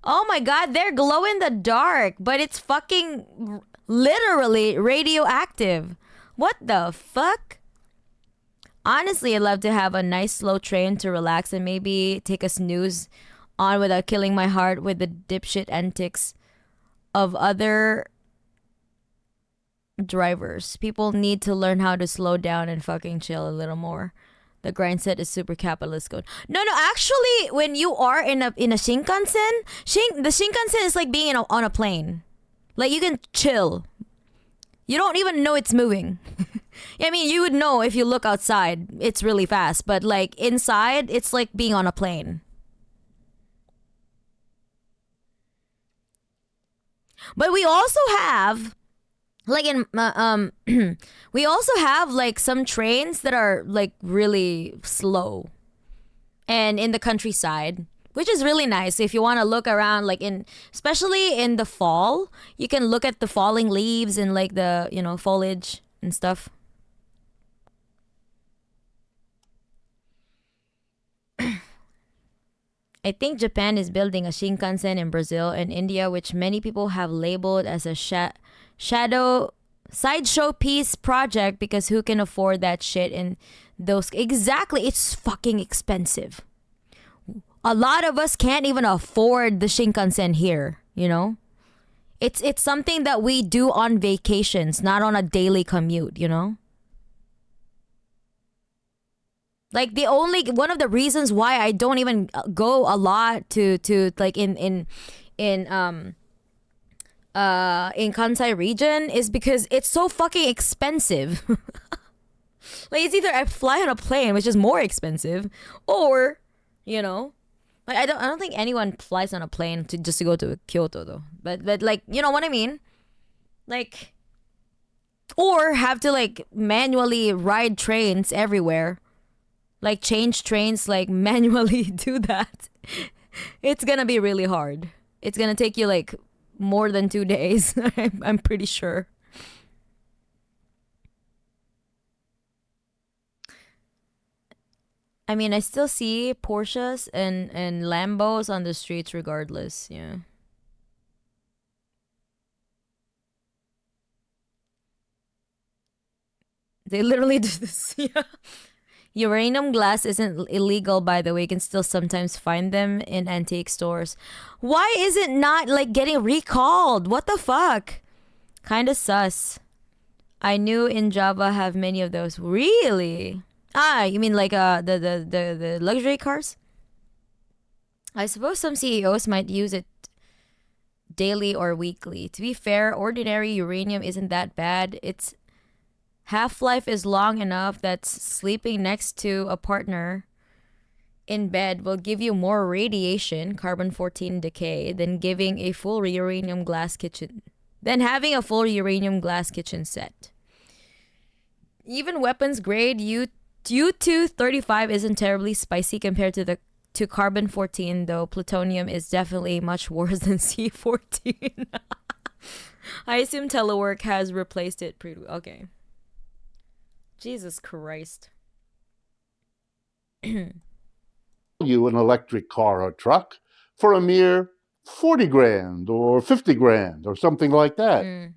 Oh my god, they're glow in the dark, but it's fucking literally radioactive. What the fuck? Honestly, I'd love to have a nice slow train to relax and maybe take a snooze on without killing my heart with the dipshit antics of other drivers. People need to learn how to slow down and fucking chill a little more. The grind set is super capitalist code. No, actually, when you are in a Shinkansen, the Shinkansen is like being on a plane. Like, you can chill. You don't even know it's moving. I mean, you would know if you look outside. It's really fast. But, like, inside, it's like being on a plane. But we also have, like, we also have, like, some trains that are, like, really slow. And in the countryside, which is really nice. If you want to look around, like, especially in the fall, you can look at the falling leaves and, like, the, foliage and stuff. I think Japan is building a Shinkansen in Brazil and India, which many people have labeled as a sideshow piece project, because who can afford that shit in those? Exactly, it's fucking expensive. A lot of us can't even afford the Shinkansen here, It's something that we do on vacations, not on a daily commute, Like, one of the reasons why I don't even go a lot to like in Kansai region is because it's so fucking expensive. Like, it's either I fly on a plane, which is more expensive, or, like, I don't think anyone flies on a plane just to go to Kyoto though. But like, you know what I mean? Like, or have to, like, manually ride trains everywhere. Like, change trains, like, manually do that. It's gonna be really hard. It's gonna take you, like, more than 2 days. I'm pretty sure. I mean, I still see Porsches and Lambos on the streets regardless, yeah. They literally do this, yeah. Uranium glass isn't illegal, by the way. You can still sometimes find them in antique stores. Why is it not, like, getting recalled? What the fuck? Kinda sus. I knew in Java have many of those. Really? You mean like the luxury cars? I suppose some CEOs might use it daily or weekly. To be fair, ordinary uranium isn't that bad. Its half-life is long enough that sleeping next to a partner in bed will give you more radiation, carbon-14 decay, than having a full uranium glass kitchen set. Even weapons grade U-235 isn't terribly spicy compared to carbon-14, though plutonium is definitely much worse than C-14. I assume telework has replaced it okay. Jesus Christ. You an electric car or truck for a mere 40 grand or 50 grand or something like that.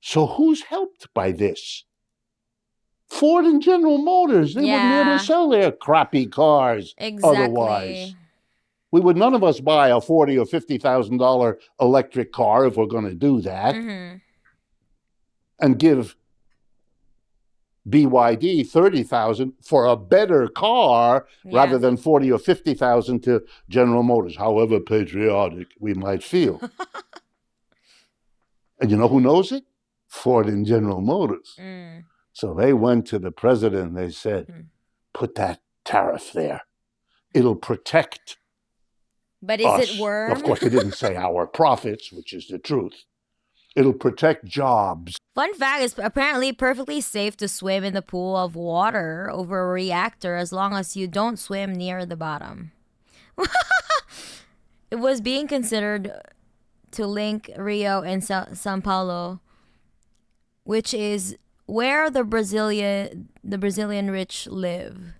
So who's helped by this? Ford and General Motors, they wouldn't be able Yeah. to sell their crappy cars otherwise. Exactly. None of us buy a $40,000 or $50,000 electric car if we're going to do that, and give BYD $30,000 for a better car rather than $40,000 or $50,000 to General Motors, however patriotic we might feel. And you know who knows it? Ford and General Motors. So they went to the president and they said, put that tariff there. It'll protect But is us. it worm? Of course, they didn't say our profits, which is the truth. It'll protect jobs. Fun fact, it's apparently perfectly safe to swim in the pool of water over a reactor as long as you don't swim near the bottom. It was being considered to link Rio and Sao Paulo, which is where the Brazilian rich live.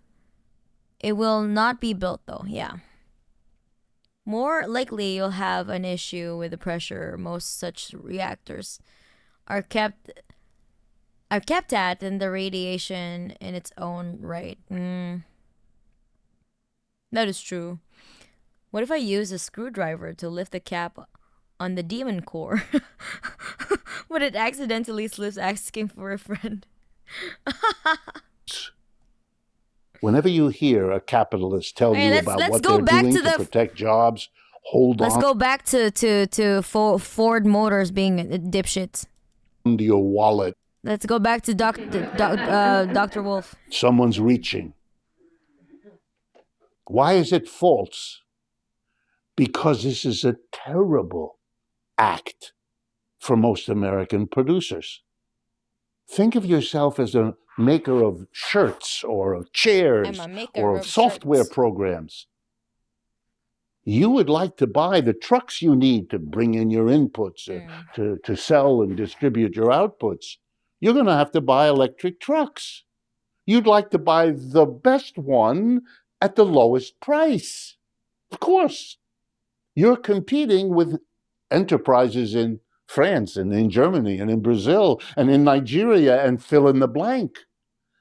It will not be built though, yeah. More likely you'll have an issue with the pressure most such reactors are kept at, and the radiation in its own right. That is true. What if I use a screwdriver to lift the cap on the demon core? But it accidentally slips asking for a friend. Whenever you hear a capitalist tell you about what they're doing to protect jobs, hold on. Let's go back to Ford Motors being dipshits. To your wallet. Let's go back to Dr. Wolf. Someone's reaching. Why is it false? Because this is a terrible act for most American producers. Think of yourself as a maker of shirts or of chairs or of software programs. You would like to buy the trucks you need to bring in your inputs, to sell and distribute your outputs. You're going to have to buy electric trucks. You'd like to buy the best one at the lowest price. Of course, you're competing with enterprises in France and in Germany and in Brazil and in Nigeria and fill in the blank.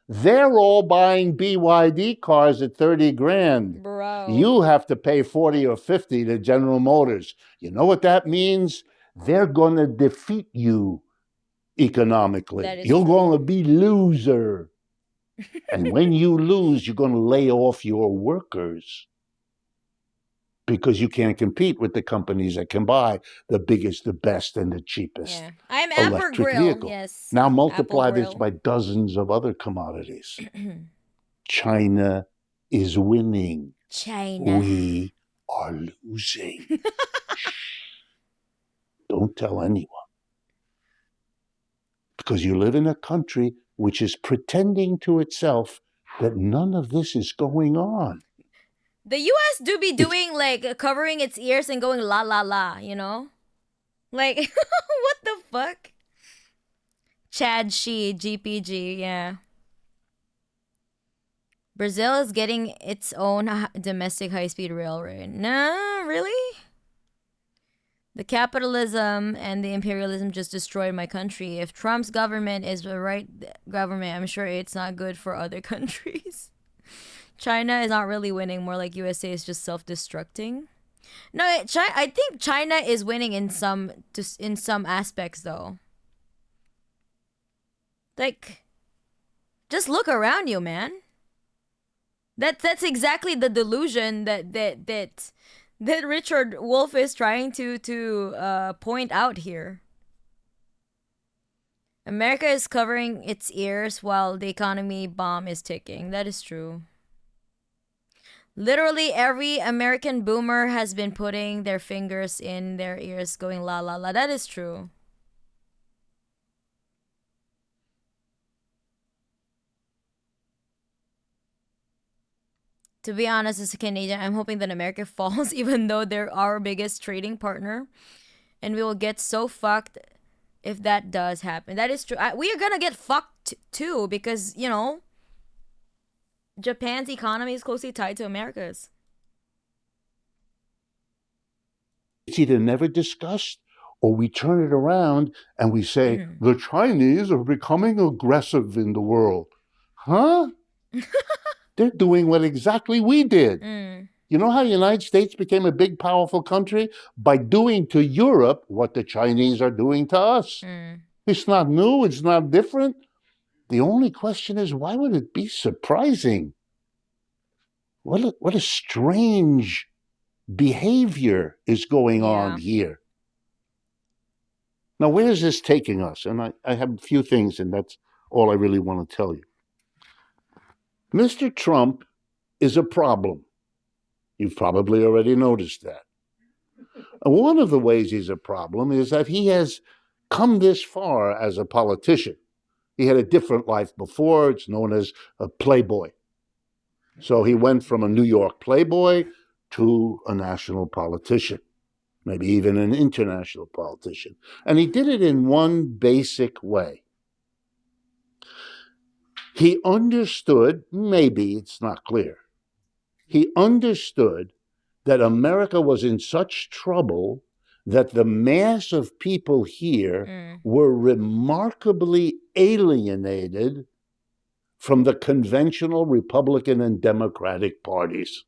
They're all buying BYD cars at 30 grand. Bro. You have to pay 40 or 50 to General Motors. You know what that means? They're going to defeat you economically. You're going to be loser. And when you lose, you're going to lay off your workers, because you can't compete with the companies that can buy the biggest, the best, and the cheapest electric vehicle. Yes. Now multiply this by dozens of other commodities. China is winning. China. We are losing. Don't tell anyone. Because you live in a country which is pretending to itself that none of this is going on. The U.S. do be doing, like, covering its ears and going la la la, you know? Like, what the fuck? Chad Shi, GPG, yeah. Brazil is getting its own domestic high-speed railway. No, really? The capitalism and the imperialism just destroyed my country. If Trump's government is the right government, I'm sure it's not good for other countries. China is not really winning, more like USA is just self-destructing. No, I think China is winning in some aspects though. Like, just look around you, man. That's exactly the delusion that Richard Wolff is trying to point out here. America is covering its ears while the economy bomb is ticking. That is true. Literally every American boomer has been putting their fingers in their ears going la la la. That is true. To be honest, as a Canadian, I'm hoping that America falls, even though they're our biggest trading partner. And we will get so fucked if that does happen. That is true. We are gonna get fucked too, because, you know, Japan's economy is closely tied to America's. It's either never discussed, or we turn it around and we say, the Chinese are becoming aggressive in the world. Huh? They're doing what exactly we did. Mm. You know how the United States became a big, powerful country? By doing to Europe what the Chinese are doing to us. Mm. It's not new, it's not different. The only question is, why would it be surprising? What a strange behavior is going on here. Now, where is this taking us? And I have a few things, and that's all I really want to tell you. Mr. Trump is a problem. You've probably already noticed that. And one of the ways he's a problem is that he has come this far as a politician. He had a different life before. It's known as a playboy. So he went from a New York playboy to a national politician, maybe even an international politician. And he did it in one basic way. He understood, maybe it's not clear, he understood that America was in such trouble that the mass of people here were remarkably alienated from the conventional Republican and Democratic parties.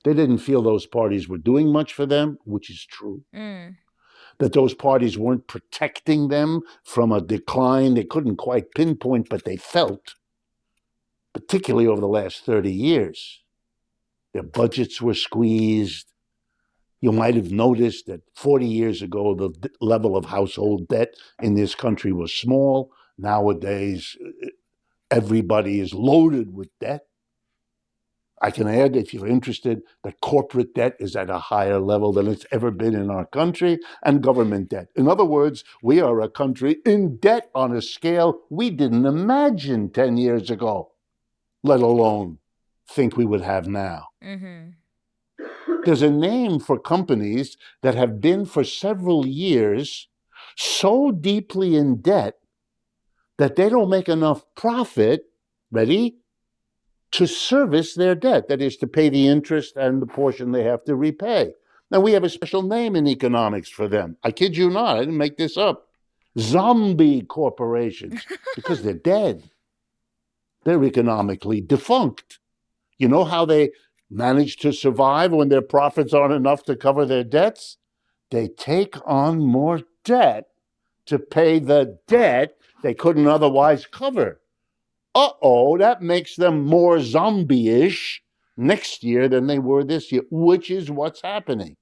They didn't feel those parties were doing much for them, which is true. That those parties weren't protecting them from a decline they couldn't quite pinpoint, but they felt, particularly over the last 30 years. Their budgets were squeezed. You might have noticed that 40 years ago, the level of household debt in this country was small. Nowadays, everybody is loaded with debt. I can add, if you're interested, that corporate debt is at a higher level than it's ever been in our country, and government debt. In other words, we are a country in debt on a scale we didn't imagine 10 years ago, let alone think we would have now. There's a name for companies that have been for several years so deeply in debt that they don't make enough profit, ready, to service their debt. That is, to pay the interest and the portion they have to repay. Now, we have a special name in economics for them. I kid you not, I didn't make this up. Zombie corporations, because they're dead. They're economically defunct. You know how they manage to survive when their profits aren't enough to cover their debts? They take on more debt to pay the debt they couldn't otherwise cover. That makes them more zombie-ish next year than they were this year, which is what's happening.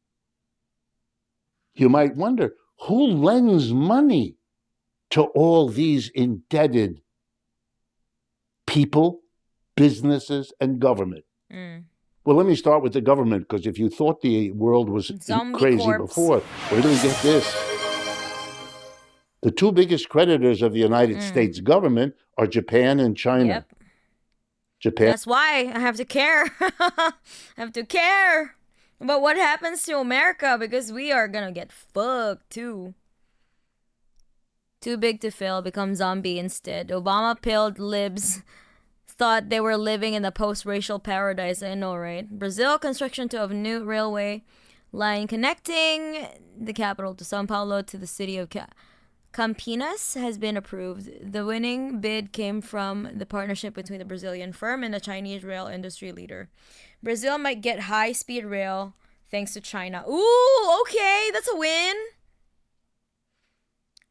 You might wonder, who lends money to all these indebted people, businesses, and government? Well, let me start with the government, because if you thought the world was crazy before, wait till we get this. The two biggest creditors of the United States government are Japan and China. Japan. That's why I have to care. I have to care about what happens to America, because we are gonna get fucked too. Too big to fail, become zombie instead. Obama pilled libs thought they were living in a post-racial paradise. I know, right? Brazil, construction to a new railway line connecting the capital to Sao Paulo to the city of Campinas has been approved. The winning bid came from the partnership between the Brazilian firm and the Chinese rail industry leader. Brazil might get high-speed rail thanks to China. Ooh, okay, that's a win.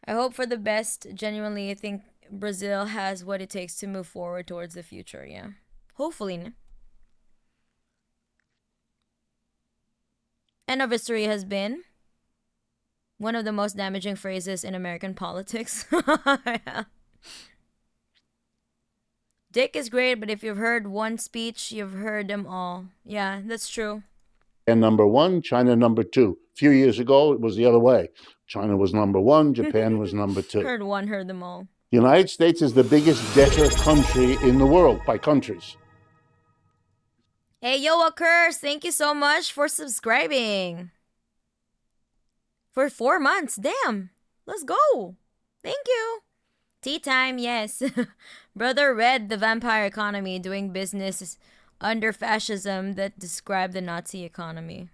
I hope for the best. Genuinely, I think Brazil has what it takes to move forward towards the future, yeah. Hopefully. End of history has been one of the most damaging phrases in American politics. Yeah. Dick is great, but if you've heard one speech, you've heard them all. Yeah, that's true. And number one, China number two. A few years ago, it was the other way. China was number one, Japan was number two. Heard one, heard them all. The United States is the biggest debtor country in the world by countries. Hey, yo, Curse, thank you so much for subscribing. For 4 months, damn. Let's go. Thank you. Tea time, yes. Brother read The Vampire Economy, doing business under fascism that described the Nazi economy.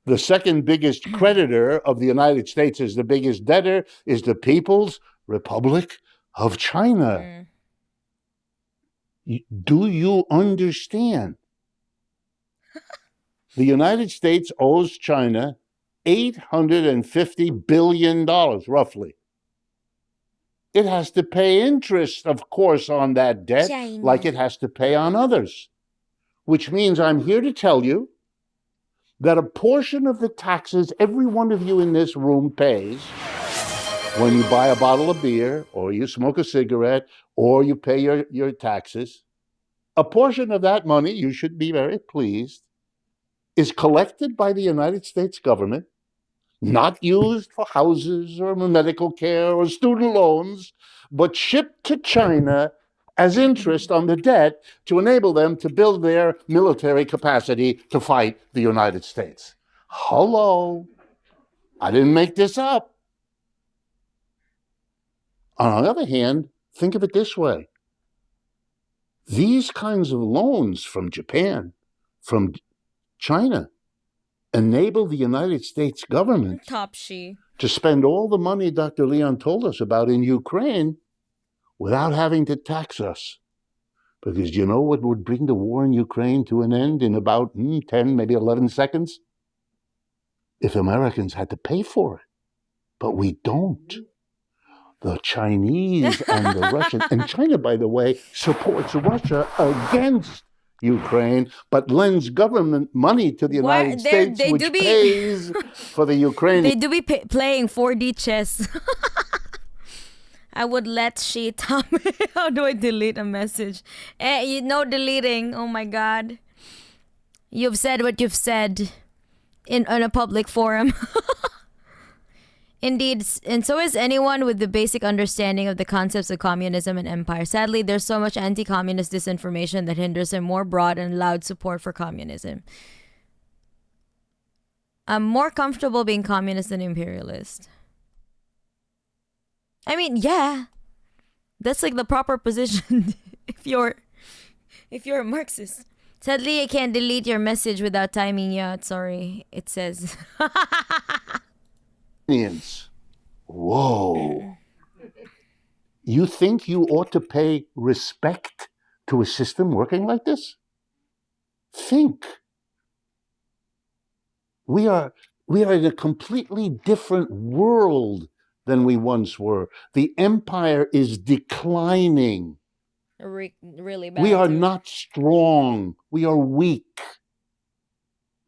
The second biggest creditor of the United States is the biggest debtor is the People's Republic of China. Do you understand? The United States owes China $850 billion, roughly. It has to pay interest, of course, on that debt, China. like it has to pay on others. Which means I'm here to tell you that a portion of the taxes every one of you in this room pays when you buy a bottle of beer or you smoke a cigarette or you pay your taxes, a portion of that money, you should be very pleased, is collected by the United States government, not used for houses or medical care or student loans, but shipped to China as interest on the debt to enable them to build their military capacity to fight the United States. Hello. I didn't make this up. On the other hand, think of it this way. These kinds of loans from Japan, from China, enable the United States government to spend all the money Dr. Leon told us about in Ukraine without having to tax us. Because you know what would bring the war in Ukraine to an end in about 10, maybe 11 seconds? If Americans had to pay for it. But we don't. The Chinese and the Russians, and China, by the way, supports Russia against Ukraine, but lends government money to the United States, which pays for the Ukrainian. They do be playing 4D chess. I would let she tell me. How do I delete a message? No deleting. Oh my God. You've said what you've said in a public forum. Indeed, and so is anyone with the basic understanding of the concepts of communism and empire. Sadly, there's so much anti-communist disinformation that hinders a more broad and loud support for communism. I'm more comfortable being communist than imperialist. I mean, yeah, that's like the proper position if you're a Marxist. Sadly, I can't delete your message without timing you out. Sorry, it says. Whoa. You think you ought to pay respect to a system working like this? Think. We are in a completely different world than we once were. The empire is declining. Really bad. We are not strong. We are weak.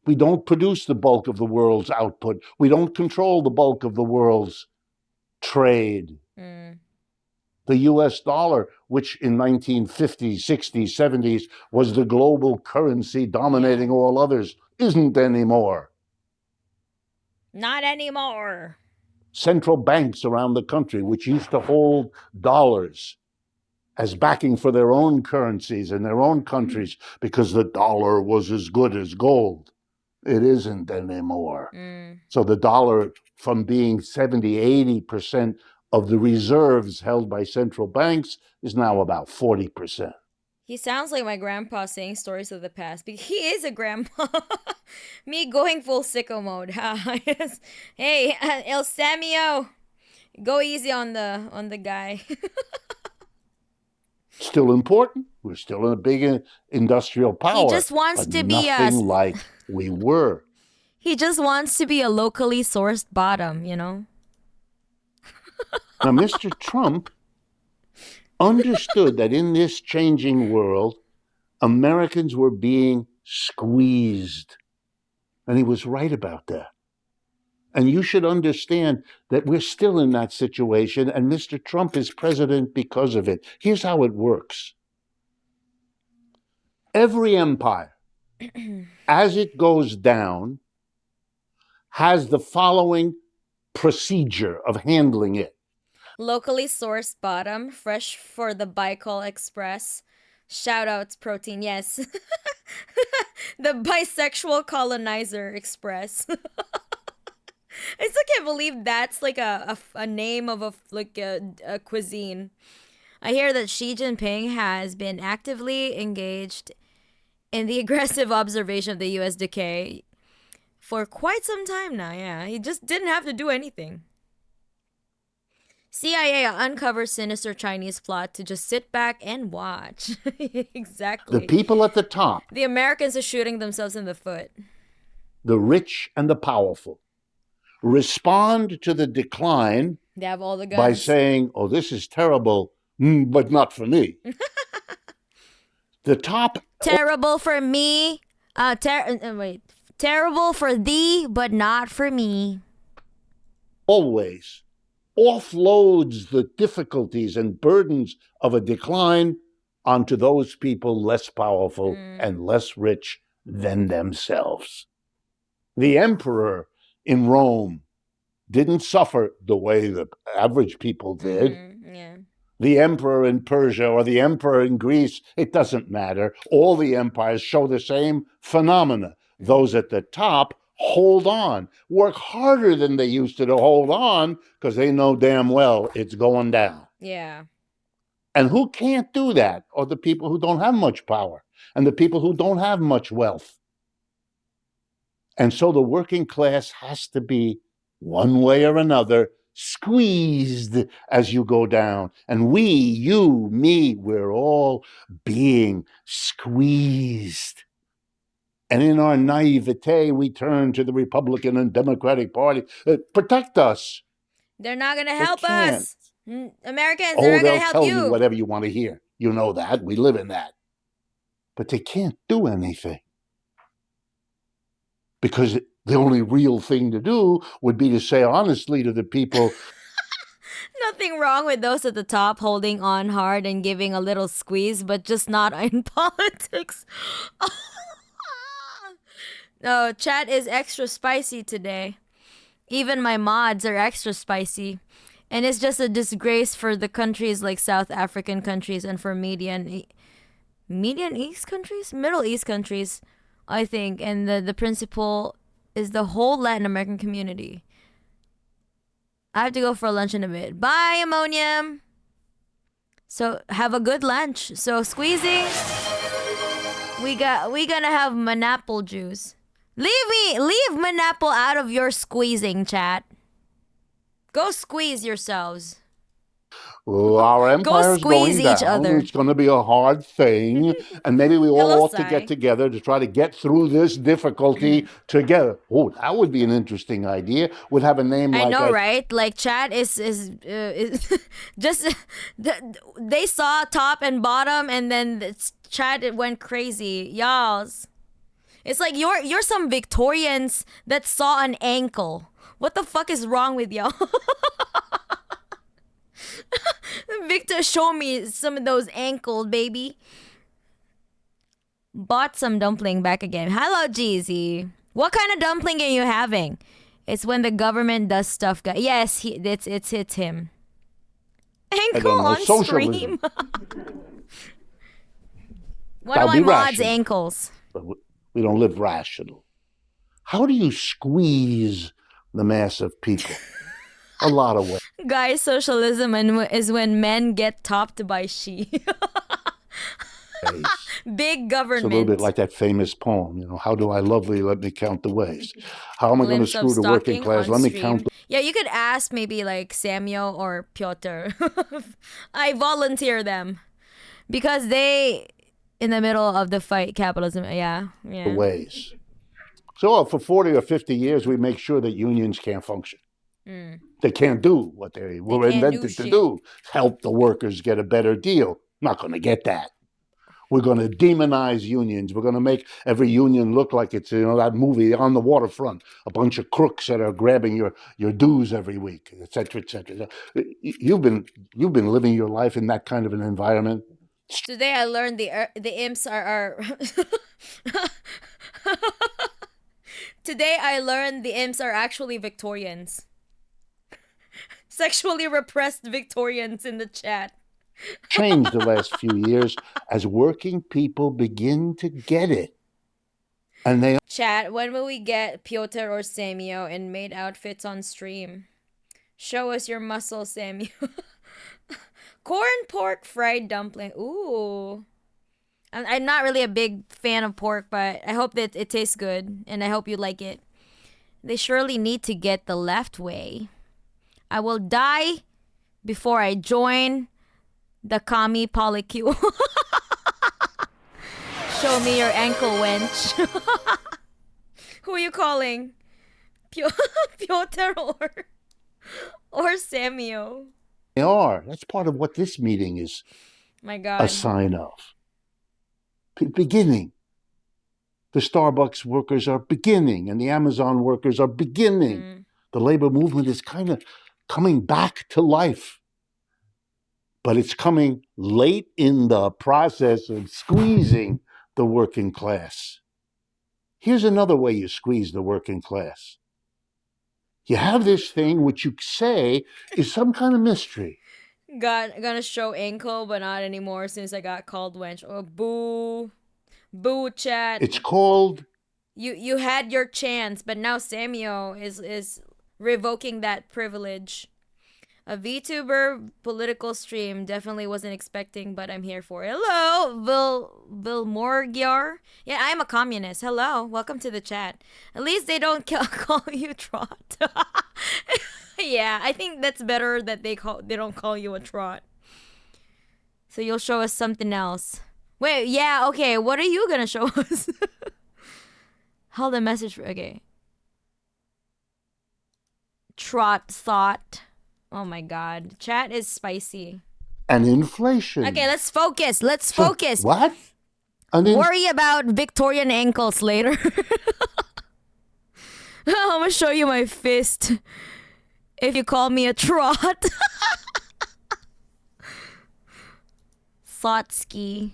We don't produce the bulk of the world's output. We don't control the bulk of the world's trade. The US dollar, which in 1950s, 60s, 70s was the global currency dominating all others, isn't anymore. Not anymore. Central banks around the country, which used to hold dollars as backing for their own currencies in their own countries because the dollar was as good as gold. It isn't anymore. So the dollar, from being 70, 80% of the reserves held by central banks, is now about 40%. He sounds like my grandpa saying stories of the past. But he is a grandpa. Me going full sicko mode. Yes. Hey, El Samio, go easy on the guy. Still important. We're still in a big industrial power. He just wants to be nothing like we were. He just wants to be a locally sourced bottom, you know? Now, Mr. Trump understood that in this changing world, Americans were being squeezed. And he was right about that. And you should understand that we're still in that situation, and Mr. Trump is president because of it. Here's how it works. Every empire, as it goes down, has the following procedure of handling it. Locally sourced bottom, fresh for the Baikal Express. Shoutouts, protein, yes. The bisexual colonizer express. I still can't believe that's like a name of a cuisine. I hear that Xi Jinping has been actively engaged in the aggressive observation of the U.S. decay for quite some time now. Yeah, he just didn't have to do anything. CIA uncovers sinister Chinese plot to just sit back and watch. Exactly. The people at the top, The Americans are shooting themselves in the foot. the rich and the powerful, respond to the decline They have all the guns. by saying, oh, this is terrible, but not for me. The top Terrible for me. Terrible for thee, but not for me. always offloads the difficulties and burdens of a decline onto those people less powerful and less rich than themselves. The emperor in Rome didn't suffer the way the average people did. Yeah. The emperor in Persia or the emperor in Greece, it doesn't matter. All the empires show the same phenomena. Those at the top hold on, work harder than they used to hold on because they know damn well it's going down. Yeah. And who can't do that are the people who don't have much power and the people who don't have much wealth. And so the working class has to be, one way or another, squeezed as you go down. And we, you, me, we're all being squeezed. And in our naivete, we turn to the Republican and Democratic Party. Protect us. They're not going to help can't. us. Americans, Oh, they're not going they'll to help tell you. you whatever you want to hear. You know that. We live in that. But they can't do anything. Because the only real thing to do would be to say honestly to the people, Nothing wrong with those at the top holding on hard and giving a little squeeze, but just not in politics. No, chat is extra spicy today. Even my mods are extra spicy. And it's just a disgrace for the countries like South African countries and for Middle East countries, I think. And the principle is the whole Latin American community. I have to go for lunch in a bit. Bye, ammonium. So have a good lunch. So squeezing. We gonna have manapple juice. Leave manapple out of your squeezing, chat. Go squeeze yourselves. oh, our empire's squeeze going each down. other. It's going to be a hard thing. And maybe we all Hello, ought to Sai. get together to try to get through this difficulty together. Oh, that would be an interesting idea. Would have a name I like know, right? Like chat is just they saw top and bottom, and then chat it went crazy, y'all's. It's like you're some Victorians that saw an ankle. What the fuck is wrong with y'all? Victor, show me some of those ankles, baby. Bought some dumpling back again. Hello, Jeezy. What kind of dumpling are you having? It's when the government does stuff. Yes, it's him. Ankle know, on socialism. stream. One That'd of my be mods' rational. ankles. But we don't live rational. How do you squeeze the mass of people? A lot of ways. Guys, socialism is when men get topped by she. Big government. It's a little bit like that famous poem, you know, how do I love thee? Let me count the ways. How am I going to Glimpse of screw the working stalking class? on Let me stream. count. Yeah, you could ask maybe like Samuel or Piotr. I volunteer them because they in the middle of the fight capitalism. Yeah. Ways. So for 40 or 50 years, we make sure that unions can't function. They can't do what they were can't do invented to shit. do, help the workers get a better deal. Not going to get that. We're going to demonize unions. We're going to make every union look like it's, you know, that movie On the Waterfront, a bunch of crooks that are grabbing your dues every week, et cetera, et cetera. You've been living your life in that kind of an environment. Today I learned the imps are Today I learned the imps are actually Victorians. Sexually repressed Victorians in the chat. Changed the last few years as working people begin to get it. And they Chat, when will we get Piotr or Samuel in maid outfits on stream? Show us your muscle, Samuel. Corn pork fried dumpling. Ooh. I'm not really a big fan of pork, but I hope that it tastes good, and I hope you like it. They surely need to get the left way. I will die before I join the commie polycule. Show me your ankle, wench. Who are you calling? Piotr or Samuel? They are. That's part of what this meeting is My a God. sign of. Beginning. The Starbucks workers are beginning, and the Amazon workers are beginning. The labor movement is kind of coming back to life. But it's coming late in the process of squeezing the working class. Here's another way you squeeze the working class. You have this thing which you say is some kind of mystery. Gonna show ankle, but not anymore since I got called wench. Oh, boo. Boo, chat. It's called... You had your chance, but now Samuel is revoking that privilege. A VTuber political stream definitely wasn't expecting, but I'm here for it. Hello, Vilmorgiar. Yeah, I'm a communist. Hello, welcome to the chat. At least they don't call you trot. Yeah, I think that's better that they don't call you a trot. So you'll show us something else. Wait, yeah, okay. What are you gonna show us? Hold a message for okay. Trot thought. Oh my God, chat is spicy. And inflation. Okay, let's focus. Let's focus. What? Worry about Victorian ankles later. I'm gonna show you my fist if you call me a trot. Slotsky.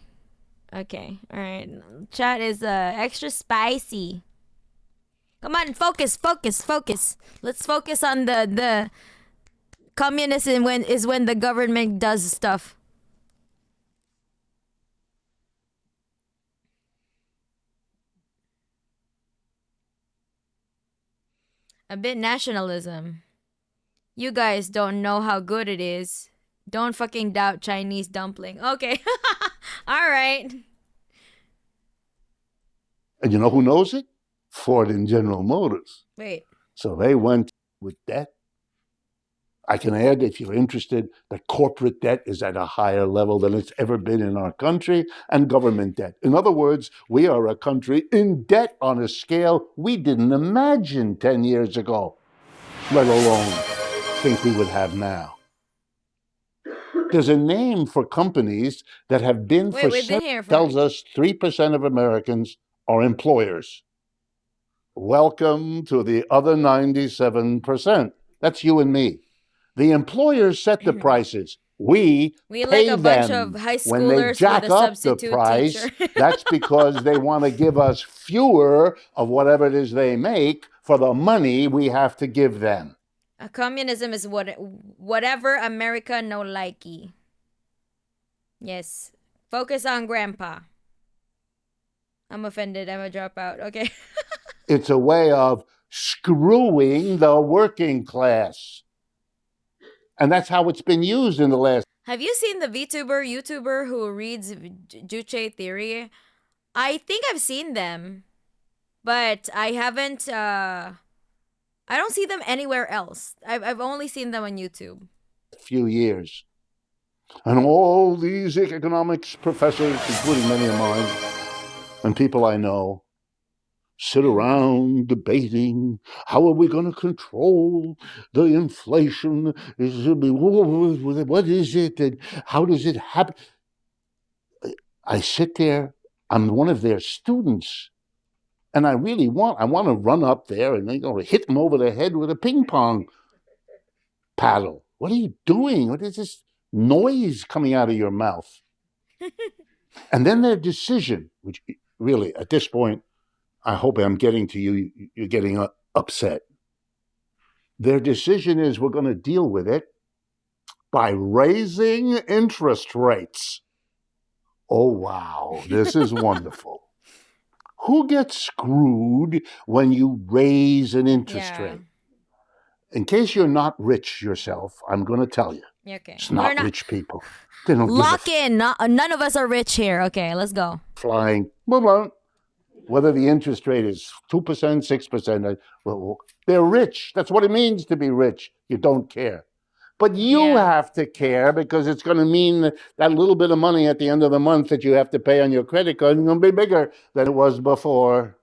Okay, all right. Chat is extra spicy. Come on, focus. Let's focus on the communism when the government does stuff. A bit nationalism. You guys don't know how good it is. Don't fucking doubt Chinese dumpling. Okay. All right. And you know who knows it? Ford and General Motors. Wait. So they went with debt. I can add, if you're interested, that corporate debt is at a higher level than it's ever been in our country, and government debt. In other words, we are a country in debt on a scale we didn't imagine 10 years ago, let alone think we would have now. There's a name for companies that have been Wait, we've been here for tells us 3% of Americans are employers. Welcome to the other 97%. That's you and me. The employers set the prices. We pay like a bunch them. of high When they schoolers jack with a up the substitute price, teacher. that's because they want to give us fewer of whatever it is they make for the money we have to give them. Communism is whatever America no likey. Yes. Focus on grandpa. I'm offended. I'm a dropout. Okay. It's a way of screwing the working class. And that's how it's been used in the last... Have you seen the YouTuber who reads Juche theory? I think I've seen them, but I haven't, I don't see them anywhere else. I've only seen them on YouTube. Few years. And all these economics professors, including many of mine, and people I know, sit around debating, how are we going to control the inflation? What is it? And how does it happen? I sit there, I'm one of their students, and I want to run up there and hit them over the head with a ping pong paddle. What are you doing? What is this noise coming out of your mouth? And then their decision, which really, at this point, I hope I'm getting to you, you're getting upset. Their decision is we're going to deal with it by raising interest rates. Oh, wow, this is wonderful. Who gets screwed when you raise an interest rate? In case you're not rich yourself, I'm going to tell you. Okay. It's not rich people. They don't lock in. None of us are rich here. Okay, let's go. Flying. Whether the interest rate is 2%, 6%, well, they're rich. That's what it means to be rich. You don't care. But you Yeah. have to care because it's going to mean that little bit of money at the end of the month that you have to pay on your credit card is going to be bigger than it was before.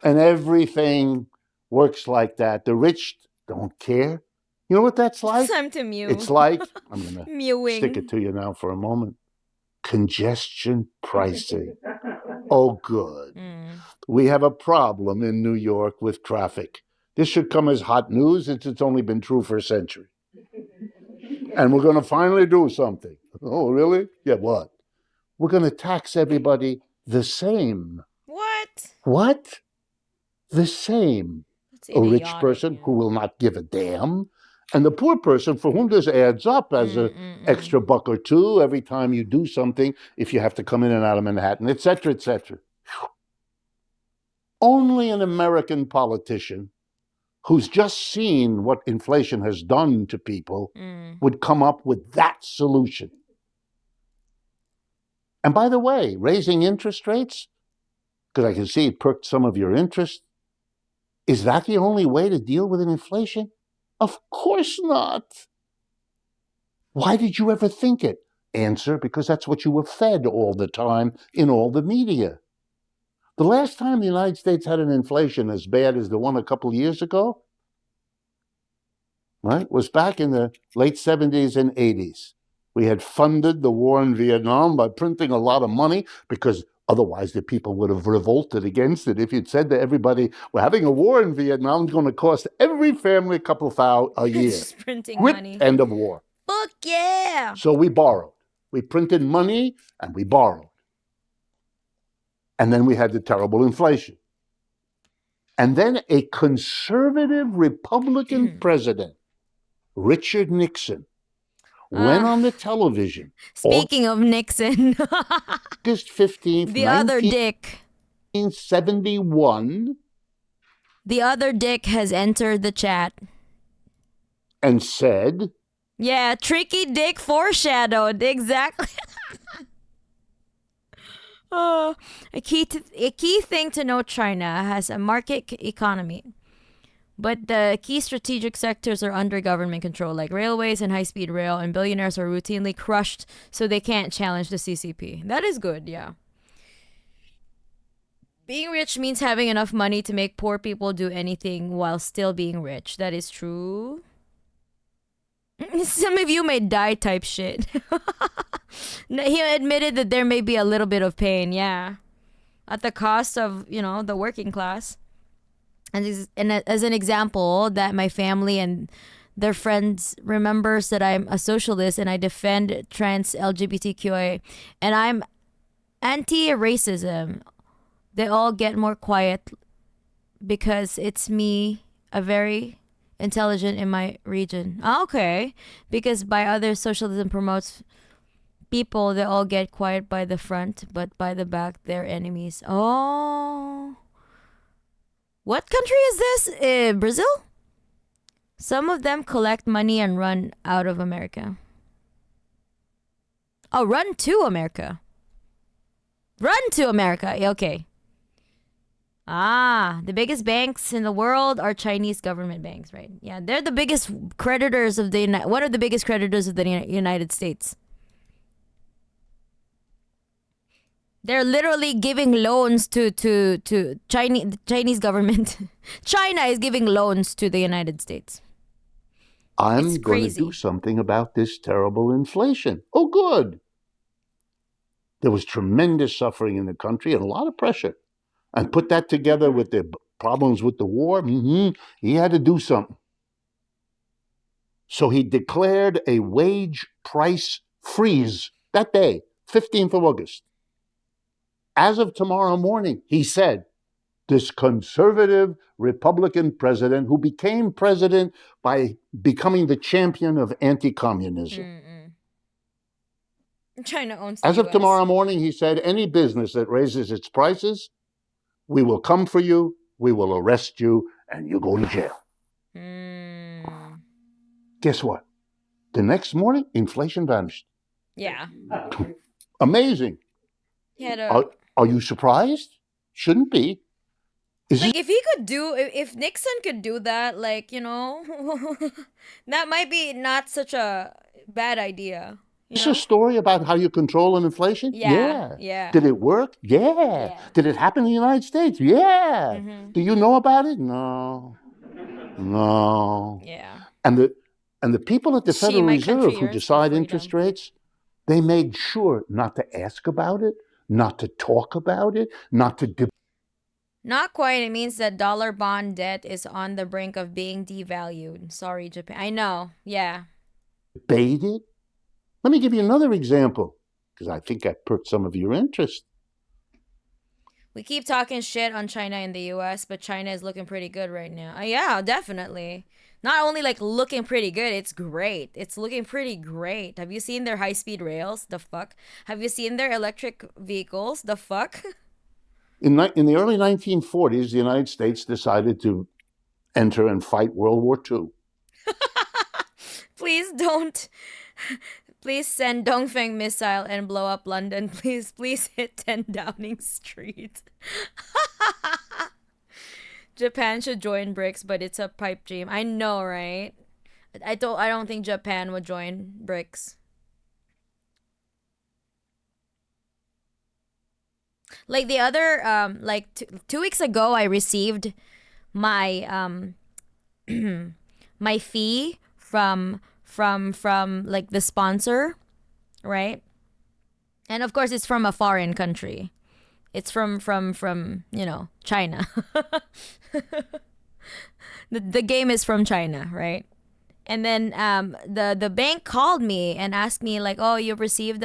And everything works like that. The rich don't care. You know what that's like? Time to mew. It's like, I'm going to Mewing. stick it to you now for a moment. Congestion pricing. Oh, good. We have a problem in New York with traffic. This should come as hot news. It's only been true for a century. And we're going to finally do something. Oh, really? Yeah, what? We're going to tax everybody the same. What? What? The same. That's A rich idiotic, person yeah. who will not give a damn, and the poor person for whom this adds up as an extra buck or two every time you do something, if you have to come in and out of Manhattan, etc., etc. Only an American politician who's just seen what inflation has done to people would come up with that solution. And by the way, raising interest rates, because I can see it perked some of your interest, is that the only way to deal with an inflation? Of course not. Why did you ever think it? Answer, because that's what you were fed all the time in all the media. The last time the United States had an inflation as bad as the one a couple of years ago, right, was back in the late 70s and 80s. We had funded the war in Vietnam by printing a lot of money because otherwise the people would have revolted against it. If you'd said to everybody, we're having a war in Vietnam, it's going to cost every family a couple of $1,000 a year. Just printing Whip, money. end of war. Fuck yeah. So we borrowed. We printed money and we borrowed. And then we had the terrible inflation. And then a conservative Republican president, Richard Nixon, went on the television. Speaking of Nixon, August 15th, the other dick. 1971. The other dick has entered the chat. And said, yeah, tricky dick foreshadowed. Exactly. Oh, a key thing to know: China has a market economy, but the key strategic sectors are under government control, like railways and high-speed rail, and billionaires are routinely crushed, so they can't challenge the CCP. That is good, yeah. Being rich means having enough money to make poor people do anything while still being rich. That is true. Some of you may die type shit. He admitted that there may be a little bit of pain, yeah. At the cost of, the working class. And as an example, that my family and their friends remembers that I'm a socialist and I defend trans LGBTQIA and I'm anti-racism. They all get more quiet because it's me, a very intelligent in my region. Okay. Because by other socialism promotes people, they all get quiet by the front, but by the back, they're enemies. Oh. What country is this? Brazil? Some of them collect money and run out of America. Oh, run to America. Run to America. Okay. The biggest banks in the world are Chinese government banks, right? Yeah, they're the biggest creditors of one of the biggest creditors of the United States. They're literally giving loans to Chinese government. China is giving loans to the United States. I'm going to do something about this terrible inflation. Oh, good. There was tremendous suffering in the country and a lot of pressure. And put that together with the problems with the war, he had to do something. So he declared a wage price freeze that day, 15th of August. As of tomorrow morning, he said, this conservative Republican president who became president by becoming the champion of anti-communism. China owns the As of US. tomorrow morning, he said, any business that raises its prices, we will come for you, we will arrest you, and you go to jail. Guess what? The next morning, inflation vanished. Yeah. Amazing. He had a... Are you surprised? Shouldn't be. Like if he could do, if Nixon could do that, like, you know, that might be not such a bad idea. You Is know? a story about how you control an inflation? Yeah, yeah. Did it work? Yeah. Yeah. Did it happen in the United States? Yeah. Mm-hmm. Do you know about it? No. No. Yeah. And the people at the She, Federal my Reserve country who yearns for decide interest freedom. rates, they made sure not to ask about it, not to talk about it, not to Not quite. It means that dollar bond debt is on the brink of being devalued. Sorry, Japan. I know. Yeah. debate it. Let me give you another example, because I think I perked some of your interest. We keep talking shit on China in the US, but China is looking pretty good right now. Yeah, definitely. Not only like looking pretty good, it's great. It's looking pretty great. Have you seen their high-speed rails? The fuck? Have you seen their electric vehicles? The fuck? In the early 1940s, the United States decided to enter and fight World War II. Please don't. Please send Dongfeng missile and blow up London. Please hit 10 Downing Street. Japan should join BRICS, but it's a pipe dream. I know, right? I don't think Japan would join BRICS. Like the other like 2 weeks ago I received my my fee from like the sponsor, right? And of course it's from a foreign country. It's from you know, China. The game is from China, right? And then the bank called me and asked me like, "Oh, you received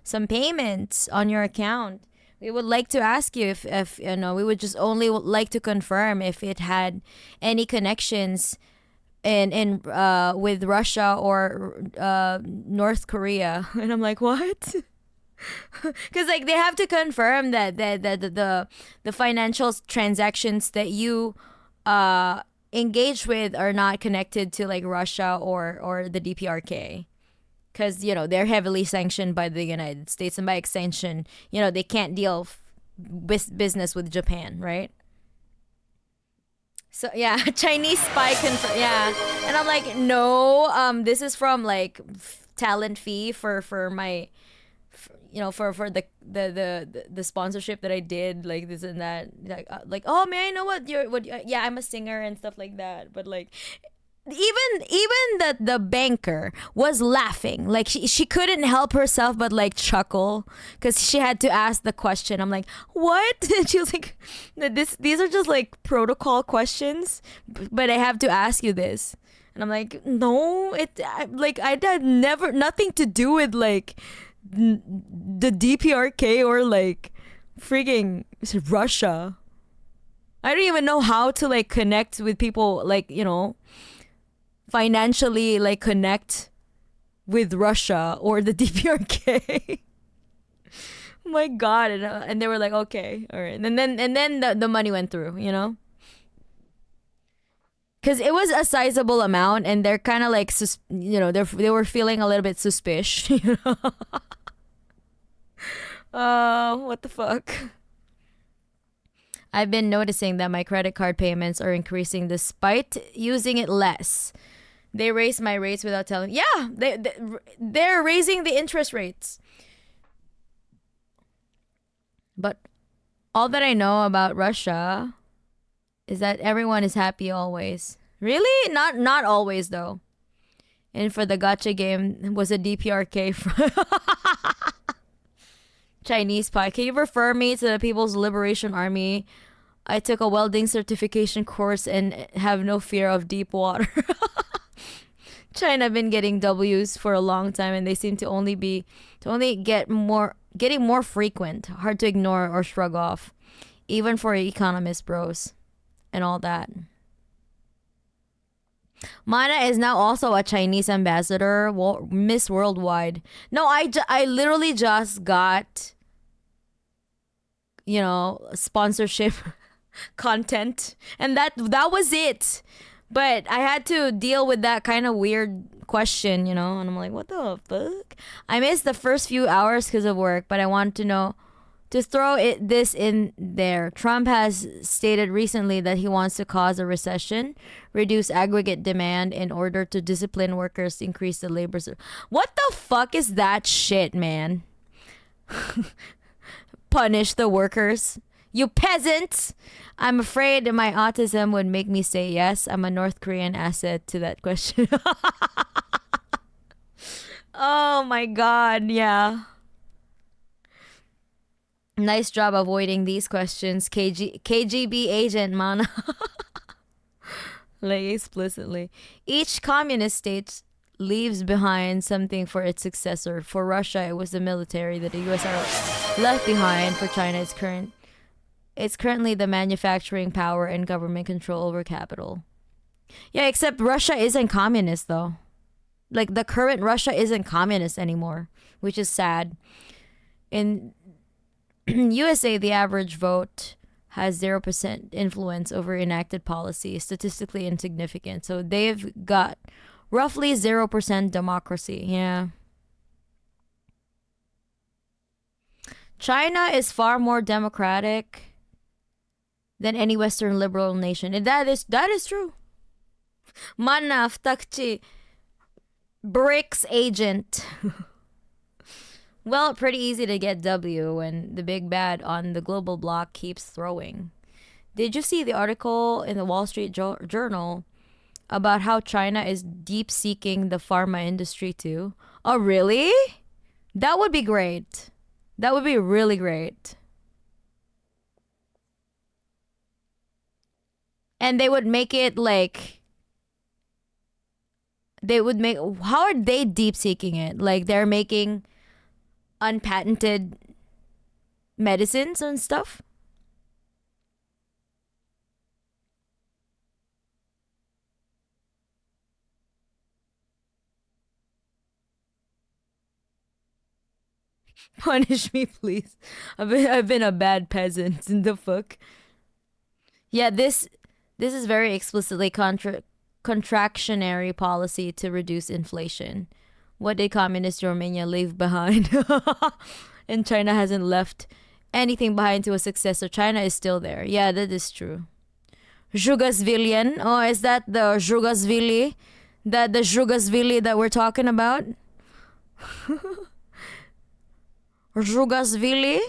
some payments on your account. We would like to ask you if you know, we would just only like to confirm if it had any connections in with Russia or North Korea." And I'm like, "What?" Because like they have to confirm that the financial transactions that you engage with are not connected to like Russia or the DPRK. Because, you know, they're heavily sanctioned by the United States, and by extension, you know, they can't deal business with Japan, right? So yeah, Chinese spy yeah. And I'm like, no, this is from like talent fee for my, you know, for the sponsorship that I did, like this and that, like oh, may I know what yeah, I'm a singer and stuff like that. But like even the banker was laughing, like she couldn't help herself but like chuckle because she had to ask the question. I'm like, what? And she was like, these are just like protocol questions, but I have to ask you this. And I'm like, no, I had nothing to do with like the DPRK or like freaking Russia. I don't even know how to like connect with people, like, you know, financially like connect with Russia or the DPRK. Oh my god. And they were like, okay, all right. And then the money went through, you know, because it was a sizable amount, and they're kind of like you know, they were feeling a little bit suspicious. You know? What the fuck. I've been noticing that my credit card payments are increasing despite using it less. They raise my rates without telling. Yeah, they're raising the interest rates. But all that I know about Russia is that everyone is happy always. Really? Not always though. And for the gacha game was a DPRK from Chinese spy. Can you refer me to the People's Liberation Army? I took a welding certification course and have no fear of deep water. China been getting W's for a long time, and they seem to only getting more frequent, hard to ignore or shrug off, even for economist bros and all that. Mana is now also a Chinese ambassador, Miss Worldwide. No, I literally just got, you know, sponsorship content, and that was it. But I had to deal with that kind of weird question, you know, and I'm like, what the fuck? I missed the first few hours because of work, but I wanted to know To throw this in there, Trump has stated recently that he wants to cause a recession, reduce aggregate demand in order to discipline workers, increase the labor. What the fuck is that shit, man? Punish the workers. You peasants! I'm afraid my autism would make me say yes. I'm a North Korean asset to that question. Oh my god, yeah. Nice job avoiding these questions, KGB agent Mana. Like explicitly. Each communist state leaves behind something for its successor. For Russia, it was the military that the US are left behind. For China, it's currently the manufacturing power and government control over capital. Yeah, except Russia isn't communist though. Like the current Russia isn't communist anymore, which is sad. In USA, the average vote has 0% influence over enacted policy, statistically insignificant. So they've got roughly 0% democracy. Yeah. China is far more democratic than any Western liberal nation. And that is true. Manaf takchi BRICS agent. Well, pretty easy to get W when the big bad on the global block keeps throwing. Did you see the article in the Wall Street Journal about how China is deep seeking the pharma industry too? Oh, really? That would be great. That would be really great. And they would make it like how are they deep seeking it? Like they're making unpatented medicines and stuff? Punish me, please. I've been a bad peasant. In the fuck. Yeah, this is very explicitly contractionary policy to reduce inflation. What did communist Romania leave behind? And China hasn't left anything behind to a successor. China is still there. Yeah, that is true. Zhugasvilian. Oh, is that the Zhugasvili? The Zhugasvili that we're talking about? Zhugasvili?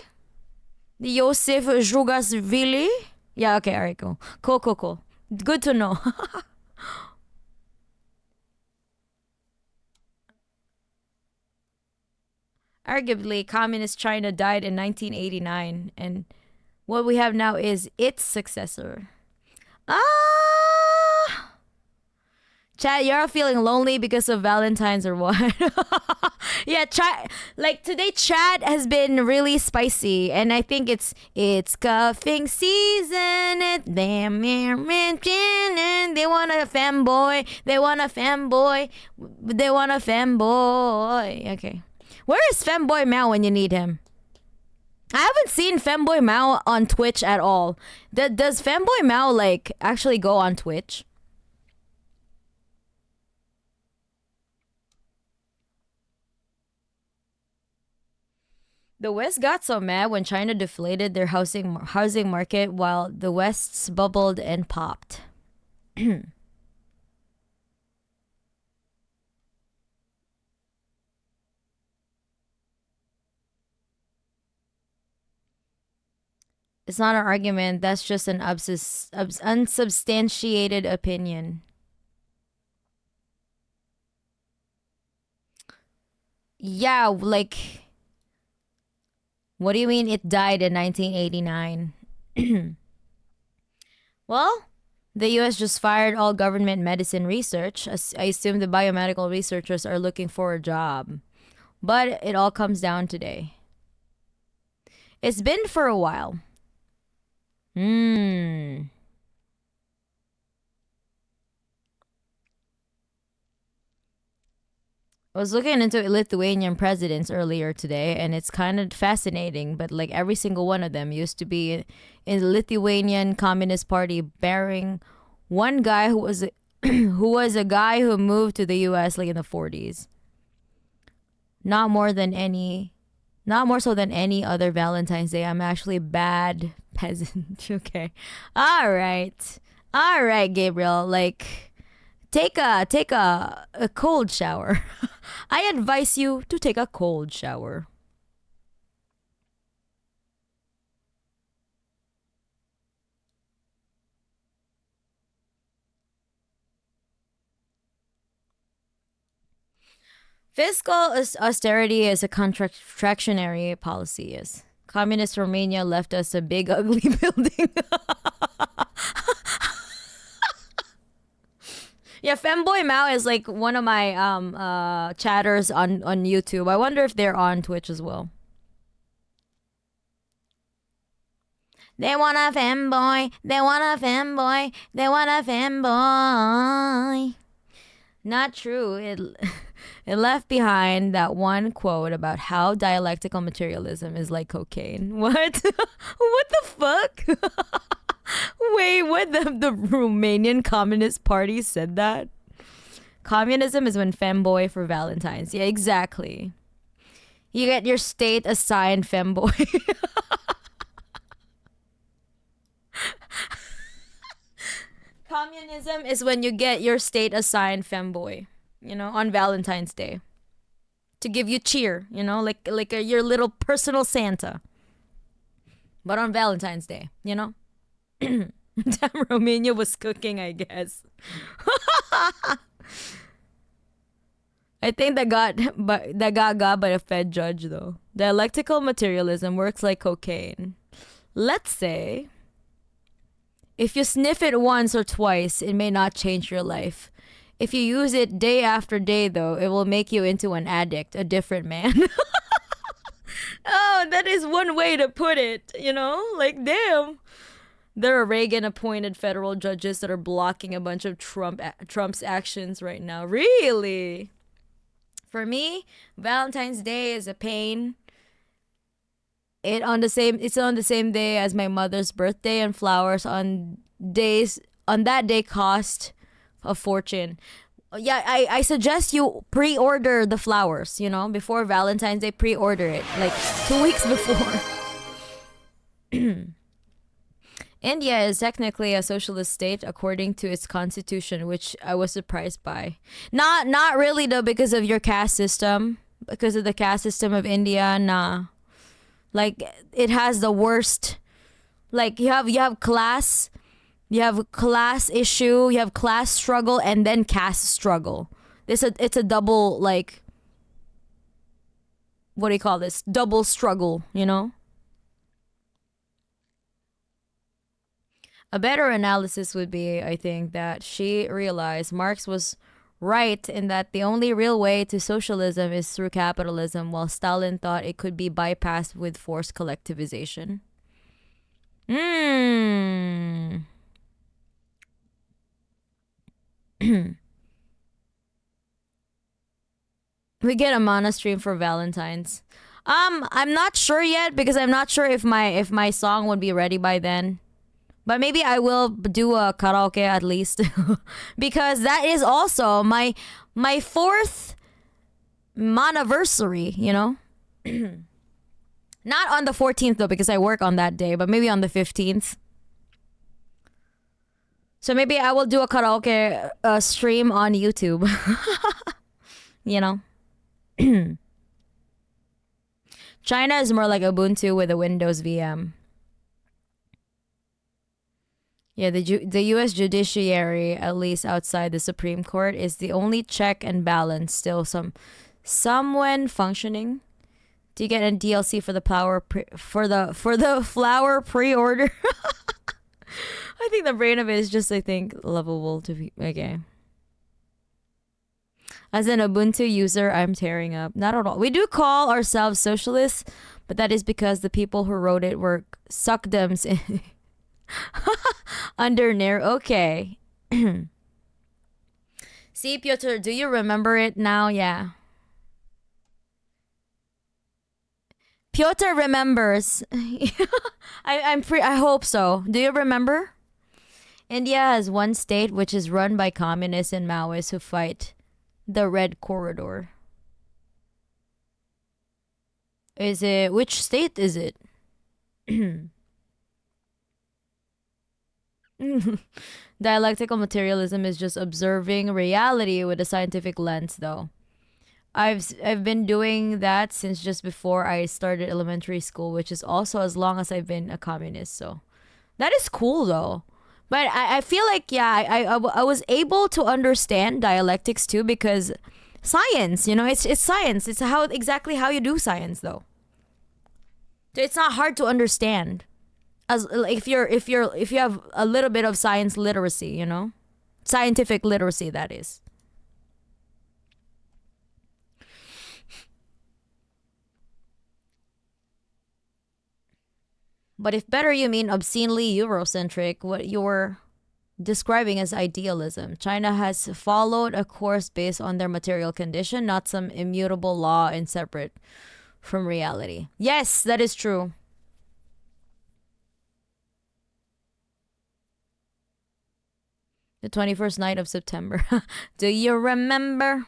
Yosef Zhugasvili? Yeah, okay, alright, cool. Cool. Good to know. Arguably, communist China died in 1989, and what we have now is its successor. Chad, you're feeling lonely because of Valentine's or what? Yeah, like today Chad has been really spicy, and I think it's cuffing season. They want a femboy. Okay. Where is Femboy Mao when you need him? I haven't seen Femboy Mao on Twitch at all. Does Femboy Mao like actually go on Twitch? The West got so mad when China deflated their housing market while the West's bubbled and popped. It's not an argument. That's just an unsubstantiated opinion. Yeah, like... What do you mean it died in 1989? Well, the US just fired all government medicine research. I assume the biomedical researchers are looking for a job. But it all comes down today. It's been for a while. I was looking into Lithuanian presidents earlier today, and it's kind of fascinating, but like every single one of them used to be in the Lithuanian Communist Party, bearing one guy who was a guy who moved to the US like in the 40s. Not more than any Not more so than any other Valentine's Day. I'm actually a bad peasant. Okay. All right. All right, Gabriel. Like, take a cold shower. I advise you to take a cold shower. Fiscal austerity is a contractionary policy. Yes. Communist Romania left us a big ugly building. Yeah, Femboy Mao is like one of my chatters on YouTube. I wonder if they're on Twitch as well. They want a femboy. They want a femboy. They want a femboy. Not true. It left behind that one quote about how dialectical materialism is like cocaine. What? What the fuck? Wait, what? The Romanian Communist Party said that? Communism is when femboy for Valentine's. Yeah, exactly. You get your state assigned femboy. Communism is when you get your state assigned femboy, you know, on Valentine's Day. To give you cheer, you know, like your little personal Santa. But on Valentine's Day, you know? Damn, Romania was cooking, I guess. I think that got by a Fed judge, though. Dialectical materialism works like cocaine. Let's say, if you sniff it once or twice, it may not change your life. If you use it day after day, though, it will make you into an addict, a different man. Oh, that is one way to put it, you know? Like, damn. There are Reagan-appointed federal judges that are blocking a bunch of Trump's actions right now. Really? For me, Valentine's Day is a pain. It's on the same day as my mother's birthday, and flowers on that day cost a fortune. Yeah, I suggest you pre-order the flowers, you know, before Valentine's Day. Pre-order it like 2 weeks before. India is technically a socialist state according to its constitution, which I was surprised by. Not really though, because of your caste system. Because of the caste system of India, nah. Like, it has the worst. Like, you have class issue, you have class struggle, and then caste struggle. It's a double, like, what do you call this? Double struggle, you know? A better analysis would be, I think, that she realized Marx was right in that the only real way to socialism is through capitalism, while Stalin thought it could be bypassed with forced collectivization. We get a mono-stream for Valentine's. I'm not sure yet, because I'm not sure if my song would be ready by then. But maybe I will do a karaoke at least. Because that is also my fourth monoversary, you know? Not on the 14th though, because I work on that day, but maybe on the 15th. So maybe I will do a karaoke stream on YouTube. You know? China is more like Ubuntu with a Windows VM. Yeah, the U.S. judiciary, at least outside the Supreme Court, is the only check and balance still somewhen functioning. Do you get a DLC for the flower pre-order? I think the brain of it is just, I think, lovable to be okay. As an Ubuntu user, I'm tearing up. Not at all. We do call ourselves socialists, but that is because the people who wrote it were suckdems in under Nair. Okay. See, Piotr, do you remember it now? Yeah. Piotr remembers. I hope so. Do you remember? India has one state which is run by communists and Maoists who fight the Red Corridor. Is it, which state is it? Dialectical materialism is just observing reality with a scientific lens, though. I've been doing that since just before I started elementary school, which is also as long as I've been a communist. So that is cool, though. But I feel like, yeah, I was able to understand dialectics too, because science, you know, it's science. It's how exactly how you do science, though. So it's not hard to understand, as like, if you have a little bit of science literacy, you know, scientific literacy, that is. But if better you mean obscenely Eurocentric, what you're describing as idealism. China has followed a course based on their material condition, not some immutable law and separate from reality. Yes, that is true. The 21st night of September. Do you remember?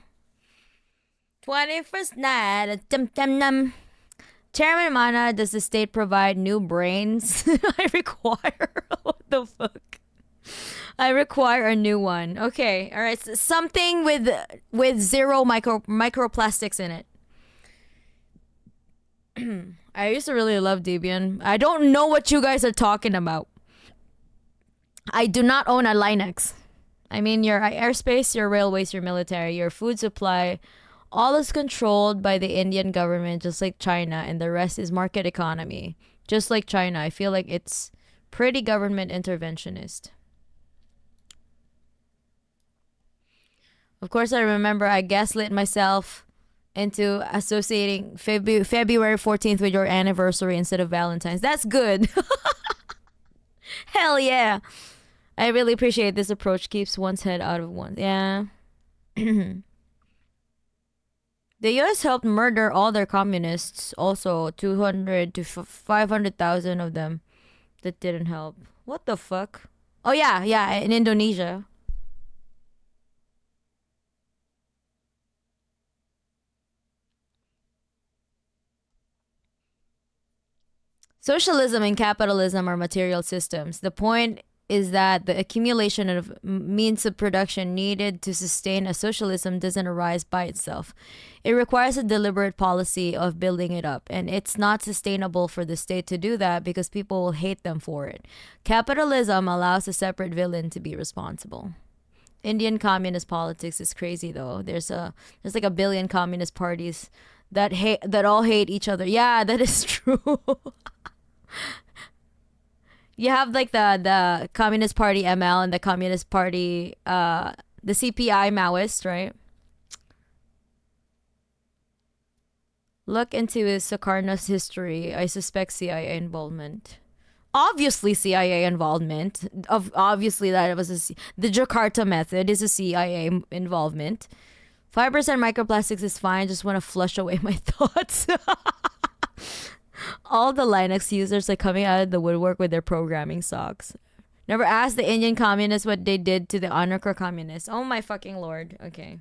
21st night of September. Chairman Mana, does the state provide new brains? I require. What the fuck? I require a new one. Okay, all right. Something with zero microplastics in it. I used to really love Debian. I don't know what you guys are talking about. I do not own a Linux. I mean, your airspace, your railways, your military, your food supply, all is controlled by the Indian government, just like China, and the rest is market economy. Just like China, I feel like it's pretty government interventionist. Of course, I remember I gaslit myself into associating February 14th with your anniversary instead of Valentine's. That's good. Hell yeah. I really appreciate this approach. Keeps one's head out of one. Yeah. The US helped murder all their communists. Also, 200 to 500,000 of them that didn't help. What the fuck? Oh, yeah, in Indonesia. Socialism and capitalism are material systems. The point is that the accumulation of means of production needed to sustain a socialism doesn't arise by itself. It requires a deliberate policy of building it up, and it's not sustainable for the state to do that because people will hate them for it. Capitalism allows a separate villain to be responsible. Indian communist politics is crazy though. There's like a billion communist parties that all hate each other. Yeah, that is true. You have like the Communist Party ML and the Communist Party the CPI Maoist, right? Look into Sukarno's history. I suspect CIA involvement. Obviously CIA involvement. Obviously that it was the Jakarta method is a CIA involvement. 5% microplastics is fine. Just want to flush away my thoughts. All the Linux users are coming out of the woodwork with their programming socks. Never asked the Indian communists what they did to the Anarcho communists. Oh my fucking lord. Okay.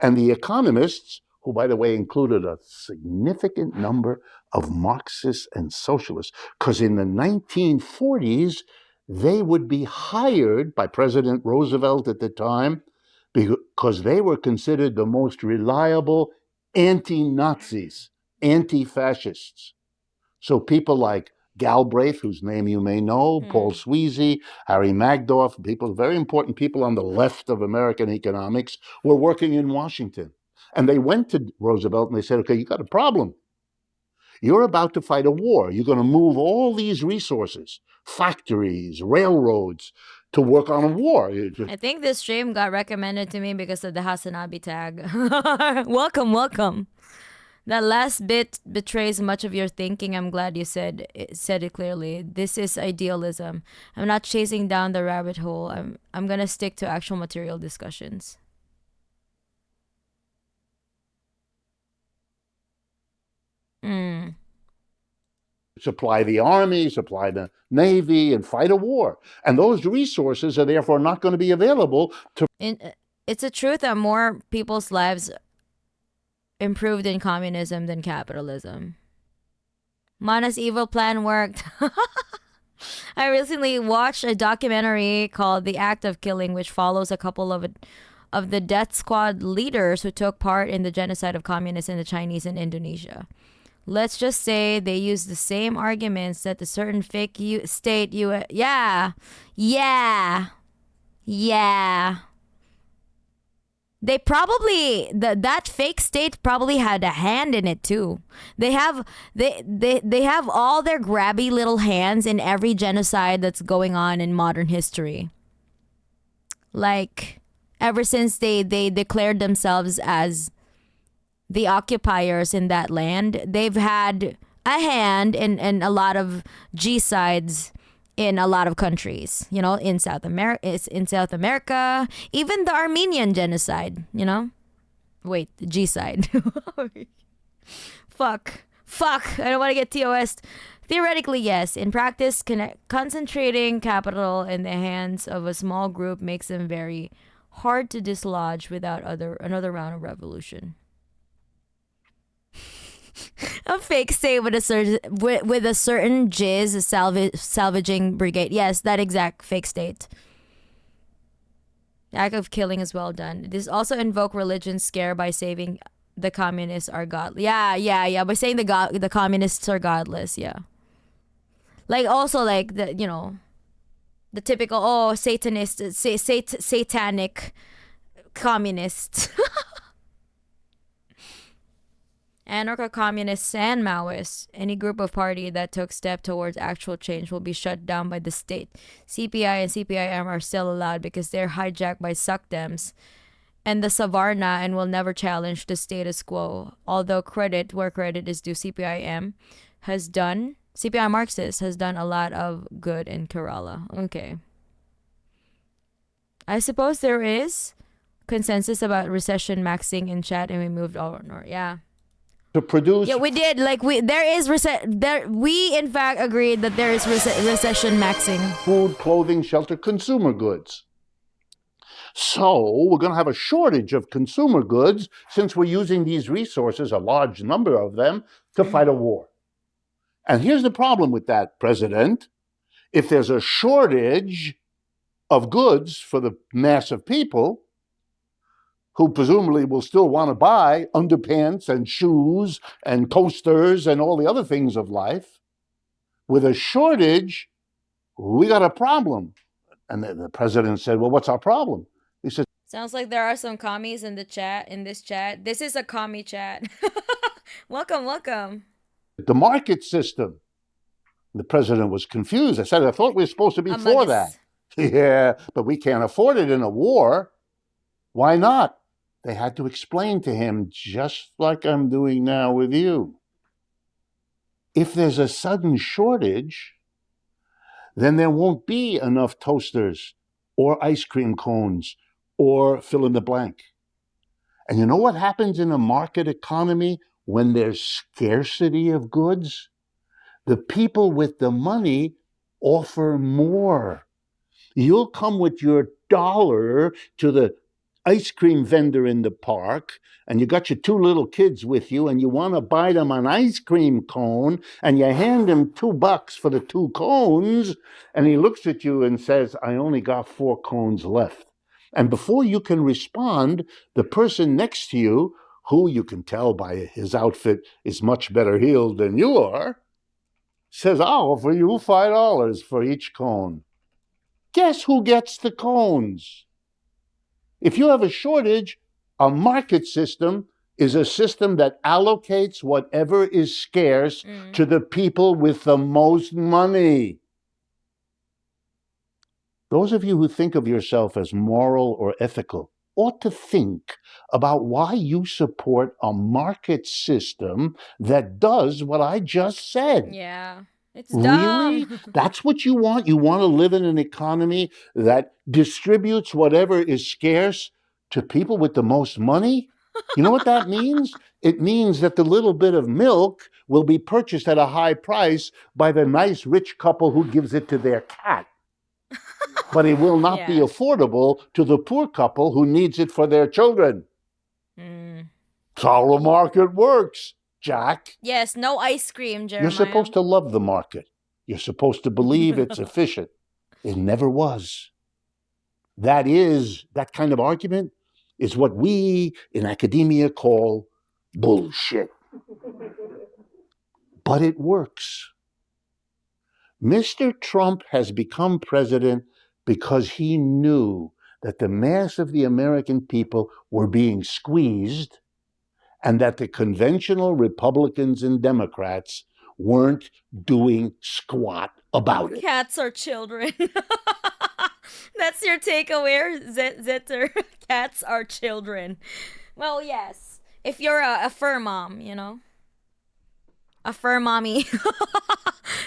And the economists, who, by the way, included a significant number of Marxists and socialists, because in the 1940s, they would be hired by President Roosevelt at the time because they were considered the most reliable anti-Nazis, anti-fascists. So people like Galbraith, whose name you may know, Paul Sweezy, Harry Magdoff, very important people on the left of American economics, were working in Washington. And they went to Roosevelt and they said, okay, you got a problem. You're about to fight a war. You're going to move all these resources, factories, railroads, to work on a war. I think this stream got recommended to me because of the Hasanabi tag. Welcome. That last bit betrays much of your thinking. I'm glad you said it clearly. This is idealism. I'm not chasing down the rabbit hole. I'm gonna stick to actual material discussions. Supply the army, supply the navy, and fight a war. And those resources are therefore not going to be available to. It's a truth that more people's lives improved in communism than capitalism. Mana's evil plan worked. I recently watched a documentary called The Act of Killing, which follows a couple of the death squad leaders who took part in the genocide of communists in the Chinese and Indonesia. Let's just say they used the same arguments that the certain fake state yeah. They probably that fake state probably had a hand in it too. They have all their grabby little hands in every genocide that's going on in modern history. Like ever since they declared themselves as the occupiers in that land, they've had a hand in a lot of G-sides in a lot of countries, you know, in South America, even the Armenian genocide, you know. Wait, the G-side. Fuck, I don't want to get TOS. Theoretically, yes. In practice, concentrating capital in the hands of a small group makes them very hard to dislodge without another round of revolution. A fake state with a certain jizz salvaging brigade. Yes, that exact fake state. The act of killing is well done. This also invoke religion scare by saying the communists are god. Yeah. By saying the communists are godless. Yeah. Like also like the the typical Satanist satanic communists. Anarcho-communists and Maoists, any group of party that took step towards actual change will be shut down by the state. CPI and CPIM are still allowed because they're hijacked by suckdems and the Savarna and will never challenge the status quo. Although credit where credit is due, CPI Marxist has done a lot of good in Kerala. Okay. I suppose there is consensus about recession maxing in chat and we moved on. Yeah. To produce. Yeah, we did. Like we in fact agreed that there is recession maxing. Food, clothing, shelter, consumer goods. So we're going to have a shortage of consumer goods since we're using these resources, a large number of them, to fight a war. And here's the problem with that, President. If there's a shortage of goods for the mass of people, who presumably will still want to buy underpants and shoes and coasters and all the other things of life. With a shortage, we got a problem. And the president said, well, what's our problem? He said, sounds like there are some commies in this chat. This is a commie chat. Welcome. The market system. The president was confused. I said, I thought we were supposed to be for that. Yeah, but we can't afford it in a war. Why not? They had to explain to him, just like I'm doing now with you. If there's a sudden shortage, then there won't be enough toasters or ice cream cones or fill in the blank. And you know what happens in a market economy when there's scarcity of goods? The people with the money offer more. You'll come with your dollar to the ice cream vendor in the park, and you got your two little kids with you, and you want to buy them an ice cream cone, and you hand him $2 for the 2 cones, and he looks at you and says, I only got 4 cones left. And before you can respond, the person next to you, who you can tell by his outfit is much better heeled than you are, says, I'll offer you $5 for each cone. Guess who gets the cones? If you have a shortage, a market system is a system that allocates whatever is scarce to the people with the most money. Those of you who think of yourself as moral or ethical ought to think about why you support a market system that does what I just said. Yeah. It's really? dumb. That's what you want? You want to live in an economy that distributes whatever is scarce to people with the most money? You know what that means? It means that the little bit of milk will be purchased at a high price by the nice rich couple who gives it to their cat. But it will not be affordable to the poor couple who needs it for their children. That's how the market works. Jack. Yes, no ice cream, You're Jeremiah. supposed to love the market. You're supposed to believe it's efficient. It never was. That kind of argument is what we in academia call bullshit. But it works. Mr. Trump has become president because he knew that the mass of the American people were being squeezed and that the conventional Republicans and Democrats weren't doing squat about it. Cats are children. That's your takeaway, Zitter. Cats are children. Well, yes. If you're a fur mom, you know. A fur mommy.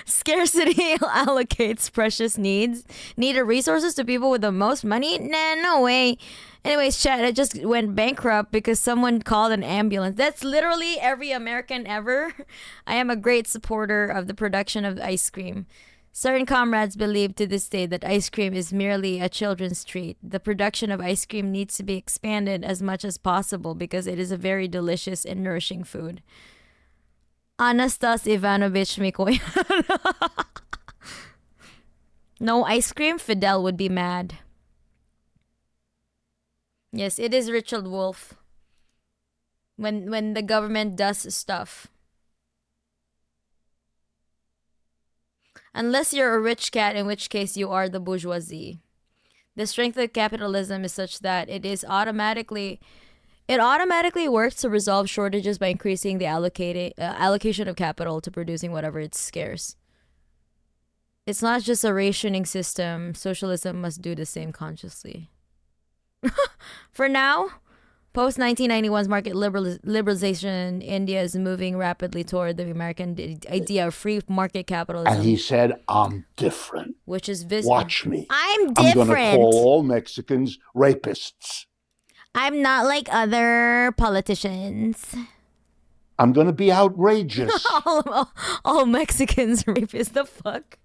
Scarcity allocates precious needed resources to people with the most money? Nah, no way. Anyways, chat, I just went bankrupt because someone called an ambulance. That's literally every American ever. I am a great supporter of the production of ice cream. Certain comrades believe to this day that ice cream is merely a children's treat. The production of ice cream needs to be expanded as much as possible because it is a very delicious and nourishing food. Anastas Ivanovich Mikoyan. No ice cream? Fidel would be mad. Yes, it is Richard Wolf. When the government does stuff. Unless you're a rich cat, in which case you are the bourgeoisie. The strength of capitalism is such that it automatically works to resolve shortages by increasing the allocation of capital to producing whatever is scarce. It's not just a rationing system. Socialism must do the same consciously. For now, post-1991's market liberalization, India is moving rapidly toward the American idea of free market capitalism. And he said, I'm different. Which is visible. Watch me. I'm different. I'm going to call all Mexicans rapists. I'm not like other politicians. I'm going to be outrageous. all Mexicans rapists. The fuck?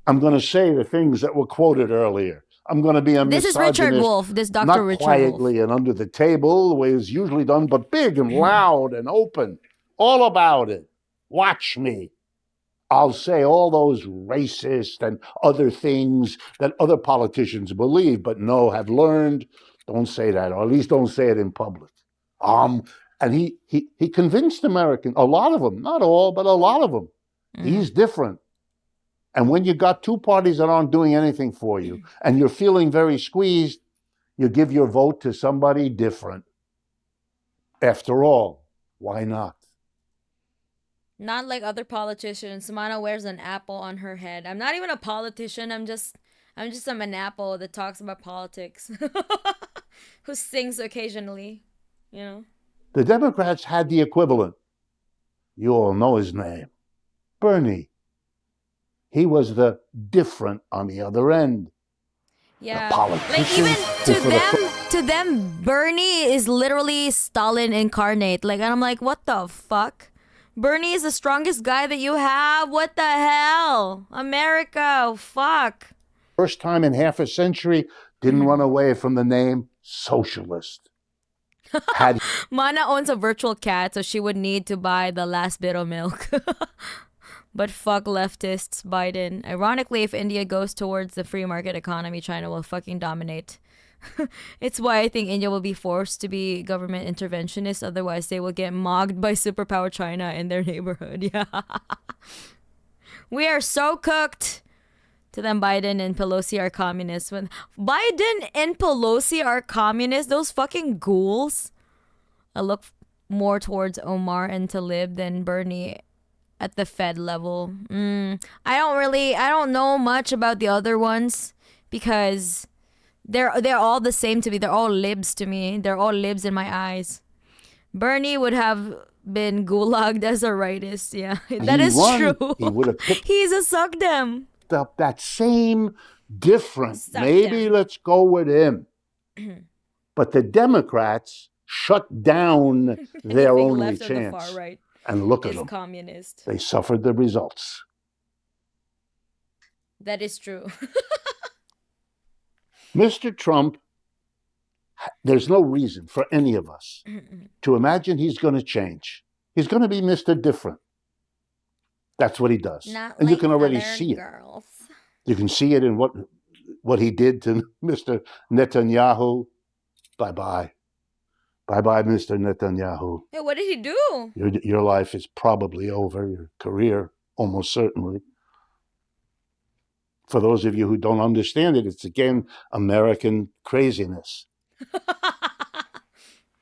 I'm going to say the things that were quoted earlier. I'm going to be a misogynist. This is Richard Wolf. This Dr. Not Richard quietly Wolf. And under the table, the way it's usually done, but big and loud and open. All about it. Watch me. I'll say all those racist and other things that other politicians believe, but have learned. Don't say that, or at least don't say it in public. And he convinced Americans, a lot of them, not all, but a lot of them. He's different. And when you got two parties that aren't doing anything for you, and you're feeling very squeezed, you give your vote to somebody different. After all, why not? Not like other politicians. Samana wears an apple on her head. I'm not even a politician. I'm just a manapple that talks about politics. Who sings occasionally, you know. The Democrats had the equivalent. You all know his name. Bernie. He was the different on the other end. Yeah. Like even to them, Bernie is literally Stalin incarnate. Like, and I'm like, what the fuck? Bernie is the strongest guy that you have. What the hell? America, fuck. First time in half a century, didn't run away from the name socialist. Mana owns a virtual cat, so she would need to buy the last bit of milk. But fuck leftists, Biden. Ironically, if India goes towards the free market economy, China will fucking dominate. It's why I think India will be forced to be government interventionist. Otherwise, they will get mogged by superpower China in their neighborhood. Yeah. We are so cooked. To them, Biden and Pelosi are communists. When Biden and Pelosi are communists, those fucking ghouls. I look more towards Omar and Talib than Bernie at the Fed level. I don't know much about the other ones because they're all the same to me. They're all libs to me. They're all libs in my eyes. Bernie would have been gulagged as a rightist. Yeah, that is true. He would have picked He's a suck-dem. Up that same different. Maybe let's go with him. But the Democrats shut down their only chance. The far right and look at them. Communist. They suffered the results. That is true. Mr. Trump, there's no reason for any of us to imagine he's going to change. He's going to be Mr. Different. That's what he does. Not and like you can already other see it. girls. You can see it in what he did to Mr. Netanyahu. Bye-bye. Bye-bye, Mr. Netanyahu. Hey, what did he do? Your life is probably over, your career, almost certainly. For those of you who don't understand it, it's again American craziness.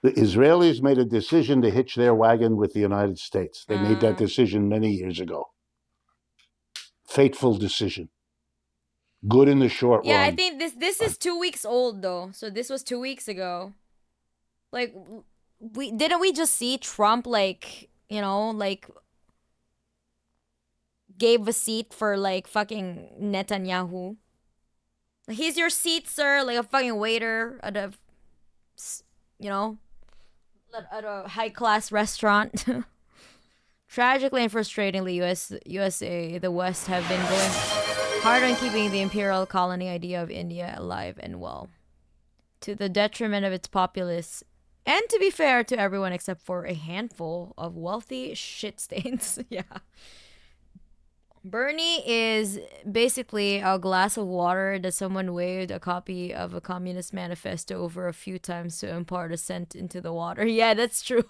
The Israelis made a decision to hitch their wagon with the United States. They made that decision many years ago. Fateful decision. Good in the short run. Yeah, I think this is 2 weeks old though. So this was 2 weeks ago. Like, didn't we just see Trump, like, you know, like, gave a seat for, like, fucking Netanyahu? Here's your seat, sir. Like a fucking waiter at a, you know, at a high class restaurant. Tragically and frustratingly, USA, the West have been going hard on keeping the imperial colony idea of India alive and well, to the detriment of its populace. And to be fair to everyone except for a handful of wealthy shit stains. Yeah. Bernie is basically a glass of water that someone waved a copy of a communist manifesto over a few times to impart a scent into the water. Yeah, that's true.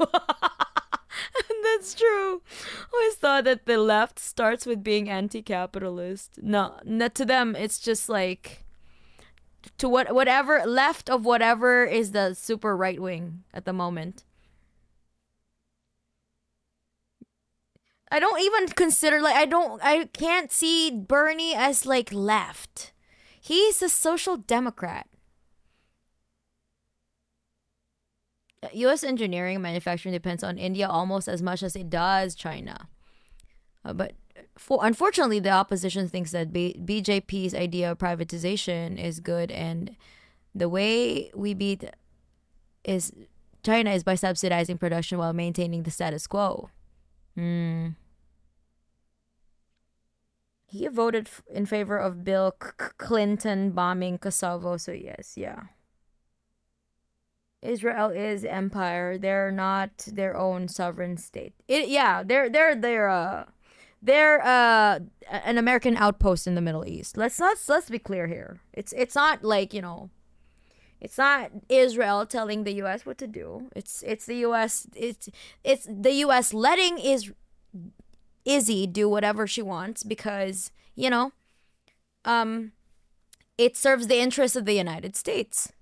That's true. I always thought that the left starts with being anti-capitalist. No, not to them. It's just like to whatever left of whatever is the super right wing at the moment. I don't even consider, like, I can't see Bernie as like left. He's a social democrat. U.S. engineering and manufacturing depends on India almost as much as it does China. But unfortunately, the opposition thinks that BJP's idea of privatization is good, and the way we beat China is by subsidizing production while maintaining the status quo. He voted in favor of Bill Clinton bombing Kosovo, so yes, yeah. Israel is empire. They're not their own sovereign state. They're an American outpost in the Middle East. Let's be clear here. It's not like, you know, it's not Israel telling the US what to do. It's the US it's the US letting Izzy do whatever she wants because, you know, it serves the interests of the United States.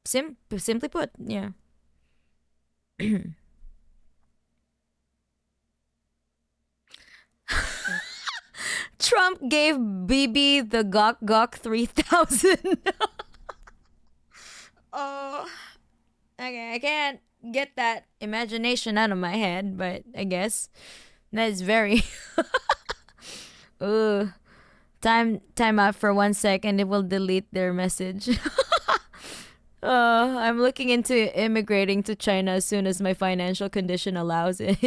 Simply put, yeah. Trump gave Bibi the Gok 3000. Oh, okay, I can't get that imagination out of my head, but I guess that is very. Ooh, time out for 1 second. It will delete their message. I'm looking into immigrating to China as soon as my financial condition allows it.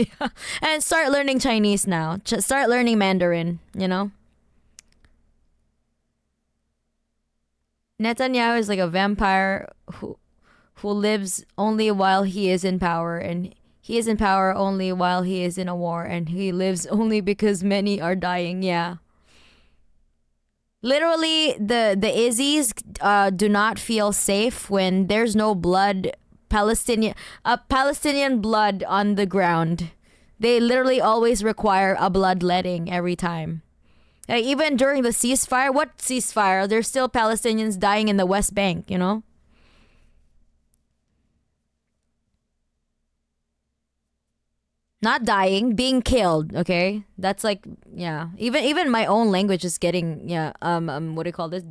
And start learning Chinese now. Start learning Mandarin, you know? Netanyahu is like a vampire who lives only while he is in power, and he is in power only while he is in a war, and he lives only because many are dying. Yeah. Literally, the Izzies do not feel safe when there's no blood, Palestinian blood on the ground. They literally always require a bloodletting every time. Like, even during the ceasefire, what ceasefire? There's still Palestinians dying in the West Bank, you know? Not dying, being killed, okay? That's like, yeah. Even my own language is getting, yeah, what do you call this?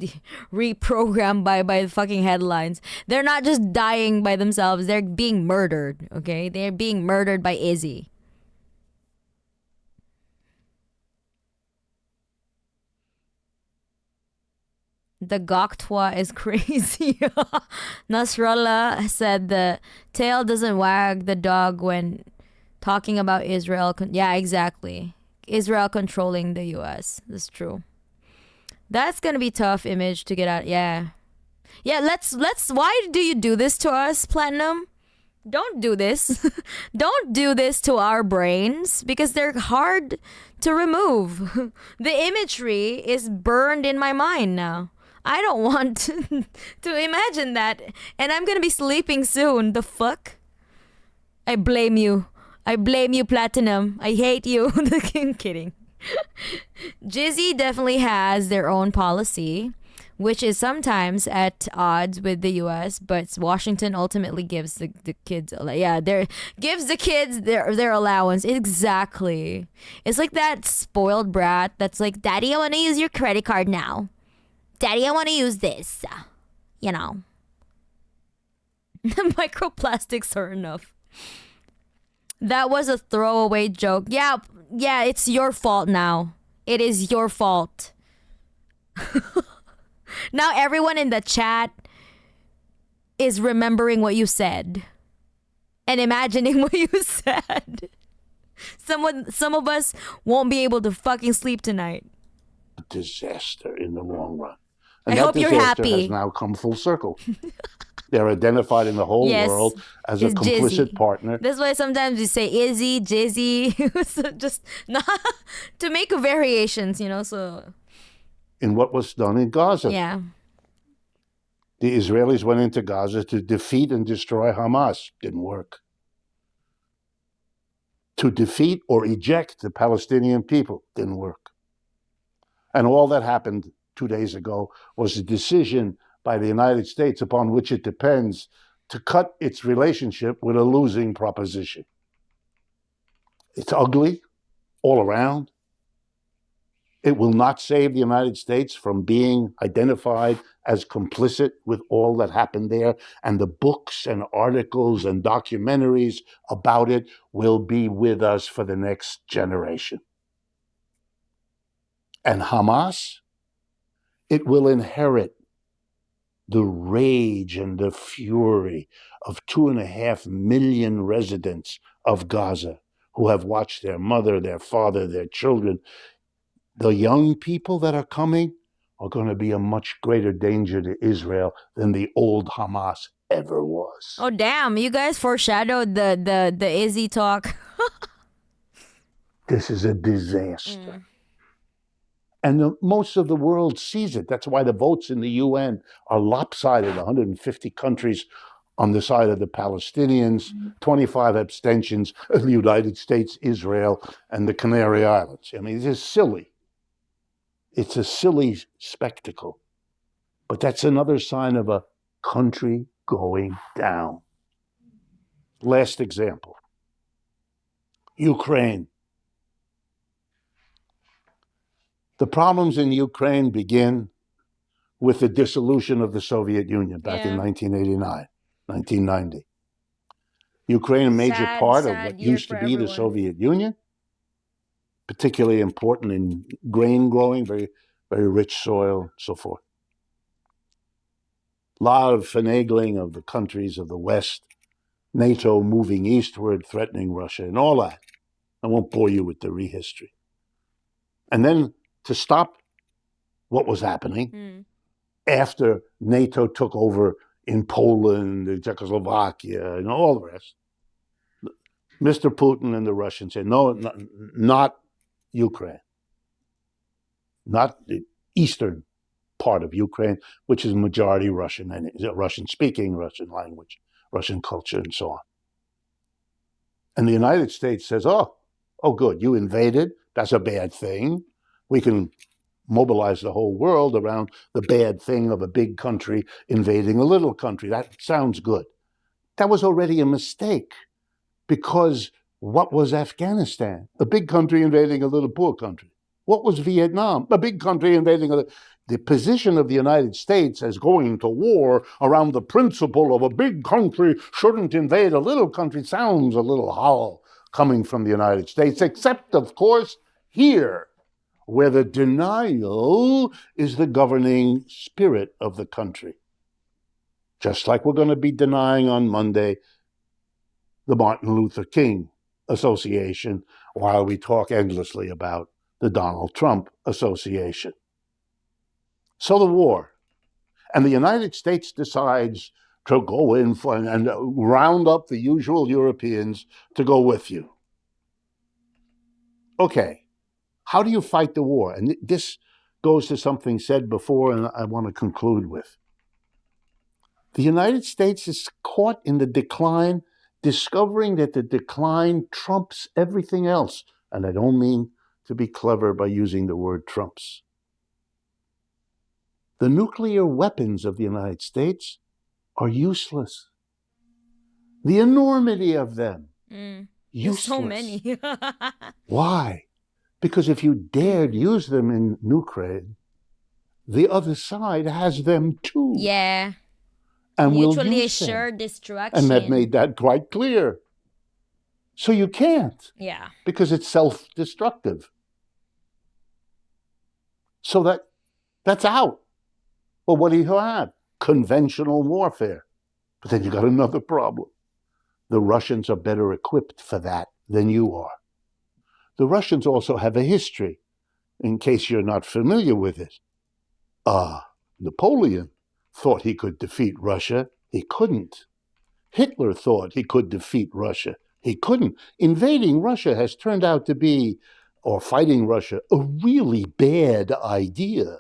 Reprogrammed by the fucking headlines. They're not just dying by themselves, they're being murdered, okay? They're being murdered by Izzy. The Goktwa is crazy. Nasrallah said the tail doesn't wag the dog when talking about Israel. Yeah, exactly. Israel controlling the U.S. That's true. That's gonna be tough image to get out. Yeah. Why do you do this to us, Platinum? Don't do this. Don't do this to our brains because they're hard to remove. The imagery is burned in my mind now. I don't want to imagine that. And I'm gonna be sleeping soon. The fuck? I blame you. I blame you, Platinum. I hate you. I'm kidding. Jizzy definitely has their own policy, which is sometimes at odds with the U.S. But Washington ultimately gives the kids, gives the kids their allowance. Exactly. It's like that spoiled brat that's like, Daddy, I want to use your credit card now. Daddy, I want to use this. You know. Microplastics are enough. That was a throwaway joke. Yeah, it's your fault now. It is your fault. Now everyone in the chat is remembering what you said and imagining what you said. Some of us won't be able to fucking sleep tonight. Disaster in the long run. And I that hope you're disaster happy. has now come full circle. They're identified in the whole Yes, world as a it's complicit Jizzy. partner. That's why sometimes you say Izzy, Jizzy, so just not to make variations, you know. So In what was done in Gaza. yeah, The Israelis went into Gaza to defeat and destroy Hamas. Didn't work. To defeat or eject the Palestinian people. Didn't work. And all that happened 2 days ago was a decision by the United States upon which it depends to cut its relationship with a losing proposition. It's ugly all around. It will not save the United States from being identified as complicit with all that happened there. And the books and articles and documentaries about it will be with us for the next generation. And Hamas, it will inherit the rage and the fury of 2.5 million residents of Gaza who have watched their mother, their father, their children. The young people that are coming are going to be a much greater danger to Israel than the old Hamas ever was. Oh damn! You guys foreshadowed the Izzy talk. This is a disaster. And most of the world sees it. That's why the votes in the UN are lopsided. 150 countries on the side of the Palestinians, 25 abstentions of the United States, Israel, and the Canary Islands. I mean, this is silly. It's a silly spectacle. But that's another sign of a country going down. Last example. Ukraine. The problems in Ukraine begin with the dissolution of the Soviet Union back in 1989, 1990. Ukraine, a major part of what used to be the Soviet Union, particularly important in grain growing, very, very rich soil, so forth. A lot of finagling of the countries of the West, NATO moving eastward, threatening Russia, and all that. I won't bore you with the rehistory. And then to stop what was happening, after NATO took over in Poland, Czechoslovakia, and all the rest, Mr. Putin and the Russians said, no, not Ukraine, not the eastern part of Ukraine, which is majority Russian and is a Russian-speaking, Russian language, Russian culture, and so on. And the United States says, oh, good, you invaded. That's a bad thing. We can mobilize the whole world around the bad thing of a big country invading a little country. That sounds good. That was already a mistake, because what was Afghanistan? A big country invading a little poor country. What was Vietnam? A big country invading a... The position of the United States as going to war around the principle of a big country shouldn't invade a little country sounds a little hollow coming from the United States, except, of course, here, where the denial is the governing spirit of the country. Just like we're going to be denying on Monday the Martin Luther King Association, while we talk endlessly about the Donald Trump Association. So the war. And the United States decides to go in for, and round up the usual Europeans to go with you. Okay, how do you fight the war? And this goes to something said before, and I want to conclude with. The United States is caught in the decline, discovering that the decline trumps everything else. And I don't mean to be clever by using the word trumps. The nuclear weapons of the United States are useless. The enormity of them, There's useless. so many. Why? Because if you dared use them in Ukraine, the other side has them too. Yeah. And will Mutually use them. assured destruction. And they've made that quite clear. So you can't. Yeah. Because it's self-destructive. So that's out. Well, what do you have? Conventional warfare. But then you got another problem. The Russians are better equipped for that than you are. The Russians also have a history, in case you're not familiar with it. Napoleon thought he could defeat Russia. He couldn't. Hitler thought he could defeat Russia. He couldn't. Invading Russia has turned out to be, or fighting Russia, a really bad idea.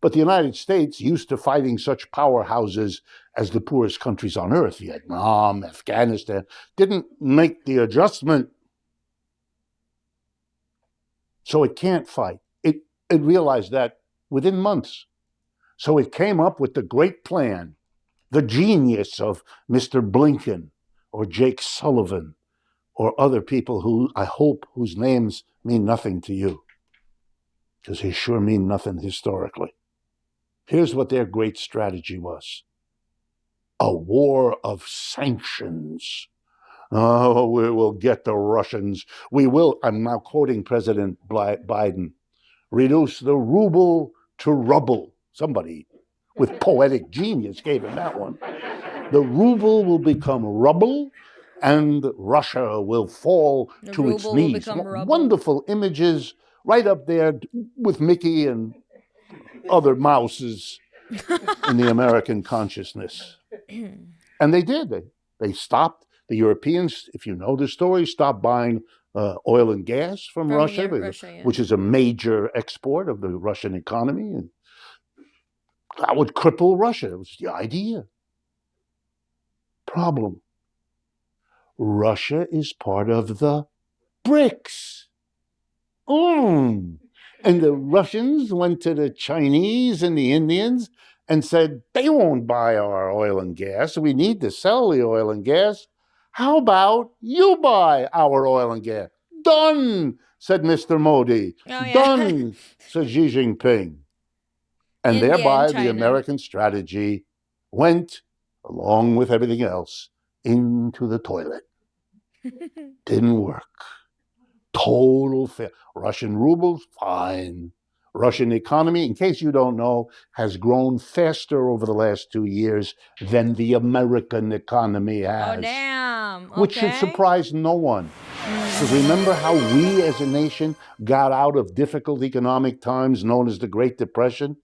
But the United States, used to fighting such powerhouses as the poorest countries on earth, Vietnam, Afghanistan, didn't make the adjustment. So it can't fight. It realized that within months. So it came up with the great plan, the genius of Mr. Blinken or Jake Sullivan or other people who I hope whose names mean nothing to you, because they sure mean nothing historically. Here's what their great strategy was. A war of sanctions. Oh, we will get the Russians. We will, I'm now quoting President Biden, reduce the ruble to rubble. Somebody with poetic genius gave him that one. The ruble will become rubble and Russia will fall to its knees. Wonderful images right up there with Mickey and other mouses in the American consciousness. And they did. They stopped. The Europeans, if you know the story, stopped buying oil and gas from Russia, which is a major export of the Russian economy. And that would cripple Russia. It was the idea. Problem. Russia is part of the BRICS. And the Russians went to the Chinese and the Indians and said, they won't buy our oil and gas. We need to sell the oil and gas. How about you buy our oil and gas? Done, said Mr. Modi. Oh, yeah. Done, said Xi Jinping. And India thereby and China. the American strategy went, along with everything else, into the toilet. Didn't work. Total fail. Russian rubles, fine. Russian economy, in case you don't know, has grown faster over the last 2 years than the American economy has. Oh, damn. Okay. Which should surprise no one. Because remember how we as a nation got out of difficult economic times known as the Great Depression?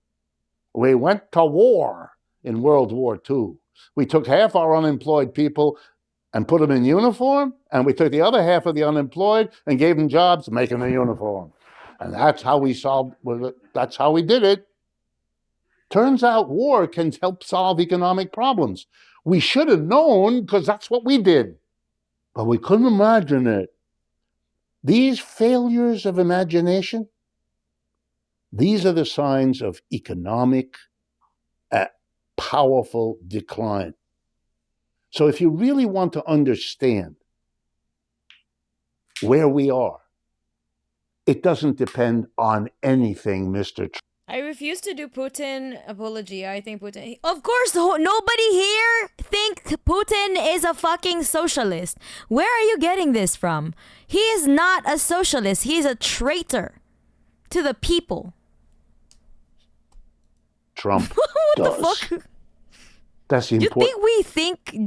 We went to war in World War II. We took half our unemployed people and put them in uniform, and we took the other half of the unemployed and gave them jobs making the uniform. And that's how we that's how we did it. Turns out war can help solve economic problems. We should have known, because that's what we did. But we couldn't imagine it. These failures of imagination, these are the signs of economic, powerful decline. So if you really want to understand where we are, it doesn't depend on anything, Mr. Trump. I refuse to do Putin apology. I think Putin... Of course, nobody here think Putin is a fucking socialist. Where are you getting this from? He is not a socialist. He is a traitor to the people. Trump what does. The fuck? That's the important.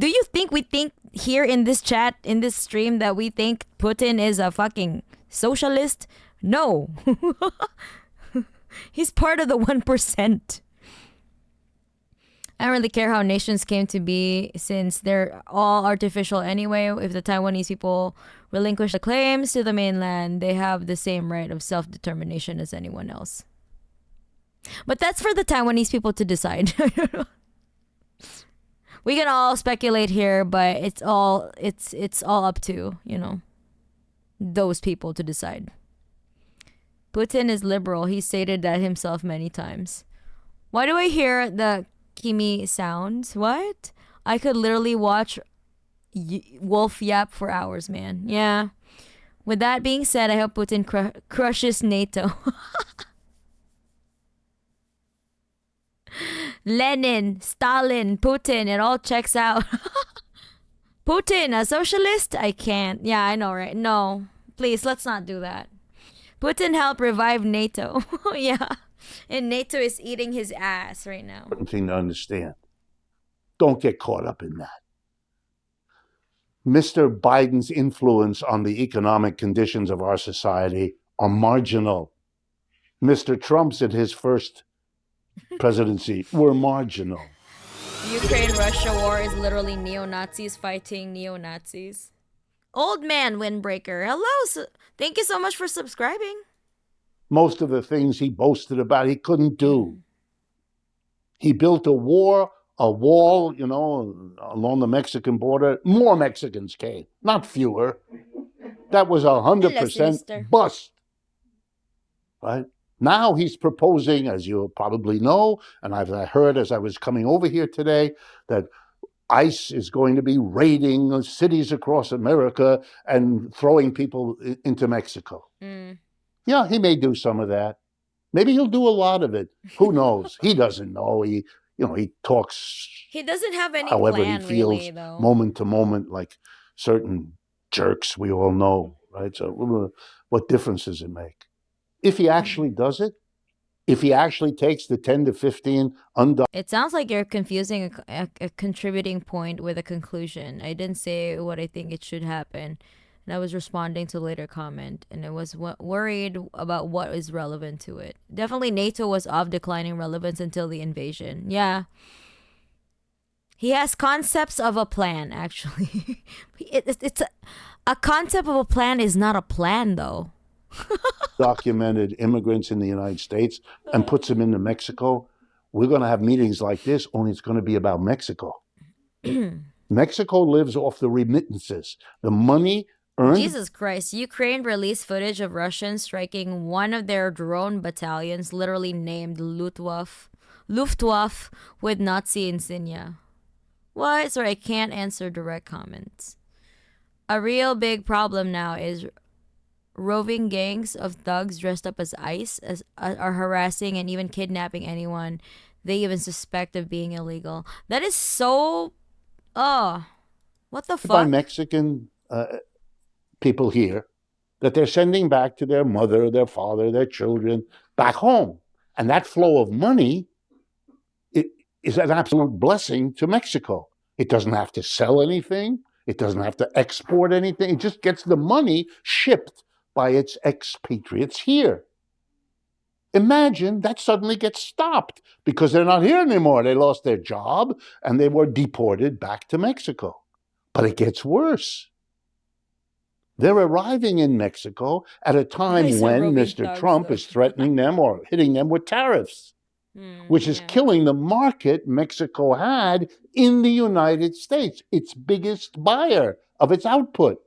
Do you think we think here in this chat, in this stream, that we think Putin is a fucking socialist? No. He's part of the 1%. I don't really care how nations came to be since they're all artificial anyway. If the Taiwanese people relinquish the claims to the mainland, they have the same right of self-determination as anyone else. But that's for the Taiwanese people to decide. We can all speculate here, but it's all up to, those people to decide. Putin is liberal. He stated that himself many times. Why do I hear the Kimi sounds? What? I could literally watch Wolf Yap for hours, man. Yeah. With that being said, I hope Putin crushes NATO. Lenin, Stalin, Putin, it all checks out. Putin, a socialist? I can't. Yeah, I know, right? No. Please, let's not do that. Putin helped revive NATO. Yeah. And NATO is eating his ass right now. Important thing to understand. Don't get caught up in that. Mr. Biden's influence on the economic conditions of our society are marginal. Mr. Trump's in his first presidency were marginal. Ukraine-Russia war is literally neo-Nazis fighting neo-Nazis. Old man windbreaker. Hello. Thank you so much for subscribing. Most of the things he boasted about, he couldn't do. He built a wall, along the Mexican border. More Mexicans came, not fewer. That was 100% bust. Right? Now he's proposing, as you probably know, and I've heard as I was coming over here today, that ICE is going to be raiding cities across America and throwing people into Mexico. Yeah, he may do some of that. Maybe he'll do a lot of it. Who knows? He doesn't know. He talks. He doesn't have any however plan, he feels, really, though. moment to moment, like certain jerks we all know, right? So, what difference does it make? If he actually does it, if he actually takes the 10 to 15 It sounds like you're confusing a contributing point with a conclusion. I didn't say what I think it should happen. And I was responding to a later comment, and I was worried about what is relevant to it. Definitely NATO was of declining relevance until the invasion. Yeah. He has concepts of a plan, actually. It's a concept of a plan is not a plan, though. documented immigrants in the United States and puts them into Mexico. We're going to have meetings like this, only it's going to be about Mexico. Mexico lives off the remittances. The money earned. Jesus Christ. Ukraine released footage of Russians striking one of their drone battalions, literally named Luftwaffe, with Nazi insignia. What? Sorry, I can't answer direct comments. A real big problem now is roving gangs of thugs dressed up as ICE are harassing and even kidnapping anyone they even suspect of being illegal. That is so... what the fuck? By Mexican people here that they're sending back to their mother, their father, their children back home. And that flow of money is an absolute blessing to Mexico. It doesn't have to sell anything. It doesn't have to export anything. It just gets the money shipped by its expatriates here. Imagine that suddenly gets stopped because they're not here anymore. They lost their job and they were deported back to Mexico. But it gets worse. They're arriving in Mexico at a time when Mr. Trump is threatening them or hitting them with tariffs, which is killing the market Mexico had in the United States, its biggest buyer of its output,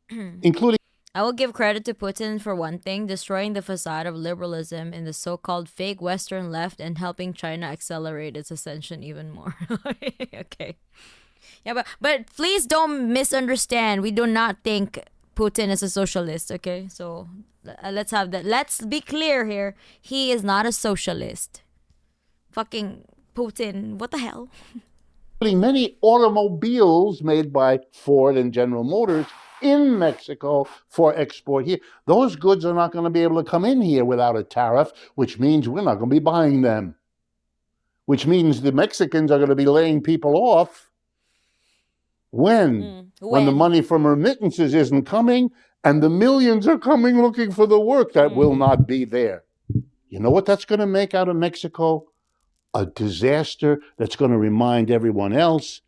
including... I will give credit to Putin for one thing, destroying the facade of liberalism in the so-called fake Western left and helping China accelerate its ascension even more. Okay. Yeah, but please don't misunderstand. We do not think Putin is a socialist, okay? So let's have that. Let's be clear here. He is not a socialist. Fucking Putin. What the hell? Many automobiles made by Ford and General Motors in Mexico for export here. Those goods are not going to be able to come in here without a tariff, which means we're not going to be buying them, which means the Mexicans are going to be laying people off when the money from remittances isn't coming and the millions are coming looking for the work that will not be there. You know what that's going to make out of Mexico? a disaster that's going to remind everyone else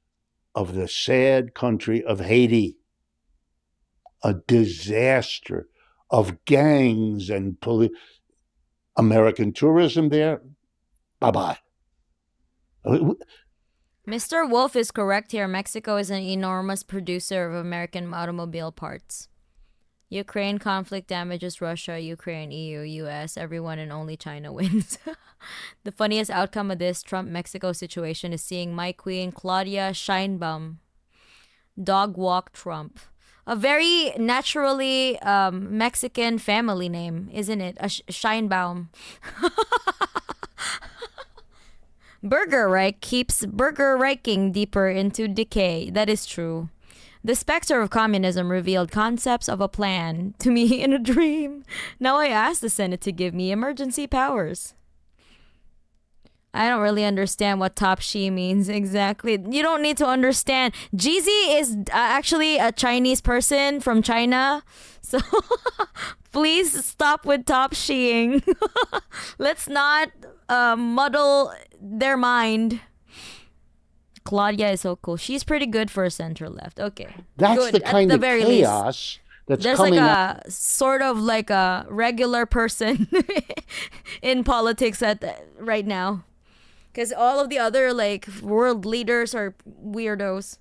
of the sad country of Haiti. A disaster of gangs and American tourism there. Bye-bye. Mr. Wolf is correct here. Mexico is an enormous producer of American automobile parts. Ukraine conflict damages Russia, Ukraine, EU, US, everyone, and only China wins. The funniest outcome of this Trump-Mexico situation is seeing my queen, Claudia Sheinbaum, dog walk Trump. A very naturally Mexican family name, isn't it? Sheinbaum. Burger Reich keeps Burger Reiching deeper into decay. That is true. The specter of communism revealed concepts of a plan to me in a dream. Now I ask the Senate to give me emergency powers. I don't really understand what top she means exactly. You don't need to understand. Jeezy is actually a Chinese person from China. So please stop with top sheing. Let's not muddle their mind. Claudia is so cool. She's pretty good for a center left. Okay. That's good. the kind At of the very chaos least. that's There's coming like out. a sort of like a regular person in politics right now. Because all of the other like world leaders are weirdos.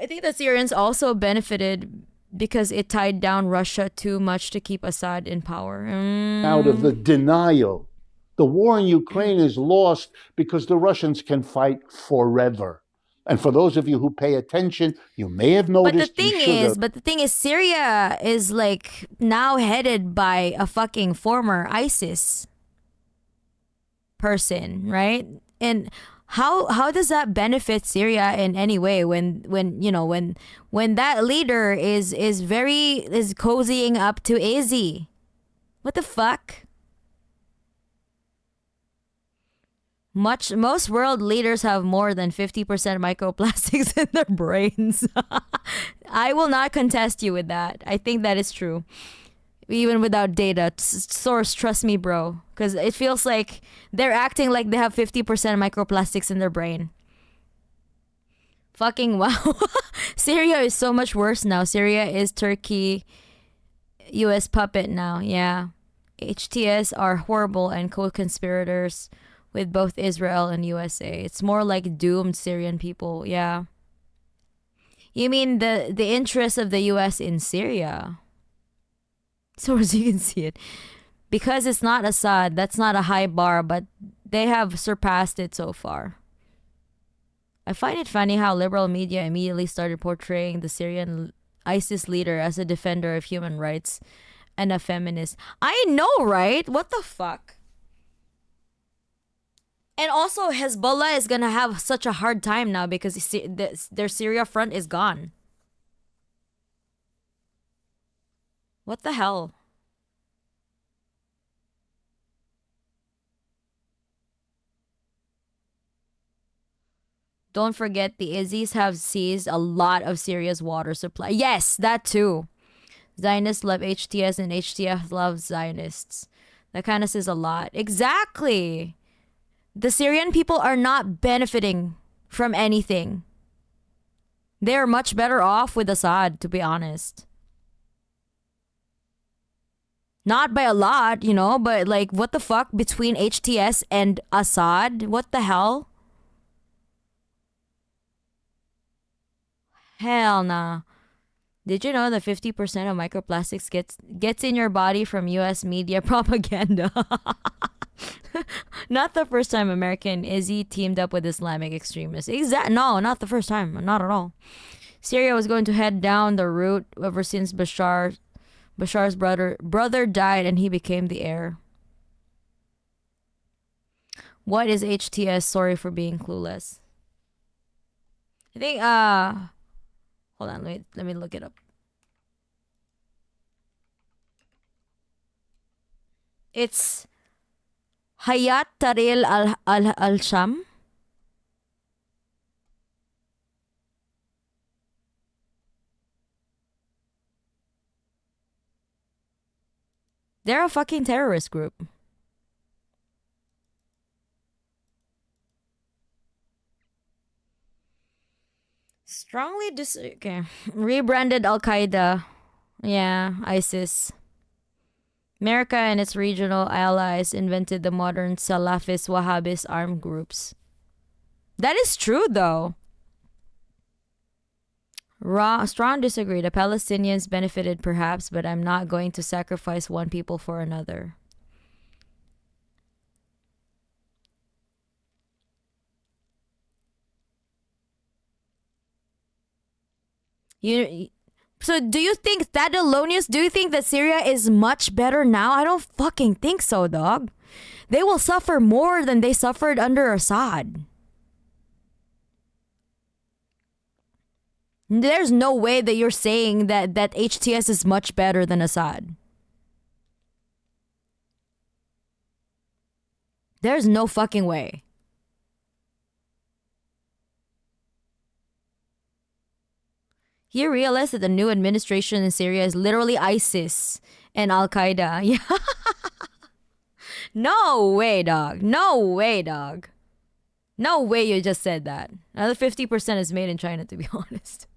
I think the Syrians also benefited because it tied down Russia too much to keep Assad in power. Out of the denial. The war in Ukraine is lost because the Russians can fight forever. And for those of you who pay attention, you may have noticed. But the thing is, Syria is like now headed by a fucking former ISIS person, right? And how does that benefit Syria in any way when that leader is cozying up to Izzy? What the fuck? Most world leaders have more than 50% microplastics in their brains. I will not contest you with that. I think that is true. Even without data. Source, trust me, bro. Because it feels like they're acting like they have 50% microplastics in their brain. Fucking wow. Syria is so much worse now. Syria is Turkey, US puppet now. Yeah. HTS are horrible and co-conspirators with both Israel and USA. It's more like doomed Syrian people. Yeah. You mean the interests of the US in Syria? So as you can see it. Because it's not Assad, that's not a high bar, but they have surpassed it so far. I find it funny how liberal media immediately started portraying the Syrian ISIS leader as a defender of human rights and a feminist. I know, right? What the fuck? And also, Hezbollah is gonna have such a hard time now because their Syria front is gone. What the hell? Don't forget, the Izzies have seized a lot of Syria's water supply. Yes, that too. Zionists love HTS and HTS loves Zionists. That kind of says a lot. Exactly. The Syrian people are not benefiting from anything. They're much better off with Assad, to be honest. Not by a lot, but like, what the fuck between HTS and Assad? What the hell? Hell nah. Did you know that 50% of microplastics gets in your body from US media propaganda? Not the first time American Izzy teamed up with Islamic extremists. No, not the first time. Not at all. Syria was going to head down the route ever since Bashar's brother died and he became the heir. What is HTS? Sorry for being clueless. I think hold on, let me look it up. It's Hayat Tahrir al-Sham. They're a fucking terrorist group. Okay. Rebranded Al Qaeda. Yeah, ISIS. America and its regional allies invented the modern Salafist Wahhabist armed groups. That is true, though. Strong disagree. The Palestinians benefited perhaps, but I'm not going to sacrifice one people for another. So do you think that Thelonious, do you think that Syria is much better now? I don't fucking think so, dog. They will suffer more than they suffered under Assad. There's no way that you're saying that HTS is much better than Assad. There's no fucking way. You realize that the new administration in Syria is literally ISIS and Al Qaeda. Yeah. No way, dog. No way, dog. No way you just said that. Another 50% is made in China, to be honest.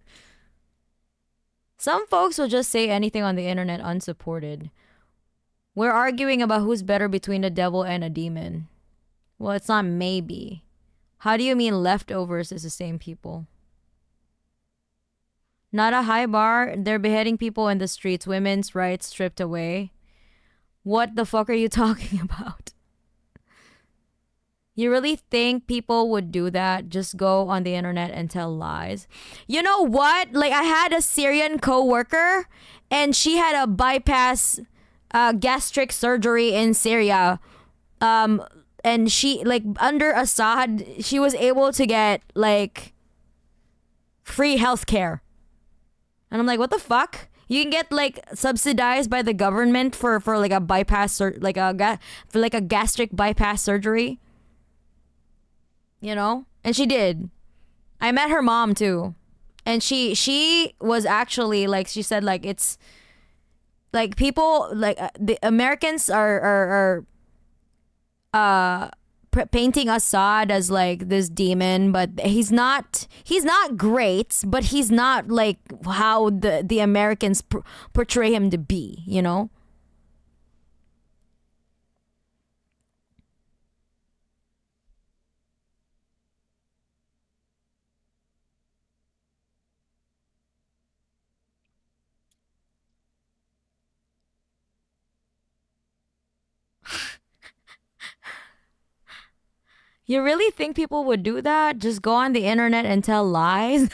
Some folks will just say anything on the internet unsupported. We're arguing about who's better between a devil and a demon. Well, it's not maybe. How do you mean leftovers is the same people? Not a high bar. They're beheading people in the streets. Women's rights stripped away. What the fuck are you talking about? You really think people would do that? Just go on the internet and tell lies? You know what? Like, I had a Syrian co-worker and she had a bypass gastric surgery in Syria. And she, like, under Assad, she was able to get, like, free healthcare. And I'm like, what the fuck? You can get, like, subsidized by the government for like a bypass for like a gastric bypass surgery. You know? And she did. I met her mom too. And she was actually, like, she said, like, it's like people, like, the Americans are painting Assad as, like, this demon, but he's not great, but he's not like how the Americans portray him to be, you know? You really think people would do that? Just go on the internet and tell lies?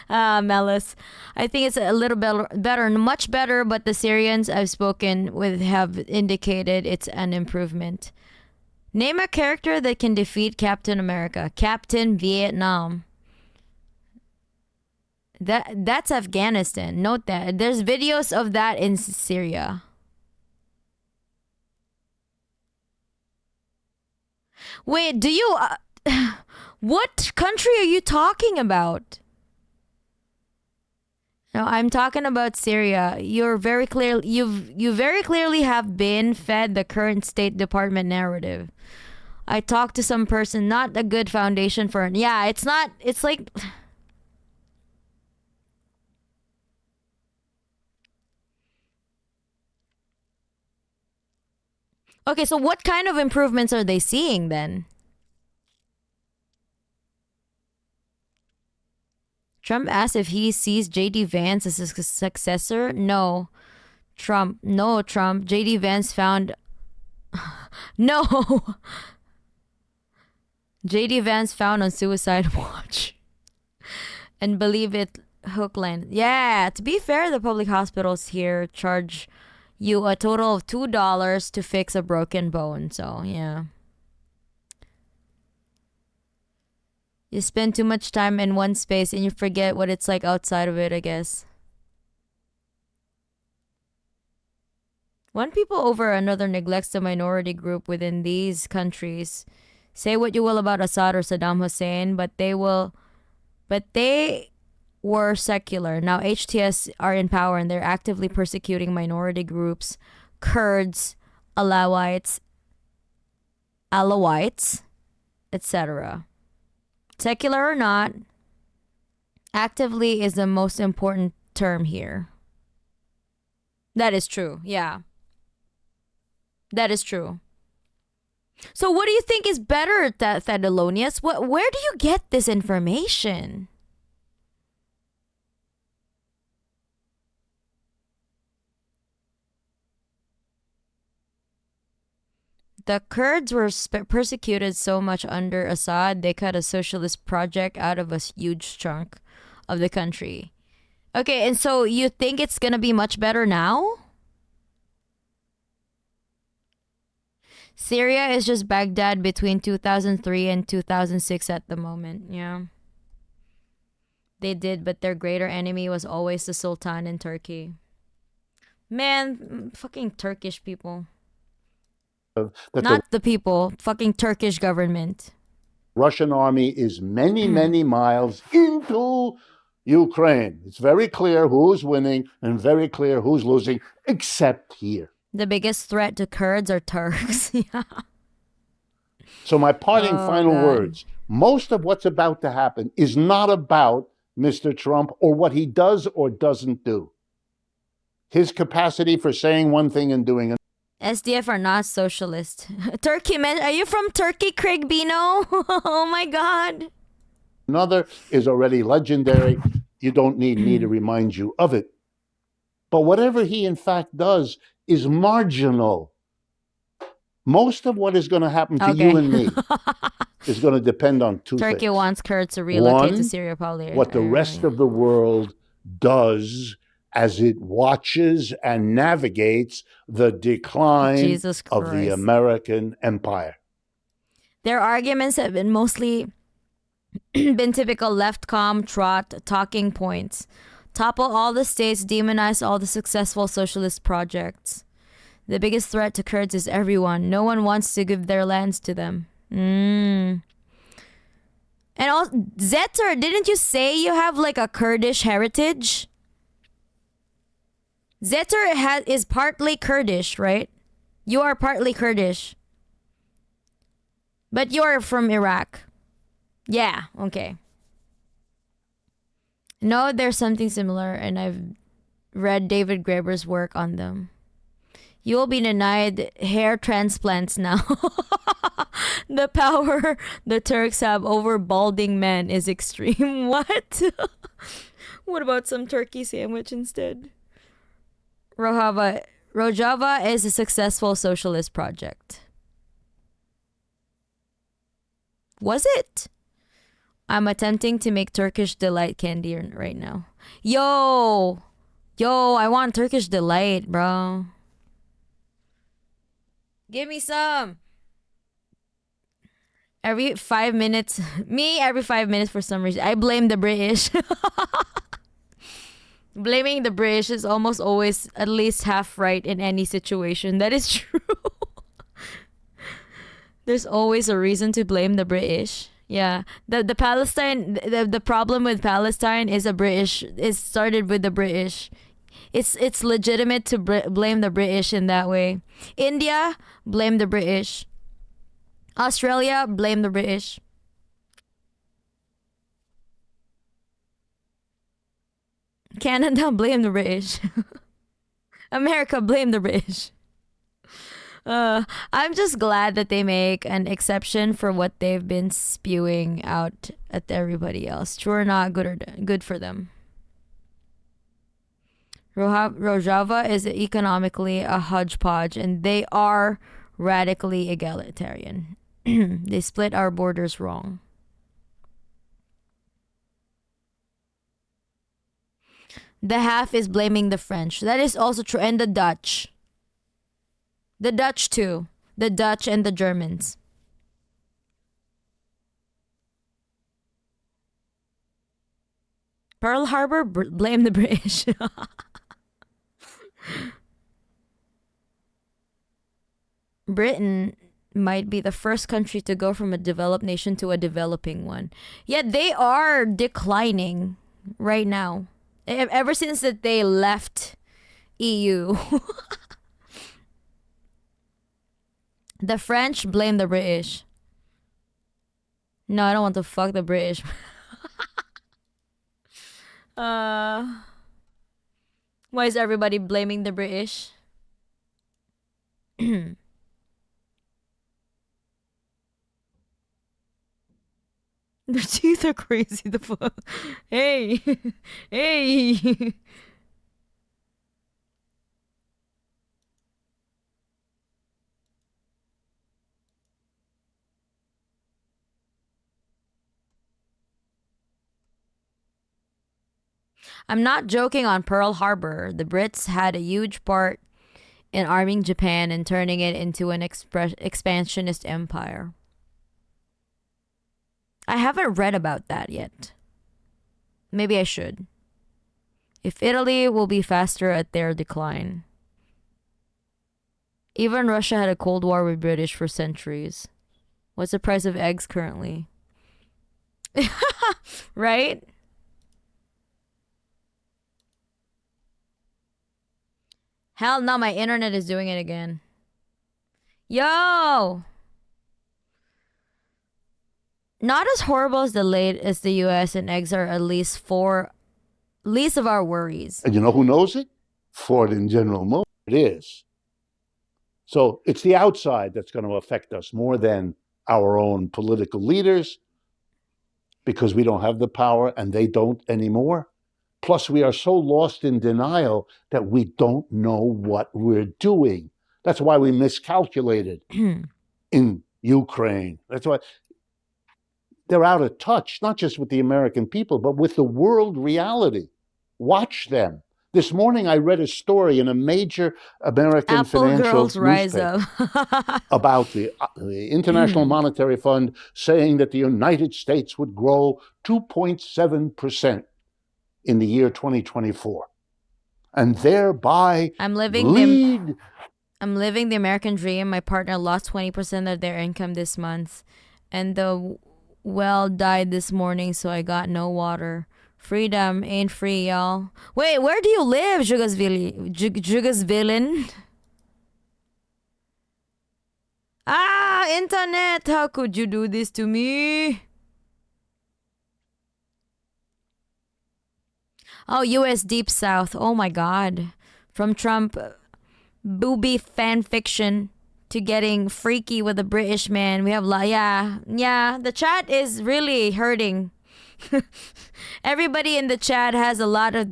Melis. I think it's a little better, much better, but the Syrians I've spoken with have indicated it's an improvement. Name a character that can defeat Captain America. Captain Vietnam. That's Afghanistan. Note that. There's videos of that in Syria. Wait, do you... what country are you talking about? No, I'm talking about Syria. You're very clear. You very clearly have been fed the current State Department narrative. I talked to some person. Not a good foundation for it. Yeah, it's not. It's like... Okay, so what kind of improvements are they seeing then? Trump asked if he sees JD Vance as his successor. No. Trump. JD Vance found... No. JD Vance found on Suicide Watch. And believe it, hook line. Yeah, to be fair, the public hospitals here charge you a total of $2 to fix a broken bone. So, yeah. You spend too much time in one space and you forget what it's like outside of it, I guess. One people over another neglects the minority group within these countries. Say what you will about Assad or Saddam Hussein, but they were secular. Now HTS are in power and they're actively persecuting minority groups, Kurds, Alawites, etc. Secular or not, Actively is the most important term here. That is true. Yeah. That is true. So what do you think is better, Thaddelonius? Where do you get this information? The Kurds were persecuted so much under Assad, they cut a socialist project out of a huge chunk of the country. Okay, and so you think it's gonna be much better now? Syria is just Baghdad between 2003 and 2006 at the moment, yeah. They did, but their greater enemy was always the Sultan in Turkey. Man, fucking Turkish people. Not the people, fucking Turkish government. Russian army is many, many miles into Ukraine. It's very clear who's winning and very clear who's losing, except here. The biggest threat to Kurds are Turks. Yeah. So my parting final words, most of what's about to happen is not about Mr. Trump or what he does or doesn't do. His capacity for saying one thing and doing another. SDF are not socialist. Turkey, man. Are you from Turkey, Craig Bino? Oh my God. Another is already legendary. You don't need me to remind you of it. But whatever he in fact does is marginal. Most of what is going to happen to you and me is going to depend on two things. Turkey wants Kurds to relocate to One, Syria, probably. what the rest of the world does as it watches and navigates the decline of the American empire. Their arguments have been mostly been typical left-com trot talking points. Topple all the states, demonize all the successful socialist projects. The biggest threat to Kurds is everyone. No one wants to give their lands to them. And also, Zetter, didn't you say you have like a Kurdish heritage? Zetter is partly Kurdish, right? You are partly Kurdish. But you're from Iraq. Yeah, okay. No, there's something similar, and I've read David Graeber's work on them. You will be denied hair transplants now. The power the Turks have over balding men is extreme. What? What about some turkey sandwich instead? Rojava is a successful socialist project. Was it? I'm attempting to make Turkish Delight candy right now. Yo, I want Turkish Delight, bro. Give me some. Every 5 minutes. Every 5 minutes for some reason. I blame the British. Blaming the British is almost always at least half right in any situation. That is true. There's always a reason to blame the British. Yeah. The Palestine, the problem with Palestine is it started with the British. It's legitimate to blame the British in that way. India, blame the British. Australia, blame the British. Canada, blame the British. America, blame the British. I'm just glad that they make an exception for what they've been spewing out at everybody else. True or not, good for them. Rojava is economically a hodgepodge, and they are radically egalitarian. They split our borders wrong. The half is blaming the French. That is also true. And the Dutch. The Dutch too. The Dutch and the Germans. Pearl Harbor, blame the British. Britain might be the first country to go from a developed nation to a developing one. Yet they are declining right now. Ever since that they left EU. The French blame the British. No, I don't want to fuck the British. Uh, why is everybody blaming the British? Their teeth are crazy. The fuck? Hey, hey. I'm not joking on Pearl Harbor. The Brits had a huge part in arming Japan and turning it into an expansionist empire. I haven't read about that yet. Maybe I should. If Italy will be faster at their decline. Even Russia had a Cold War with British for centuries. What's the price of eggs currently? Right? Hell no, my internet is doing it again. Yo! Not as horrible as the US, and eggs are at least least of our worries. And you know who knows it? Ford and General Motors. It is. So it's the outside that's going to affect us more than our own political leaders, because we don't have the power and they don't anymore. Plus, we are so lost in denial that we don't know what we're doing. That's why we miscalculated in Ukraine. That's why they're out of touch, not just with the American people, but with the world reality. Watch them. This morning, I read a story in a major American Apple financial girls rise newspaper up. about the International Monetary Fund saying that the United States would grow 2.7% in the year 2024, and thereby I'm living lead. I'm living the American dream. My partner lost 20% of their income this month, and the well died this morning, so I got no water. Freedom ain't free, y'all. Wait, where do you live, Jugasville? Ah, internet! How could you do this to me? Oh, US Deep South. Oh my god. From Trump booby fan fiction to getting freaky with a British man. We have yeah. The chat is really hurting. Everybody in the chat has a lot of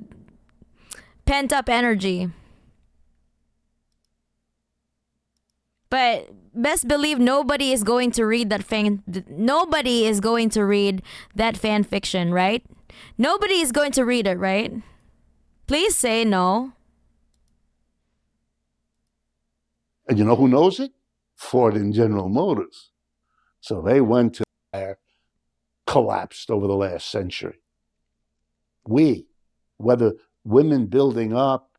pent up energy. But best believe nobody is going to read that nobody is going to read that fan fiction, right? Nobody is going to read it, right? Please say no. And you know who knows it? Ford and General Motors. So they went to collapsed over the last century. Whether women building up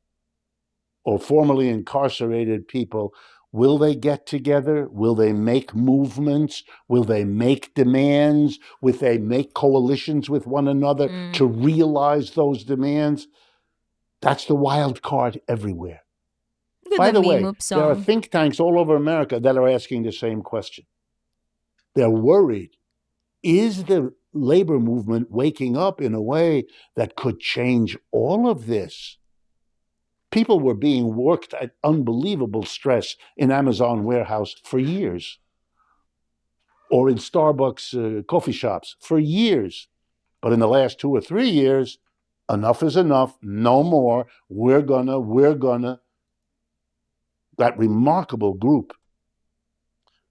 or formerly incarcerated people, will they get together? Will they make movements? Will they make demands? Will they make coalitions with one another to realize those demands? That's the wild card everywhere. By the way, there are think tanks all over America that are asking the same question. They're worried. Is the labor movement waking up in a way that could change all of this? People were being worked at unbelievable stress in Amazon warehouse for years, or in Starbucks coffee shops for years. But in the last 2 or 3 years, enough is enough, no more, we're gonna. That remarkable group,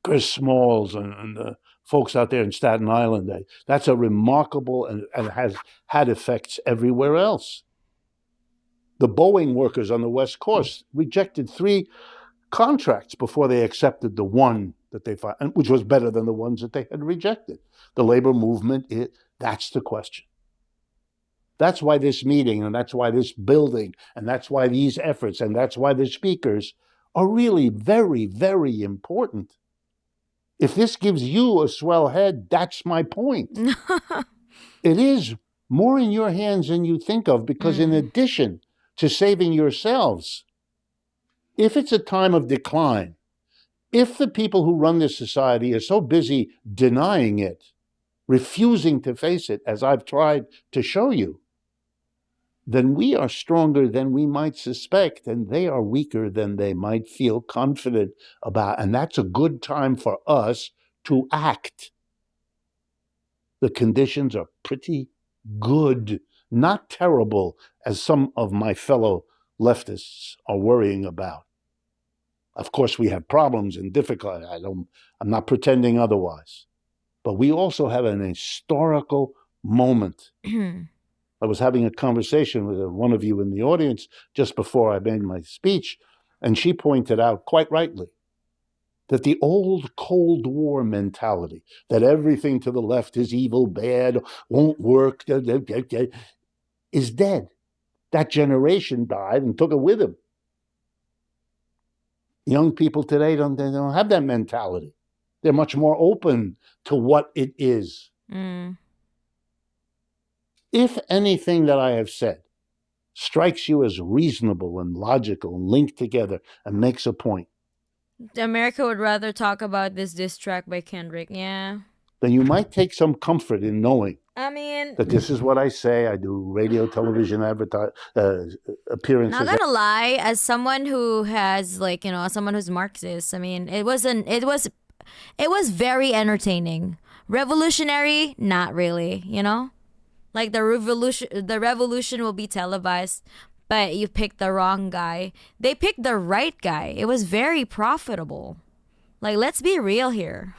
Chris Smalls and the folks out there in Staten Island, that's a remarkable and has had effects everywhere else. The Boeing workers on the West Coast rejected 3 contracts before they accepted the one that they found, which was better than the ones that they had rejected. The labor movement, that's the question. That's why this meeting, and that's why this building, and that's why these efforts, and that's why the speakers are really very, very important. If this gives you a swell head, that's my point. It is more in your hands than you think of, because in addition to saving yourselves, if it's a time of decline, if the people who run this society are so busy denying it, refusing to face it, as I've tried to show you, then we are stronger than we might suspect, and they are weaker than they might feel confident about. And that's a good time for us to act. The conditions are pretty good, not terrible, as some of my fellow leftists are worrying about. Of course, we have problems and difficulty. I'm not pretending otherwise. But we also have an historical moment. I was having a conversation with one of you in the audience just before I made my speech, and she pointed out quite rightly that the old Cold War mentality, that everything to the left is evil, bad, won't work, is dead. That generation died and took it with him. Young people today they don't have that mentality. They're much more open to what it is. If anything that I have said strikes you as reasonable and logical and linked together and makes a point, America would rather talk about this diss track by Kendrick. Yeah. then you might take some comfort in knowing I mean, that this is what I say. I do radio, television, appearances. not gonna lie, as someone who has someone who's Marxist, I mean, it was very entertaining. Revolutionary, not really, Like the revolution will be televised, but you picked the wrong guy. They picked the right guy. It was very profitable. Like, let's be real here.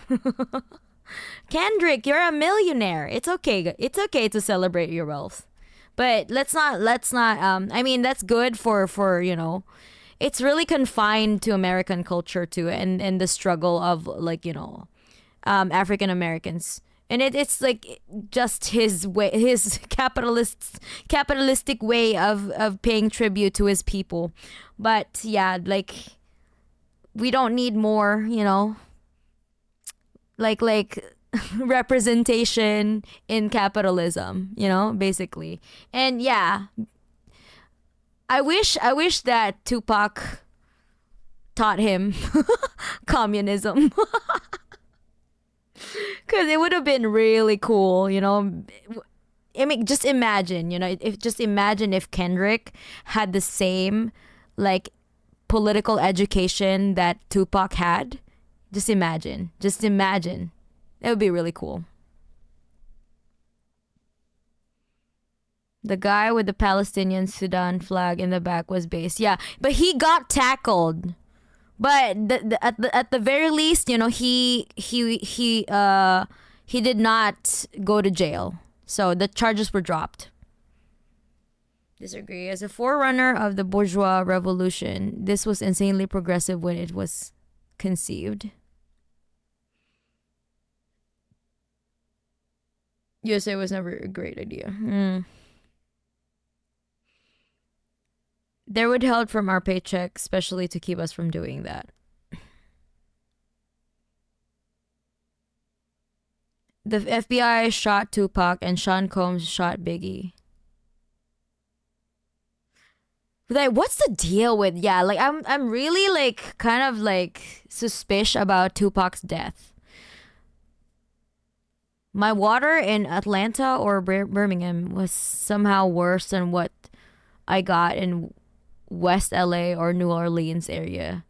Kendrick, you're a millionaire. It's okay. It's okay to celebrate your wealth. But let's not I mean, that's good for it's really confined to American culture too, and the struggle of African Americans. And it's like just his way, his capitalistic way of paying tribute to his people. But yeah, like, we don't need more, like representation in capitalism, basically. And yeah, I wish that Tupac taught him communism. Because it would have been really cool, I mean, just imagine, if Kendrick had the same, political education that Tupac had. Just imagine. It would be really cool. The guy with the Palestinian Sudan flag in the back was based. Yeah, but he got tackled. But at the very least, he did not go to jail. So the charges were dropped. Disagree. As a forerunner of the bourgeois revolution, this was insanely progressive when it was conceived. USA was never a great idea. They would help from our paycheck, especially to keep us from doing that. The FBI shot Tupac and Sean Combs shot Biggie. Like, what's the deal with I'm really kind of suspicious about Tupac's death. My water in Atlanta or Birmingham was somehow worse than what I got in West LA or New Orleans area.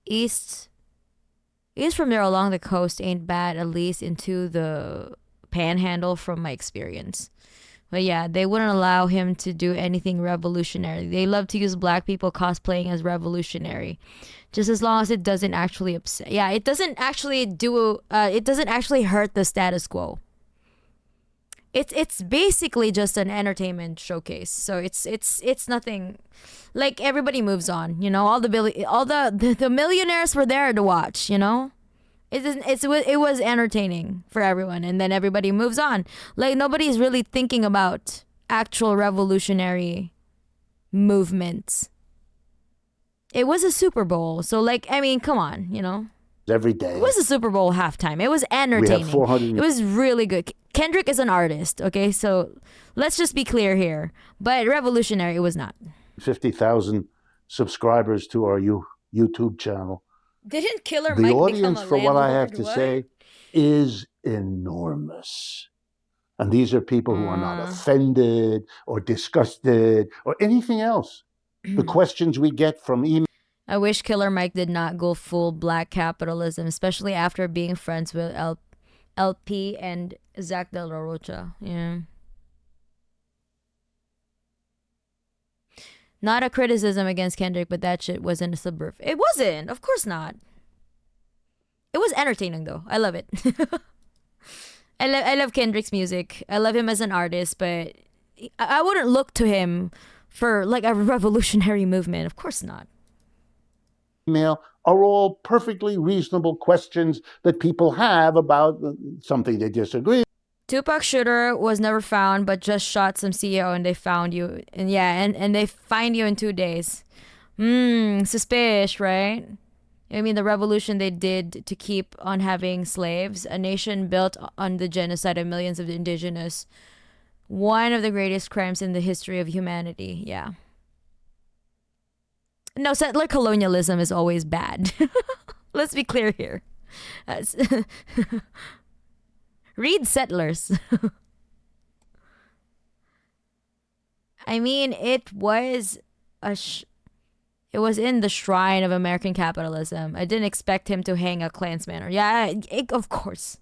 East from there along the coast ain't bad, at least into the panhandle from my experience. But yeah, they wouldn't allow him to do anything revolutionary. They love to use black people cosplaying as revolutionary, just as long as it doesn't actually upset. Yeah, it doesn't actually hurt the status quo. It's basically just an entertainment showcase. So it's nothing. Like, everybody moves on. All the millionaires were there to watch. It was entertaining for everyone, and then everybody moves on. Like, nobody's really thinking about actual revolutionary movements. It was a Super Bowl, so come on, Every day. It was a Super Bowl halftime. It was entertaining. We have 400. It was really good. Kendrick is an artist, okay? So let's just be clear here. But revolutionary, it was not. 50,000 subscribers to our YouTube channel. Didn't Killer The Mike audience, become a for what I have landlord? to say, is enormous. And these are people who are not offended or disgusted or anything else. The questions we get from email. I wish Killer Mike did not go full black capitalism, especially after being friends with LP and Zach De La Rocha. Yeah. Not a criticism against Kendrick, but that shit wasn't a subversive. It wasn't. Of course not. It was entertaining though. I love it. I love Kendrick's music. I love him as an artist, but I wouldn't look to him for like a revolutionary movement. Of course not. Email are all perfectly reasonable questions that people have about something they disagree. Tupac shooter was never found, but just shot some CEO and they found you. And yeah, and they find you in 2 days. Suspicious, right? I mean, the revolution they did to keep on having slaves, a nation built on the genocide of millions of indigenous, one of the greatest crimes in the history of humanity. Yeah. No, settler colonialism is always bad. Let's be clear here. Read Settlers. I mean, it was it was in the shrine of American capitalism. I didn't expect him to hang a Klansman. Or yeah, of course.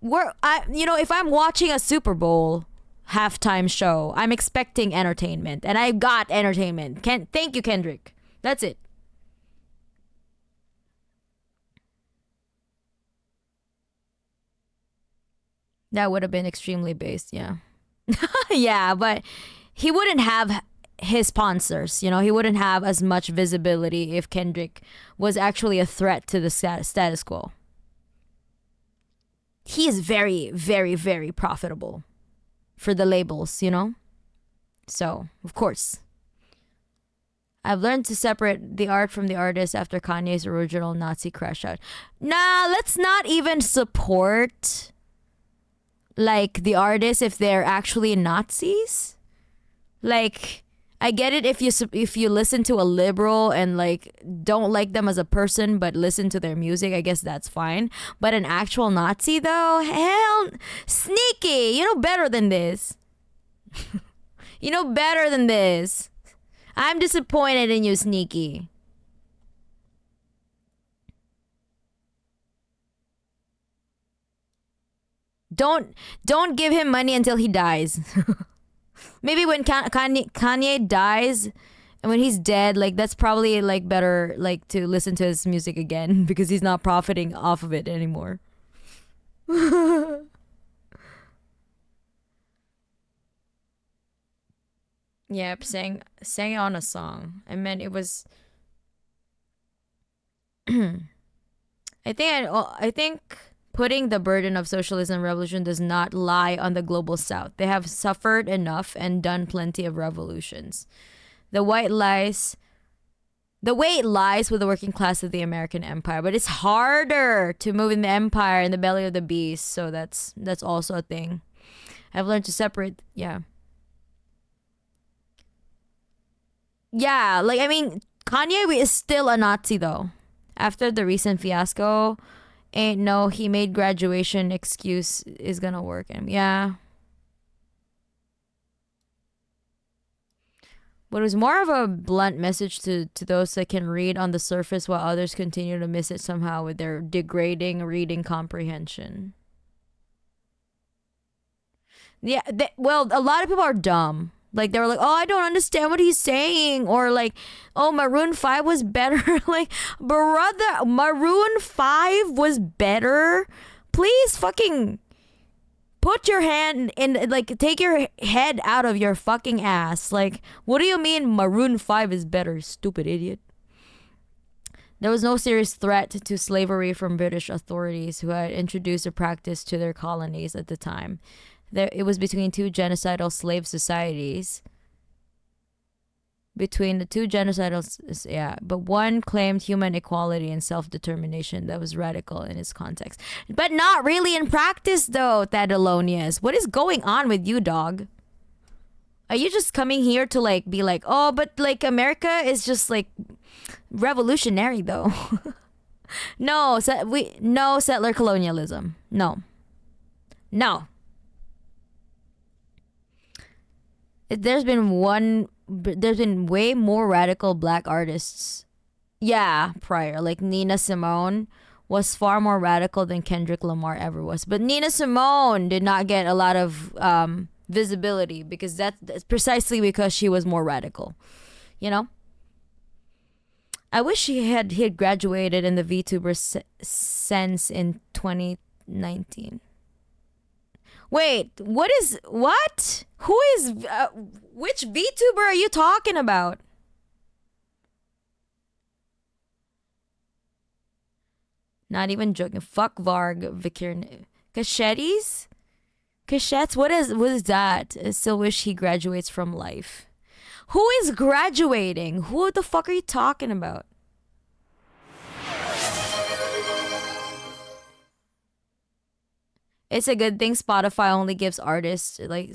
If I'm watching a Super Bowl halftime show, I'm expecting entertainment, and I got entertainment. Thank you, Kendrick. That's it. That would have been extremely based, yeah. Yeah, but he wouldn't have his sponsors, he wouldn't have as much visibility if Kendrick was actually a threat to the status quo. He is very, very, very profitable for the labels, So, of course. I've learned to separate the art from the artist after Kanye's original Nazi crash out. Nah, let's not even support like the artists if they're actually Nazis. Like, I get it if you listen to a liberal and like don't like them as a person but listen to their music, I guess that's fine. But an actual Nazi though, hell, sneaky. You know better than this. You know better than this. I'm disappointed in you, Sneaky. Don't give him money until he dies. Maybe when Kanye dies and when he's dead, like that's probably like better like to listen to his music again because he's not profiting off of it anymore. Yep, sang it on a song. I mean, it was. I think putting the burden of socialism and revolution does not lie on the global South. They have suffered enough and done plenty of revolutions. The weight lies with the working class of the American empire, but it's harder to move in the empire in the belly of the beast. So that's also a thing. I've learned to separate. Yeah. Yeah, like, I mean, Kanye is still a Nazi, though. After the recent fiasco, he made graduation excuse is gonna work. Yeah. But it was more of a blunt message to those that can read on the surface while others continue to miss it somehow with their degrading reading comprehension. Yeah, well, a lot of people are dumb. Like, they were like, oh, I don't understand what he's saying. Or like, oh, Maroon 5 was better. Like, brother, Maroon 5 was better? Please fucking put your hand in, like, take your head out of your fucking ass. Like, what do you mean Maroon 5 is better, stupid idiot? There was no serious threat to slavery from British authorities who had introduced the practice to their colonies at the time. It was between two genocidal slave societies. Between the two genocidal, yeah. But one claimed human equality and self-determination that was radical in its context. But not really in practice, though, Thadalonius. What is going on with you, dog? Are you just coming here to, like, be like, oh, but, like, America is just, like, revolutionary, though? No settler colonialism. No. There's been way more radical black artists. Yeah, prior. Like Nina Simone was far more radical than Kendrick Lamar ever was. But Nina Simone did not get a lot of visibility because that's precisely because she was more radical. You know? I wish he had graduated in the VTuber sense in 2019. Wait, what? Who is, which VTuber are you talking about? Not even joking. Fuck Varg, Vikir. Cachettes? Cachettes? What is that? I still wish he graduates from life. Who is graduating? Who the fuck are you talking about? It's a good thing Spotify only gives artists like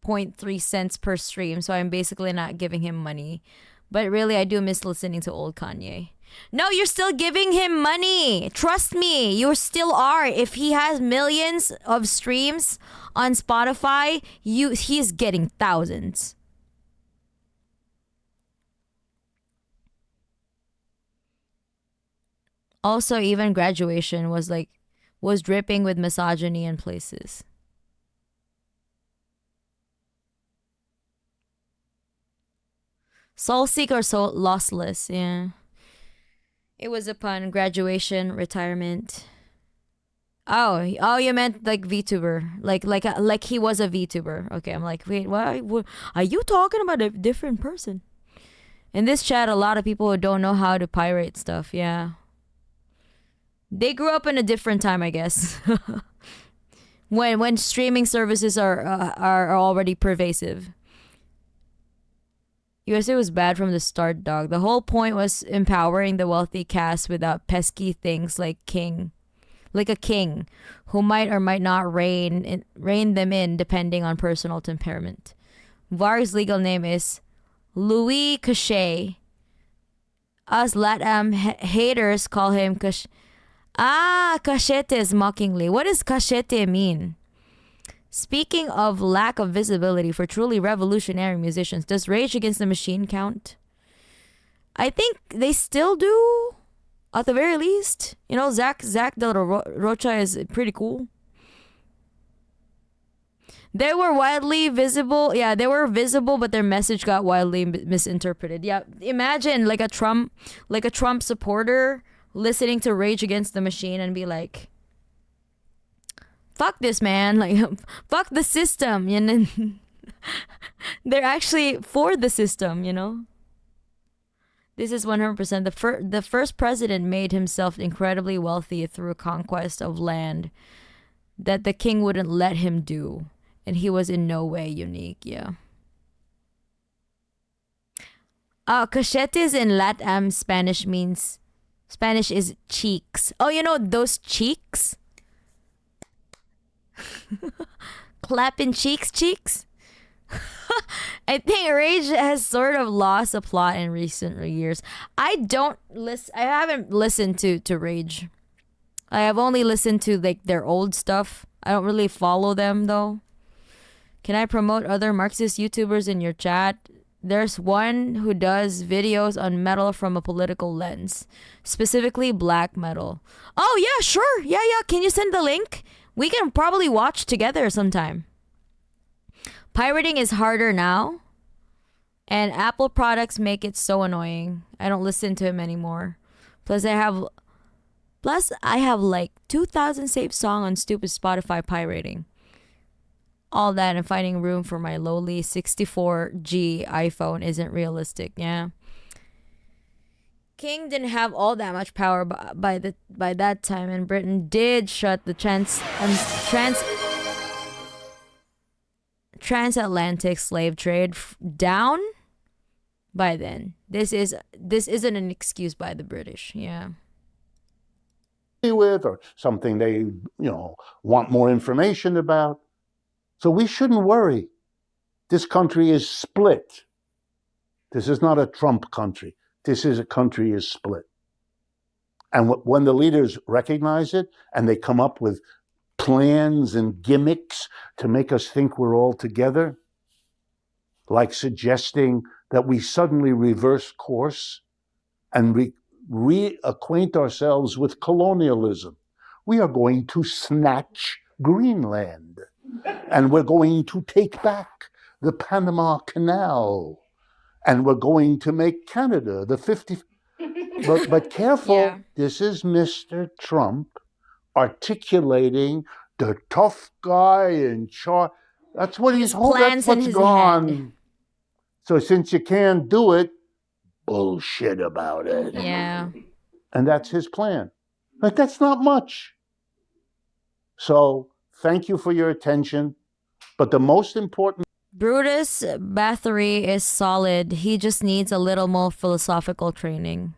0.3 cents per stream, so I'm basically not giving him money. But really, I do miss listening to old Kanye. No, you're still giving him money. Trust me, you still are. If he has millions of streams on Spotify, he's getting thousands. Also, even graduation was dripping with misogyny in places. Soul seek or soul lossless, yeah. It was upon graduation, retirement. Oh, you meant like VTuber, like he was a VTuber. Okay, I'm like, wait, what? Are you talking about a different person? In this chat, a lot of people who don't know how to pirate stuff. Yeah, they grew up in a different time, I guess. when streaming services are already pervasive. USA was bad from the start, dog. The whole point was empowering the wealthy caste without pesky things like a king, who might or might not rein them in depending on personal temperament. Varg's legal name is Louis Cachet. Us Latam haters call him Cachetes mockingly. What does cachete mean? Speaking of lack of visibility for truly revolutionary musicians, does Rage Against the Machine count? I think they still do, at the very least. You know, Zach Del Rocha is pretty cool. They were widely visible. Yeah, they were visible, but their message got wildly misinterpreted. Yeah, imagine like a Trump supporter listening to Rage Against the Machine and be like, fuck this, man. Like, fuck the system. You know? They're actually for the system, you know? This is 100%. The first president made himself incredibly wealthy through conquest of land that the king wouldn't let him do. And he was in no way unique, yeah. Cachetes in Latam Spanish is cheeks. Oh, you know those cheeks? Clapping cheeks. I think Rage has sort of lost a plot in recent years. I haven't listened to Rage. I have only listened to like their old stuff. I don't really follow them though. Can I promote other Marxist YouTubers in your chat? There's one who does videos on metal from a political lens, specifically black metal. Oh yeah, sure. Yeah. Can you send the link? We can probably watch together sometime. Pirating is harder now, and Apple products make it so annoying. I don't listen to him anymore. Plus, I have like 2,000 saved songs on stupid Spotify pirating. All that and finding room for my lowly 64G iPhone isn't realistic. Yeah. King didn't have all that much power by that time, and Britain did shut the transatlantic slave trade down by then. This isn't an excuse by the British. Yeah. With or something they want more information about. So we shouldn't worry. This country is split. This is not a Trump country. This is a country is split. And when the leaders recognize it and they come up with plans and gimmicks to make us think we're all together, like suggesting that we suddenly reverse course and reacquaint ourselves with colonialism. We are going to snatch Greenland, and we're going to take back the Panama Canal, and we're going to make Canada the 50. But careful, Yeah. this is Mr. Trump articulating the tough guy in charge. That's what His that's plans in what's his gone. head. So since you can't do it, bullshit about it. Yeah. And that's his plan. But that's not much. So thank you for your attention. But the most important Brutus Bathory is solid. He just needs a little more philosophical training.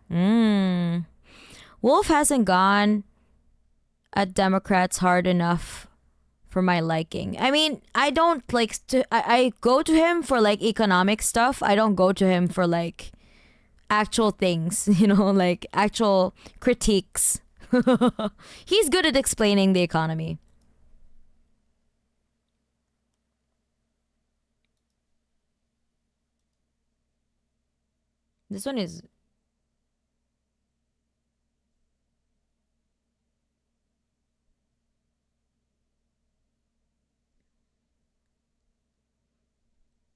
Wolf hasn't gone at Democrats hard enough for my liking. I mean, I don't like to. I go to him for like economic stuff. I don't go to him for like actual things. Like actual critiques. He's good at explaining the economy. This one is.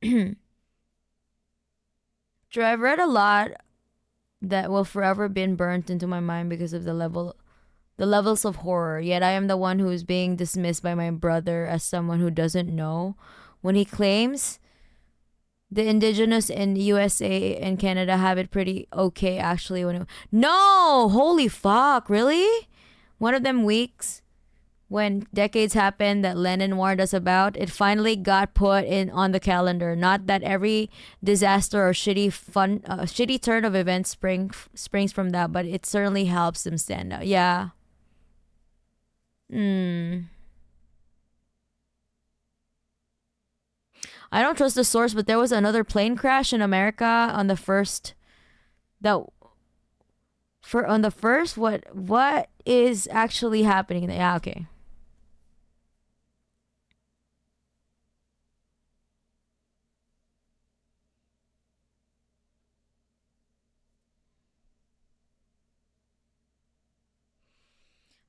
True, I've read a lot that will forever been burnt into my mind because of the levels of horror. Yet I am the one who is being dismissed by my brother as someone who doesn't know when he claims the indigenous in USA and Canada have it pretty okay actually. No, holy fuck, really? One of them weeks when decades happened that Lenin warned us about, it finally got put in on the calendar. Not that every disaster or shitty turn of events springs from that, but it certainly helps them stand out. Yeah. I don't trust the source, but there was another plane crash in America on the first. What is actually happening? Yeah, okay.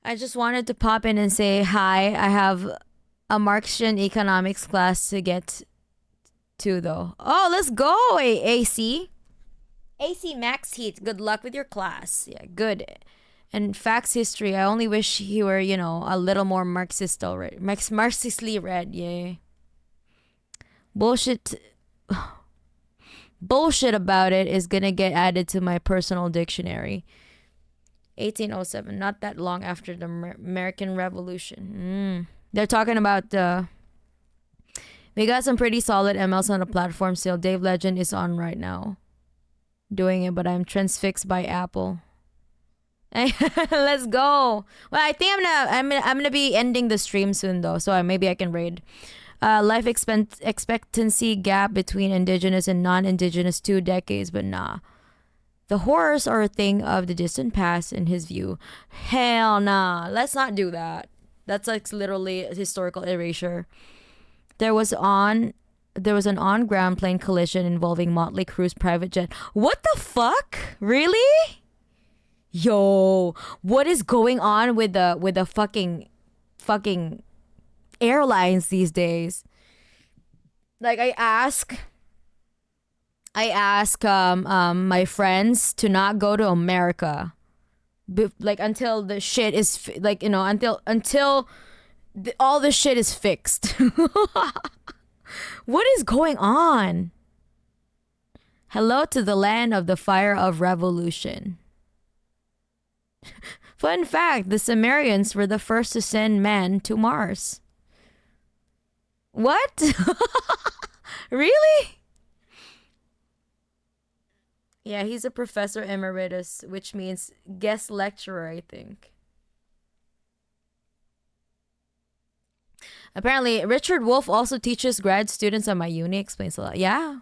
I just wanted to pop in and say hi. I have a Marxian economics class to get to though. Oh, let's go, AC. AC Max Heat. Good luck with your class. Yeah, good. And facts history. I only wish he were, a little more Marxist already. Marxistly read. Yeah. Bullshit about it is gonna get added to my personal dictionary. 1807, not that long after the American Revolution. They're talking about we got some pretty solid MLs on the platform still. Dave Legend is on right now doing it, but I'm transfixed by Apple. Let's go. Well, I think I'm gonna be ending the stream soon though, so maybe I can raid. Life expectancy gap between indigenous and non-indigenous 2 decades, but nah. The horrors are a thing of the distant past in his view. Hell nah. Let's not do that. That's like literally a historical erasure. There was an on-ground plane collision involving Motley Crue's private jet. What the fuck? Really? Yo, what is going on with the fucking airlines these days? Like I ask my friends to not go to America, until the shit is until all the shit is fixed. What is going on? Hello to the land of the fire of revolution. Fun fact: the Sumerians were the first to send men to Mars. What? Really? Yeah, he's a professor emeritus, which means guest lecturer, I think. Apparently, Richard Wolff also teaches grad students at my uni. Explains a lot. Yeah.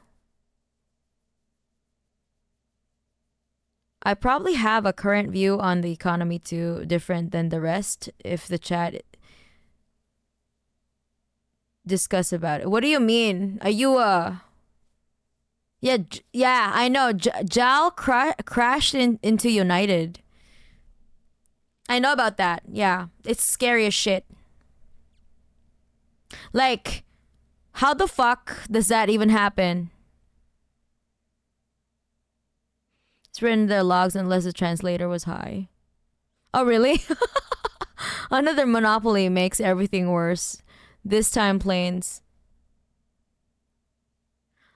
I probably have a current view on the economy too, different than the rest, if the chat discuss about it. What do you mean? Are you Yeah, yeah, I know. Jal crashed into United. I know about that. Yeah, it's scary as shit. Like, how the fuck does that even happen? It's written in their logs unless the translator was high. Oh, really? Another monopoly makes everything worse. This time planes.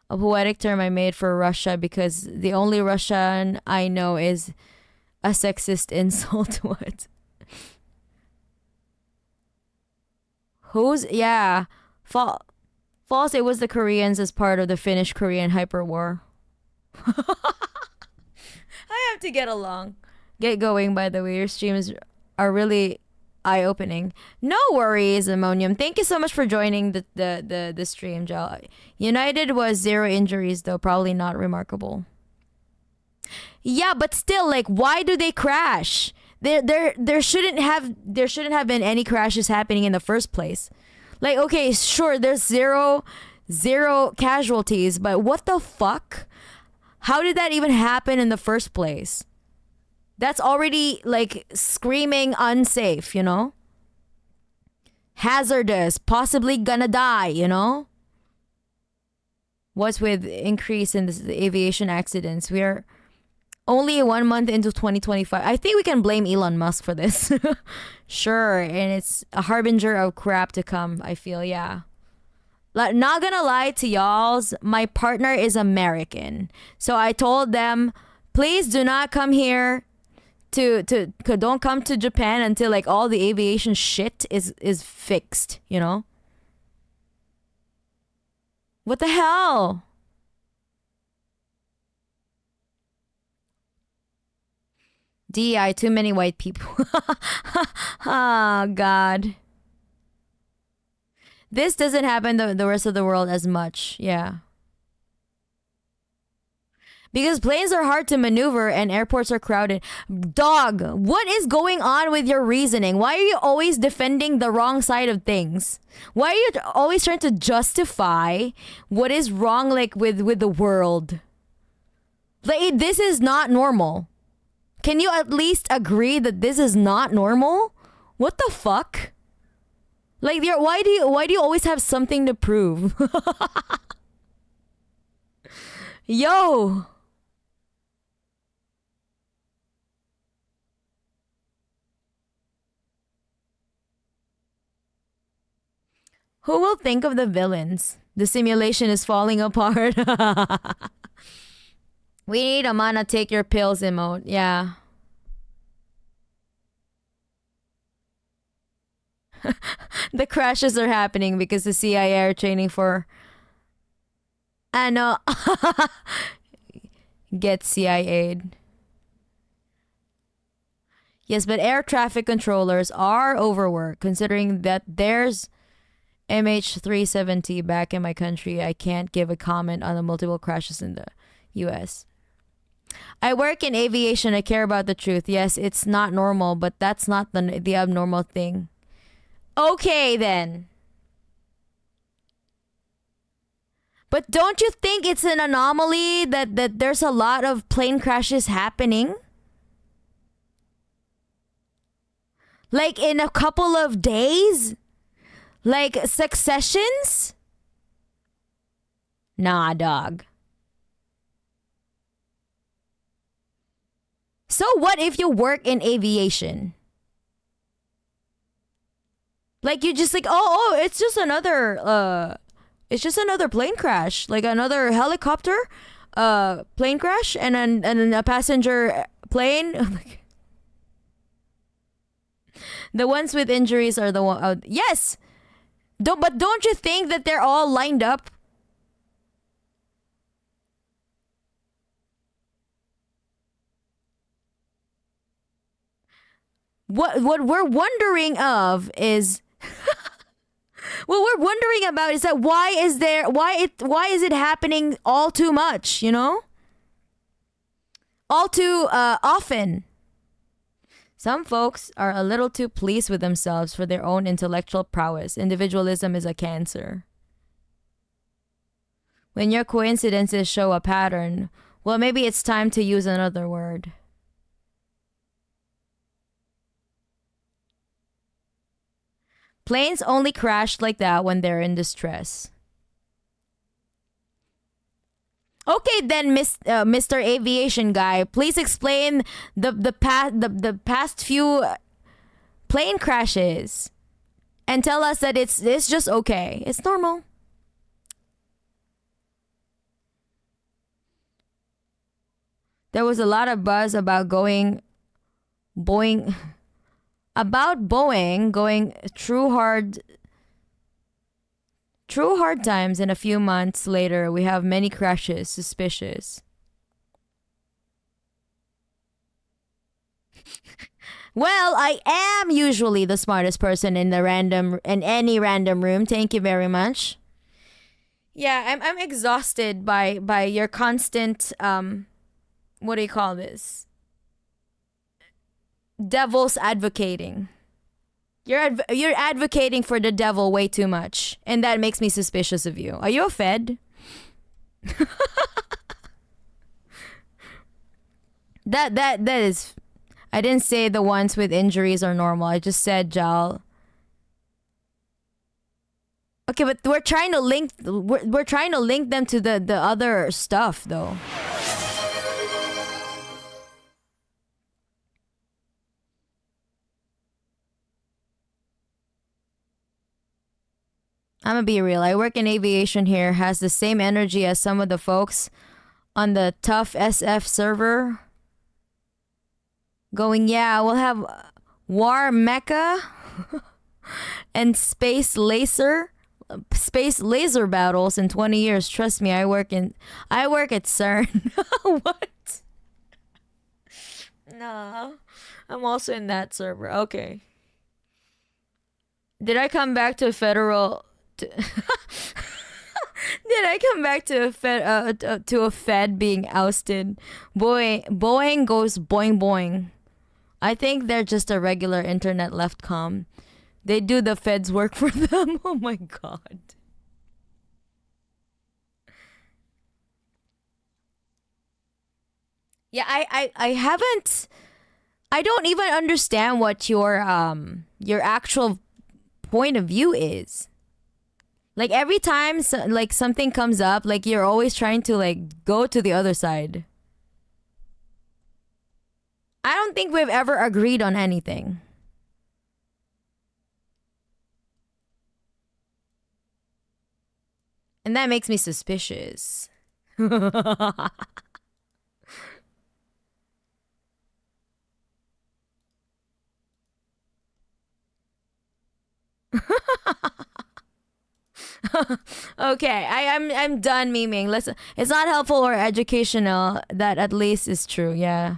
A poetic term I made for Russia because the only Russian I know is a sexist insult. What? Who's yeah? False. It was the Koreans as part of the Finnish-Korean hyperwar. I have to get going. By the way, your streams are really eye-opening. No worries, Ammonium. Thank you so much for joining the stream, Joe. United was 0 injuries, though probably not remarkable. Yeah, but still, like, why do they crash? There shouldn't have been any crashes happening in the first place. Like, okay, sure, there's zero casualties, but what the fuck? How did that even happen in the first place? That's already like screaming unsafe, you know? Hazardous, possibly gonna die, you know? What's with increase in the aviation accidents? We are only 1 month into 2025. I think we can blame Elon Musk for this. Sure, and it's a harbinger of crap to come, I feel, yeah. Like, not gonna lie to y'alls, my partner is American. So I told them, please do not come here don't come to Japan until like all the aviation shit is fixed, you know? What the hell? DEI, too many white people. Oh, God. This doesn't happen to the rest of the world as much. Yeah. Because planes are hard to maneuver and airports are crowded. Dog, what is going on with your reasoning? Why are you always defending the wrong side of things? Why are you always trying to justify what is wrong, like, with the world? Like, this is not normal. Can you at least agree that this is not normal? What the fuck? Like, why do you always have something to prove? Yo. Who will think of the villains? The simulation is falling apart. We need Amana take your pills emote. Yeah. The crashes are happening because the CIA are training for... I know. Get CIA'd. Yes, but air traffic controllers are overworked considering that there's MH370 back in my country. I can't give a comment on the multiple crashes in the US. I work in aviation. I care about the truth. Yes, it's not normal, but that's not the abnormal thing. Okay, then. But don't you think it's an anomaly that there's a lot of plane crashes happening? Like in a couple of days? Like successions? Nah, dog. So what if you work in aviation? Like you just like, oh, it's just another plane crash, like another helicopter plane crash and then a passenger plane. The ones with injuries are the one yes. Don't you think that they're all lined up? What we're wondering of is what we're wondering about is that why is it happening all too much, you know? All too often. Some folks are a little too pleased with themselves for their own intellectual prowess. Individualism is a cancer. When your coincidences show a pattern, well, maybe it's time to use another word. Planes only crash like that when they're in distress. Okay, then, Mr. Aviation Guy, please explain the past few plane crashes, and tell us that it's just okay. It's normal. There was a lot of buzz about Boeing going through hard times, and a few months later we have many crashes. Suspicious. Well, I am usually the smartest person in any random room. Thank you very much. Yeah, I'm exhausted by your constant what do you call this? Devil's advocating. You're advocating for the devil way too much, and that makes me suspicious of you. Are you a Fed? that is. I didn't say the ones with injuries are normal. I just said Jal. Okay, but we're trying to link them to the other stuff though. I'm gonna be real. I work in aviation here. Has the same energy as some of the folks on the Tough SF server. Going, yeah, we'll have War Mecha and Space Laser battles in 20 years. Trust me, I work at CERN. What? Nah, I'm also in that server. Okay. Did I come back to federal? Did I come back to a Fed being ousted? Boeing goes boing boing. I think they're just a regular internet leftcom. They do the Fed's work for them. Oh my god. Yeah, I haven't. I don't even understand what your actual point of view is. Like every time like something comes up, like you're always trying to like go to the other side. I don't think we've ever agreed on anything. And that makes me suspicious. Okay, I'm done memeing. Listen, it's not helpful or educational. That at least is true. Yeah.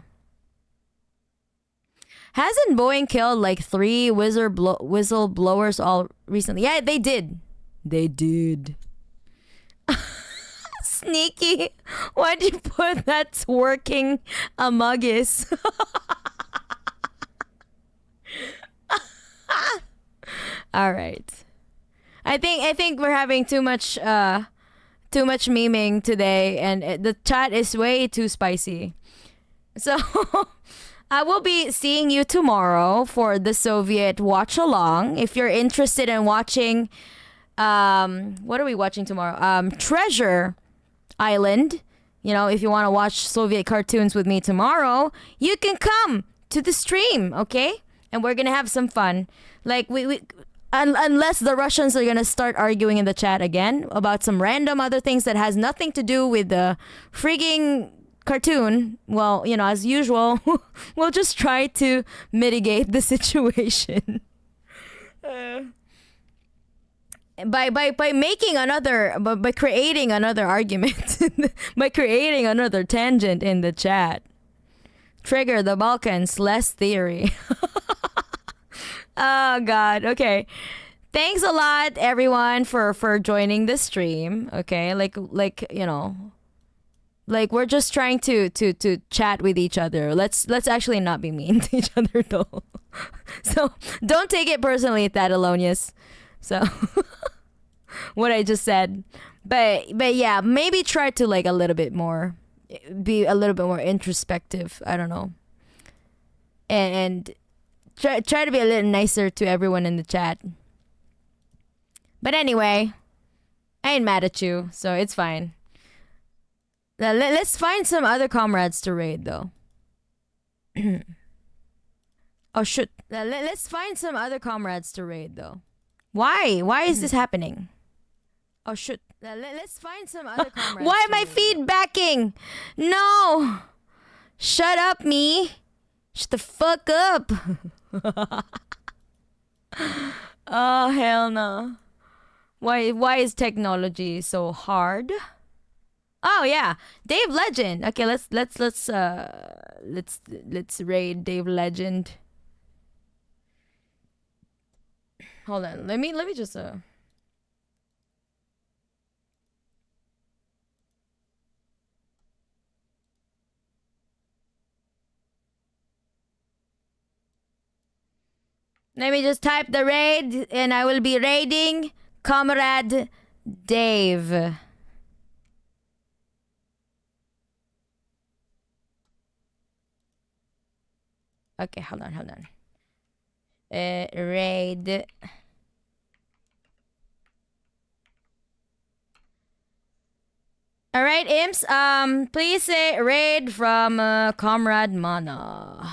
Hasn't Boeing killed like 3 whistleblowers all recently? Yeah, they did. They did. Sneaky. Why'd you put that working amuggus? All right. I think we're having too much memeing today, and the chat is way too spicy. So I will be seeing you tomorrow for the Soviet watch along. If you're interested in watching, what are we watching tomorrow? Treasure Island. You know, if you want to watch Soviet cartoons with me tomorrow, you can come to the stream, okay? And we're gonna have some fun. Like we unless the Russians are gonna start arguing in the chat again about some random other things that has nothing to do with the frigging cartoon. Well, you know, as usual, we'll just try to mitigate the situation. By making another, by creating another argument, by creating another tangent in the chat. Trigger the Balkans, less theory. Oh god. Okay. Thanks a lot everyone for joining the stream. Okay? Like you know, like we're just trying to chat with each other. Let's actually not be mean to each other though. So, don't take it personally, Thadalonius. So, what I just said. But yeah, maybe try to like be a little bit more introspective. I don't know. And try to be a little nicer to everyone in the chat. But anyway, I ain't mad at you, so it's fine. Let's find some other comrades to raid though. Oh shoot. Let's find some other comrades to raid though. Why? Why is this happening? Oh shoot. Let's find some other comrades. Why am I feedbacking? No. Shut up, me. Shut the fuck up. Oh hell no. Why is technology so hard? Oh yeah, Dave Legend. Okay, let's raid Dave Legend. Hold on. Let me just Let me just type the raid and I will be raiding Comrade Dave. Okay, hold on. Raid. All right, imps. Please say raid from Comrade Mana.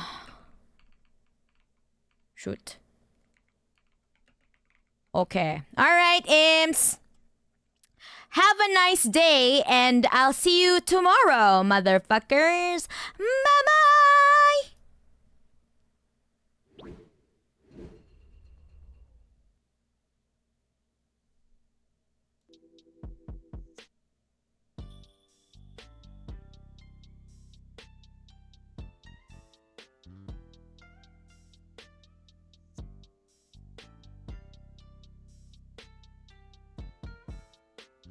Shoot. Okay. All right, imps. Have a nice day, and I'll see you tomorrow, motherfuckers. Bye-bye.